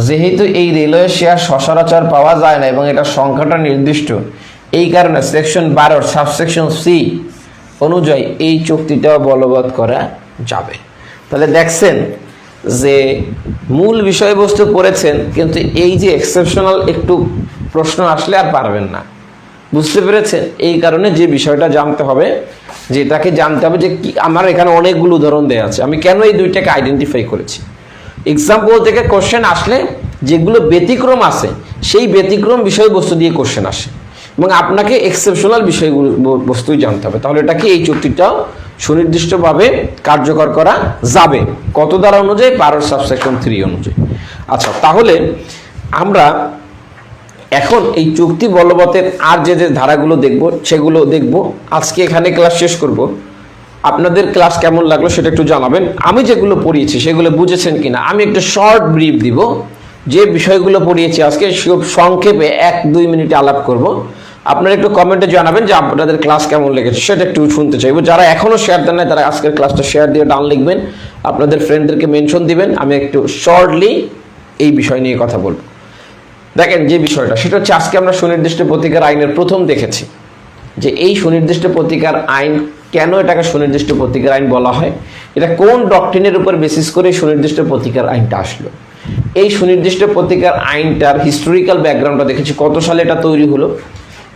যেহেতু এই রেলওয়ে শেয়ার সচরাচর পাওয়া যায় না এবং এটা সংখ্যাটা নির্দিষ্ট, এই কারণে সেকশন 12 সাবসেকশন সি অনুযায়ী এই চুক্তিটাও বলবৎ করা যাবে। তাহলে দেখছেন যে মূল বিষয়বস্তু পড়েছেন, কিন্তু এই যে এক্সেপশনাল একটু প্রশ্ন আসলে আর পারবেন না, বুঝতে পেরেছেন? এই কারণে যে বিষয়টা জানতে হবে, যে এটাকে জানতে হবে যে কি, আমার এখানে অনেকগুলো উদাহরণ দেওয়া আছে, আমি কেন এই দুইটাকে আইডেন্টিফাই করেছি। এক্সাম্পল থেকে কোশ্চেন আসলে যেগুলো ব্যতিক্রম আছে সেই ব্যতিক্রম বিষয়বস্তু দিয়ে কোশ্চেন আসে, এবং আপনাকে এক্সেপশনাল বিষয়গুলো বস্তুই জানতে হবে, তাহলে এটাকে এই চুক্তিটাও সুনির্দিষ্টভাবে কার্যকর করা যাবে। কত ধারা অনুযায়ী? 12 সাবসেকশন 3 অনুযায়ী। আচ্ছা, তাহলে আমরা এখন এই চুক্তি বলবতের আর যে যে ধারাগুলো দেখব সেগুলো দেখব। আজকে এখানে ক্লাস শেষ করব। আপনাদের ক্লাস কেমন লাগলো সেটা একটু জানাবেন। আমি যেগুলো পড়িয়েছি সেগুলো বুঝেছেন কিনা আমি একটু শর্ট ব্রিফ দিব। যে বিষয়গুলো পড়িয়েছি আজকে খুব সংক্ষেপে 1-2 মিনিটে আলাপ করব। আপনারা একটু কমেন্টে জানাবেন যে আপনাদের ক্লাস কেমন লেগেছে, সেটা একটু শুনতে চাইবো। যারা এখনো শেয়ার দেন না তারা আজকের ক্লাসটা শেয়ার দিয়ে ডান লিখবেন, আপনাদের ফ্রেন্ডদেরকে মেনশন দিবেন। আমি একটু শর্টলি এই বিষয় নিয়ে কথা বলবো। দেখেন, যে বিষয়টা সেটা হচ্ছে আজকে আমরা সুনির্দিষ্ট প্রতিকার আইনের প্রথম দেখেছি যে এই সুনির্দিষ্ট প্রতিকার আইন কেন এটাকে সুনির্দিষ্ট প্রতিকার আইন বলা হয়, এটা কোন ডক্ট্রিনের উপর বেসিস করে সুনির্দিষ্ট প্রতিকার আইনটা আসলো। এই সুনির্দিষ্ট প্রতিকার আইনটার হিস্টোরিক্যাল ব্যাকগ্রাউন্ডটা দেখেছি, কত সালে এটা তৈরি হলো,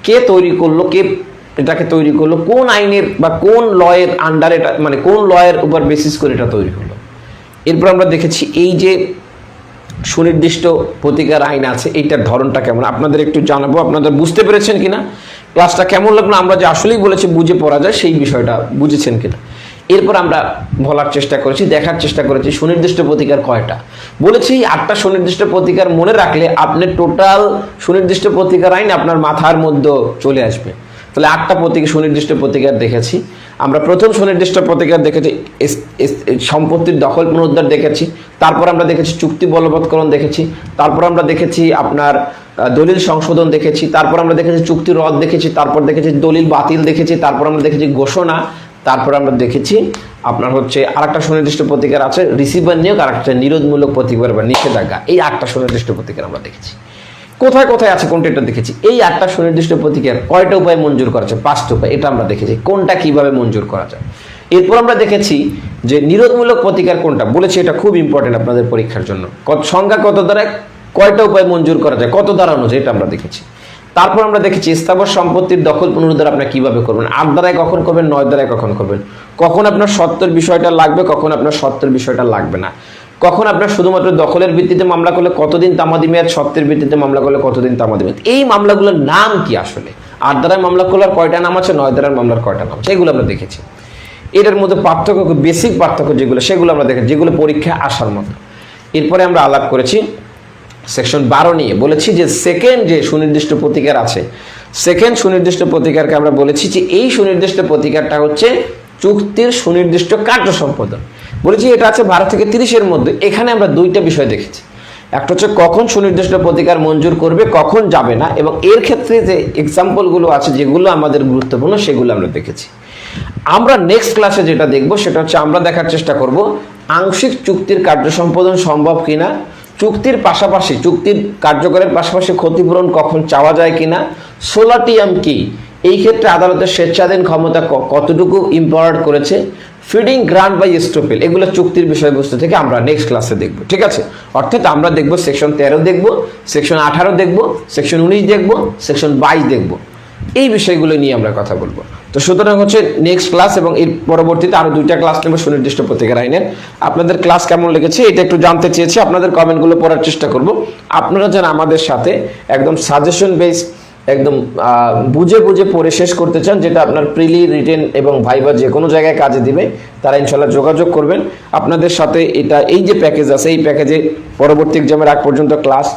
কে তৈরি করলো, কে এটাকে তৈরি করলো, কোন আইনের বা কোন লয়ের আন্ডার এটা, মানে কোন লয়ের উপর বেসিস করে এটা তৈরি হলো। এরপর আমরা দেখেছি এই যে সুনির্দিষ্ট প্রতিকার আইন আছে এইটার ধরনটা কেমন, আপনাদের একটু জানাবো। আপনাদের বুঝতে পেরেছেন কিনা, ক্লাসটা কেমন লাগলো, আমরা যে আসলেই বলেছি বুঝে পড়া যায় সেই বিষয়টা বুঝেছেন কিনা। এরপর আমরা বলার চেষ্টা করেছি, দেখার চেষ্টা করেছি সুনির্দিষ্ট প্রতিকার কয়টা। বলেছি 8টা সুনির্দিষ্ট প্রতিকার মনে রাখলে আপনি টোটাল সুনির্দিষ্ট প্রতিকার আইন আপনার মাথার মধ্যে চলে আসবে। তাহলে 8টা সুনির্দিষ্ট প্রতিকার দেখেছি আমরা। প্রথম সুনির্দিষ্ট প্রতিকার দেখেছি সম্পত্তির দখল পুনরুদ্ধার দেখেছি, তারপর আমরা দেখেছি চুক্তি বলবৎকরণ দেখেছি, তারপর আমরা দেখেছি আপনার দলিল সংশোধন দেখেছি, তারপর আমরা দেখেছি চুক্তি রদ দেখেছি, তারপর দেখেছি দলিল বাতিল দেখেছি, তারপর আমরা দেখেছি ঘোষণা, তারপর আমরা দেখেছি আপনার হচ্ছে আরেকটা সুনির্দিষ্ট প্রতিকার আছে রিসিভার নিয়োগ, আর একটা নিরোধমূলক প্রতিকার বা নিষেধাজ্ঞা। এই 8টা সুনির্দিষ্ট প্রতিকার আমরা দেখেছি। কোথায় কোথায় আছে কোনটা, এটা দেখেছি। এই 8টা সুনির্দিষ্ট প্রতিকার কয়টা উপায় মঞ্জুর করা যায়? 5টা উপায়, এটা আমরা দেখেছি কোনটা কিভাবে মঞ্জুর করা যায়। এরপর আমরা দেখেছি যে নিরোধমূলক প্রতিকার কোনটা, বলেছি এটা খুব ইম্পর্টেন্ট আপনাদের পরীক্ষার জন্য। সংখ্যা কত দ্বারা কয়টা উপায় মঞ্জুর করা যায়, কত দ্বারা অনুযায়ী, এটা আমরা দেখেছি। তারপর আমরা দেখেছি স্থাবর সম্পত্তির দখল পুনরুদ্ধার আপনারা কিভাবে করবেন, 8 দ্বারায় কখন করবেন, 9 দ্বারায় কখন করবেন, কখন আপনার সত্যের বিষয়টা লাগবে, কখন আপনার সত্যের বিষয়টা লাগবে না, কখন আপনার শুধুমাত্র দখলের ভিত্তিতে মামলা করলে কতদিন তামাদি মেয়াদ, সত্যের ভিত্তিতে মামলা করলে কতদিন তামাদি মেয়াদ, এই মামলাগুলোর নাম কি আসলে, 8 দ্বারায় মামলা করলে কয়টা নাম আছে, 9 দ্বারায় মামলার কয়টা নাম আছে, এগুলো আমরা দেখেছি। এটার মধ্যে পার্থক্য, বেসিক পার্থক্য যেগুলো, সেগুলো আমরা দেখেছি, যেগুলো পরীক্ষায় আসার মতো। এরপরে আমরা আলাপ করেছি সেকশন 12 নিয়ে। বলেছি যে সেকেন্ড যে সুনির্দিষ্ট প্রতিকার আছে, সেকেন্ড সুনির্দিষ্ট প্রতিকারকে আমরা বলেছি যে এই সুনির্দিষ্ট প্রতিকারটা হচ্ছে চুক্তির সুনির্দিষ্ট কার্য সম্পাদন। বলেছি এটা আছে 12 থেকে 30-এর মধ্যে। এখানে আমরা 2টা বিষয় দেখেছি, একটা হচ্ছে কখন সুনির্দিষ্ট প্রতিকার মঞ্জুর করবে, কখন যাবে না, এবং এর ক্ষেত্রে যে এক্সাম্পলগুলো আছে যেগুলো আমাদের গুরুত্বপূর্ণ সেগুলো আমরা দেখেছি। আমরা নেক্সট ক্লাসে যেটা দেখব সেটা হচ্ছে আমরা দেখার চেষ্টা করব আংশিক চুক্তির কার্য সম্পাদন সম্ভব কিনা, চুক্তির পাশাপাশি চুক্তির কার্যকরের পাশাপাশি ক্ষতিপূরণ কখন চাওয়া যায় কিনা, সোলাটিয়াম কি, এই ক্ষেত্রে আদালতের স্বেচ্ছাধীন ক্ষমতা কতটুকু ইম্পাওয়ার্ড করেছে, ফিডিং গ্রান্ট বাই এস্টোপেল, এগুলো চুক্তির বিষয়বস্তু থেকে আমরা নেক্সট ক্লাসে দেখব। ঠিক আছে, অর্থাৎ আমরা দেখব সেকশন 13 দেখব, সেকশন 18 দেখব, সেকশন 19 দেখব, সেকশন 22 দেখব। এই বিষয়গুলো নিয়ে আমরা কথা বলবো। তো সুতরাং হচ্ছে নেক্সট ক্লাস এবং এর পরবর্তীতে আরো 2টা ক্লাস নেব সুনির্দিষ্ট প্রতিকার আইনের। আপনাদের ক্লাস কেমন লেগেছে এটা একটু জানতে চেয়েছি, আপনাদের কমেন্টগুলো পড়ার চেষ্টা করব। আপনারা যেন আমাদের সাথে একদম সাজেশন বেস, একদম বুঝে বুঝে পড়ে শেষ করতে চান, যেটা আপনার প্রিলি, রিটেন এবং ভাইবা যে কোনো জায়গায় কাজে দিবে, তারা ইনশাল্লাহ যোগাযোগ করবেন আপনাদের সাথে। এটা এই যে প্যাকেজ আছে, এই প্যাকেজে পরবর্তী এক্সামের আগ পর্যন্ত ক্লাস,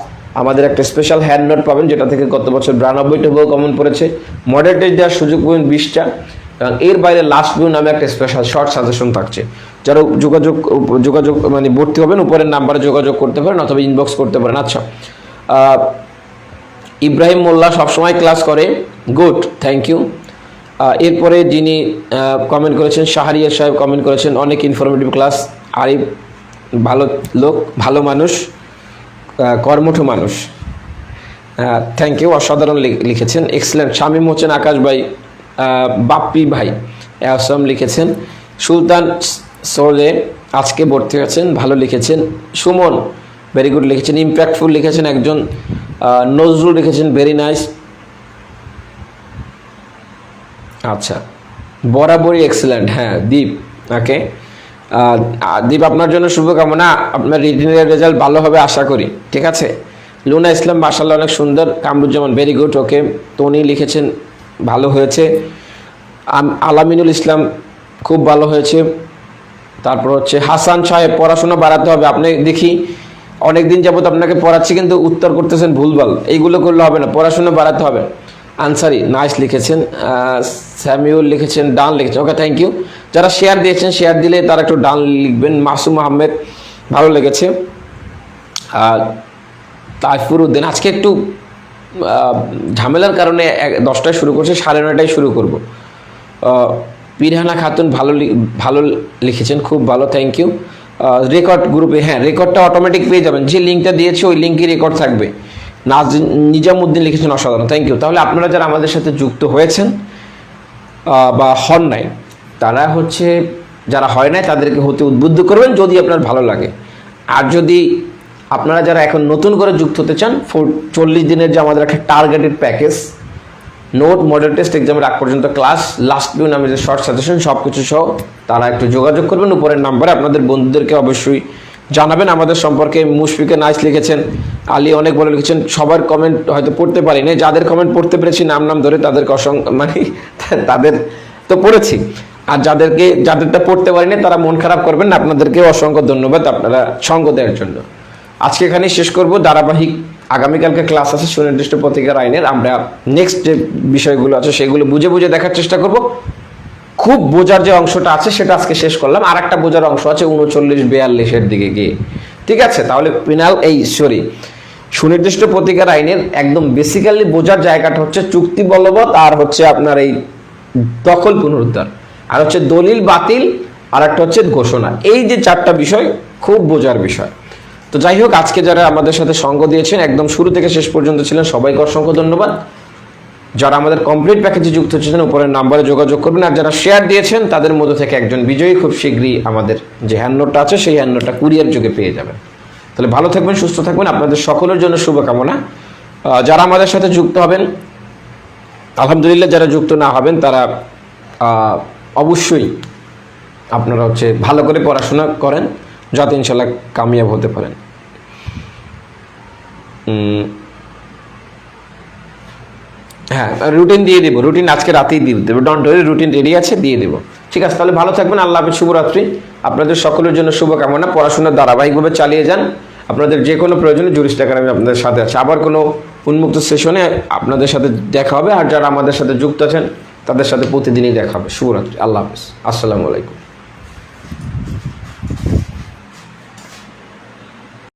আমাদের একটা স্পেশাল হ্যান্ড নোট পাবেন, যেটা থেকে গত বছর 92টা বই কমন পড়েছে, মডেল টেস্ট দেওয়ার সুযোগ পাবেন 20টা, এবং এর বাইরে লাস্ট ভিউ নামে একটা স্পেশাল শর্ট সাজেশন থাকছে। যারা যোগাযোগ মানে ভর্তি হবেন উপরের নাম্বারে যোগাযোগ করতে পারেন অথবা ইনবক্স করতে পারেন। আচ্ছা, ইব্রাহিম মোল্লা সবসময় ক্লাস করে, গুড, থ্যাংক ইউ। এরপরে যিনি কমেন্ট করেছেন শাহরিয়ার সাহেব কমেন্ট করেছেন, অনেক ইনফরমেটিভ ক্লাস, আরিফ ভালো লোক, ভালো মানুষ, কর্মঠ মানুষ, থ্যাংক ইউ, অসাধারণ লিখেছেন, এক্সেলেন্ট। শামীম হোসেন আকাশ ভাই, বাপ্পি ভাই অ্যাসম লিখেছেন, সুলতান সোলে আজকে ভর্তি হয়েছেন, ভালো লিখেছেন, সুমন ভেরি গুড লিখেছেন, ইম্প্যাক্টফুল লিখেছেন একজন, নজরুল লিখেছেন ভেরি নাইস, আচ্ছা, বরাবরই এক্সেলেন্ট। হ্যাঁ দীপ, ওকে। দীপ আপনার জন্য শুভকামনা, আপনার রিটেনের রেজাল্ট ভালো হবে আশা করি, ঠিক আছে। লুনা ইসলাম মাশাআল্লাহ অনেক সুন্দর। কামরুজ্জামান ভেরি গুড, ওকে। টনি লিখেছেন ভালো হয়েছে। আলামিনুল ইসলাম খুব ভালো হয়েছে। তারপর হচ্ছে হাসান সাহেব পড়াশোনা বাড়াতে হবে। আপনি দেখি অনেক দিন যাবত আপনাকে পড়াচ্ছি কিন্তু উত্তর করতেছেন ভুলভাল, এইগুলো করলে হবে না, পড়াশোনা বাড়াতে হবে। আনসারি নাইস লিখেছেন। স্যামিউল লিখেছেন, ডান লিখেছেন, ওকে থ্যাংক ইউ। যারা শেয়ার দিয়েছেন, শেয়ার দিলে তারা একটু ডান লিখবেন। মাসুম আহমেদ ভালো লেগেছে। তাইফুর উদ্দিন আজকে একটু ঝামেলার কারণে 10টায় শুরু করছে, 9:30টায় শুরু করব। পিরহানা খাতুন ভালো লিখেছেন, খুব ভালো, থ্যাংক ইউ। রেকর্ড গ্রুপে, হ্যাঁ রেকর্ডটা অটোমেটিক পেয়ে যাবেন, যে লিঙ্কটা দিয়েছে ওই লিঙ্কে রেকর্ড থাকবে। নিজামুদ্দিন লিখেছেন অসাধারণ, থ্যাংক ইউ। তাহলে আপনারা যারা আমাদের সাথে যুক্ত হয়েছেন বা হন নাই, তারা হচ্ছে যারা হয় নাই তাদেরকে হতে উদ্বুদ্ধ করবেন যদি আপনার ভালো লাগে। আর যদি আপনারা যারা এখন নতুন করে যুক্ত হতে চান, 40 দিনের যে আমাদের একটা targeted package, note, model test, এক্সামের আগ পর্যন্ত ক্লাস, লাস্ট ভিউ নামে যে শর্ট সাজেশন, সব কিছু সহ, তারা একটু যোগাযোগ করবেন উপরের নাম্বারে। আপনাদের বন্ধুদেরকে অবশ্যই জানাবেন আমাদের সম্পর্কে। মুশফিকে নাইস লিখেছেন, আলী অনেক ভালো লিখেছেন। সবার কমেন্ট হয়তো পড়তে পারি না, যাদের কমেন্ট পড়তে পেরেছি নাম ধরে তাদেরকে তাদের তো পড়েছি। আর যাদেরটা পড়তে পারি না তারা মন খারাপ করবেন না, আপনাদেরকেও অসংখ্য ধন্যবাদ আপনারা সঙ্গ দেওয়ার জন্য। আজকে এখানেই শেষ করব। ধারাবাহিক আগামীকালকে ক্লাস আছে সুনির্দিষ্ট প্রতিকার আইনের। আমরা নেক্সট যে বিষয়গুলো আছে সেগুলো বুঝে দেখার চেষ্টা করব। খুব বোঝার যে অংশটা আছে সেটা আজকে শেষ করলাম, আর একটা বোঝার অংশ আছে 39-42 দিকে গিয়ে, ঠিক আছে। তাহলে সুনির্দিষ্ট প্রতিকার আইনের একদম বেসিক্যালি বোঝার জায়গাটা হচ্ছে চুক্তি বলবৎ, আর হচ্ছে আপনার এই দখল পুনরুদ্ধার, আর হচ্ছে দলিল বাতিল, আর একটা হচ্ছে ঘোষণা। এই যে 4টা বিষয় খুব বোঝার বিষয়। তো যাই হোক, আজকে যারা আমাদের সাথে সঙ্গ দিয়েছেন, একদম শুরু থেকে শেষ পর্যন্ত ছিলেন, সবাইকে অসংখ্য ধন্যবাদ। যারা আমাদের কমপ্লিট প্যাকেজে যুক্ত হচ্ছেন উপরের নাম্বারে যোগাযোগ করবেন। আর যারা শেয়ার দিয়েছেন তাদের মধ্যে থেকে একজন বিজয়ী খুব শীঘ্রই আমাদের যে হ্যান্ডনোটটা আছে সেই হ্যান্ডনোটটা কুরিয়ার যোগে পেয়ে যাবেন। তাহলে ভালো থাকবেন, সুস্থ থাকবেন, আপনাদের সকলের জন্য শুভকামনা। যারা আমাদের সাথে যুক্ত হবেন, আলহামদুলিল্লাহ, যারা যুক্ত না হবেন তারা অবশ্যই আপনারা হচ্ছে ভালো করে পড়াশোনা করেন, যাতে ইনশাল্লাহ কামিয়াব হতে পারেন। হ্যাঁ, রুটিন দিয়ে দেবো, রুটিন আজকে রাতেই দিয়ে দেবো, ডন্ট ওয়ারি, রুটিন রেডি আছে, দিয়ে দেবো, ঠিক আছে। তাহলে ভালো থাকবেন, আল্লাহ হাফেজ, শুভরাত্রি। আপনাদের সকলের জন্য শুভকামনা। পড়াশোনা ধারাবাহিকভাবে চালিয়ে যান। আপনাদের যে কোনো প্রয়োজনে জুরিস্ট একাডেমি আপনাদের সাথে আছে। আবার কোনো উন্মুক্ত সেশনে আপনাদের সাথে দেখা হবে। আর যারা আমাদের সাথে যুক্ত আছেন তাদের সাথে প্রতিদিনই দেখা হবে। শুভরাত্রি, আল্লাহ হাফেজ, আসসালামু আলাইকুম।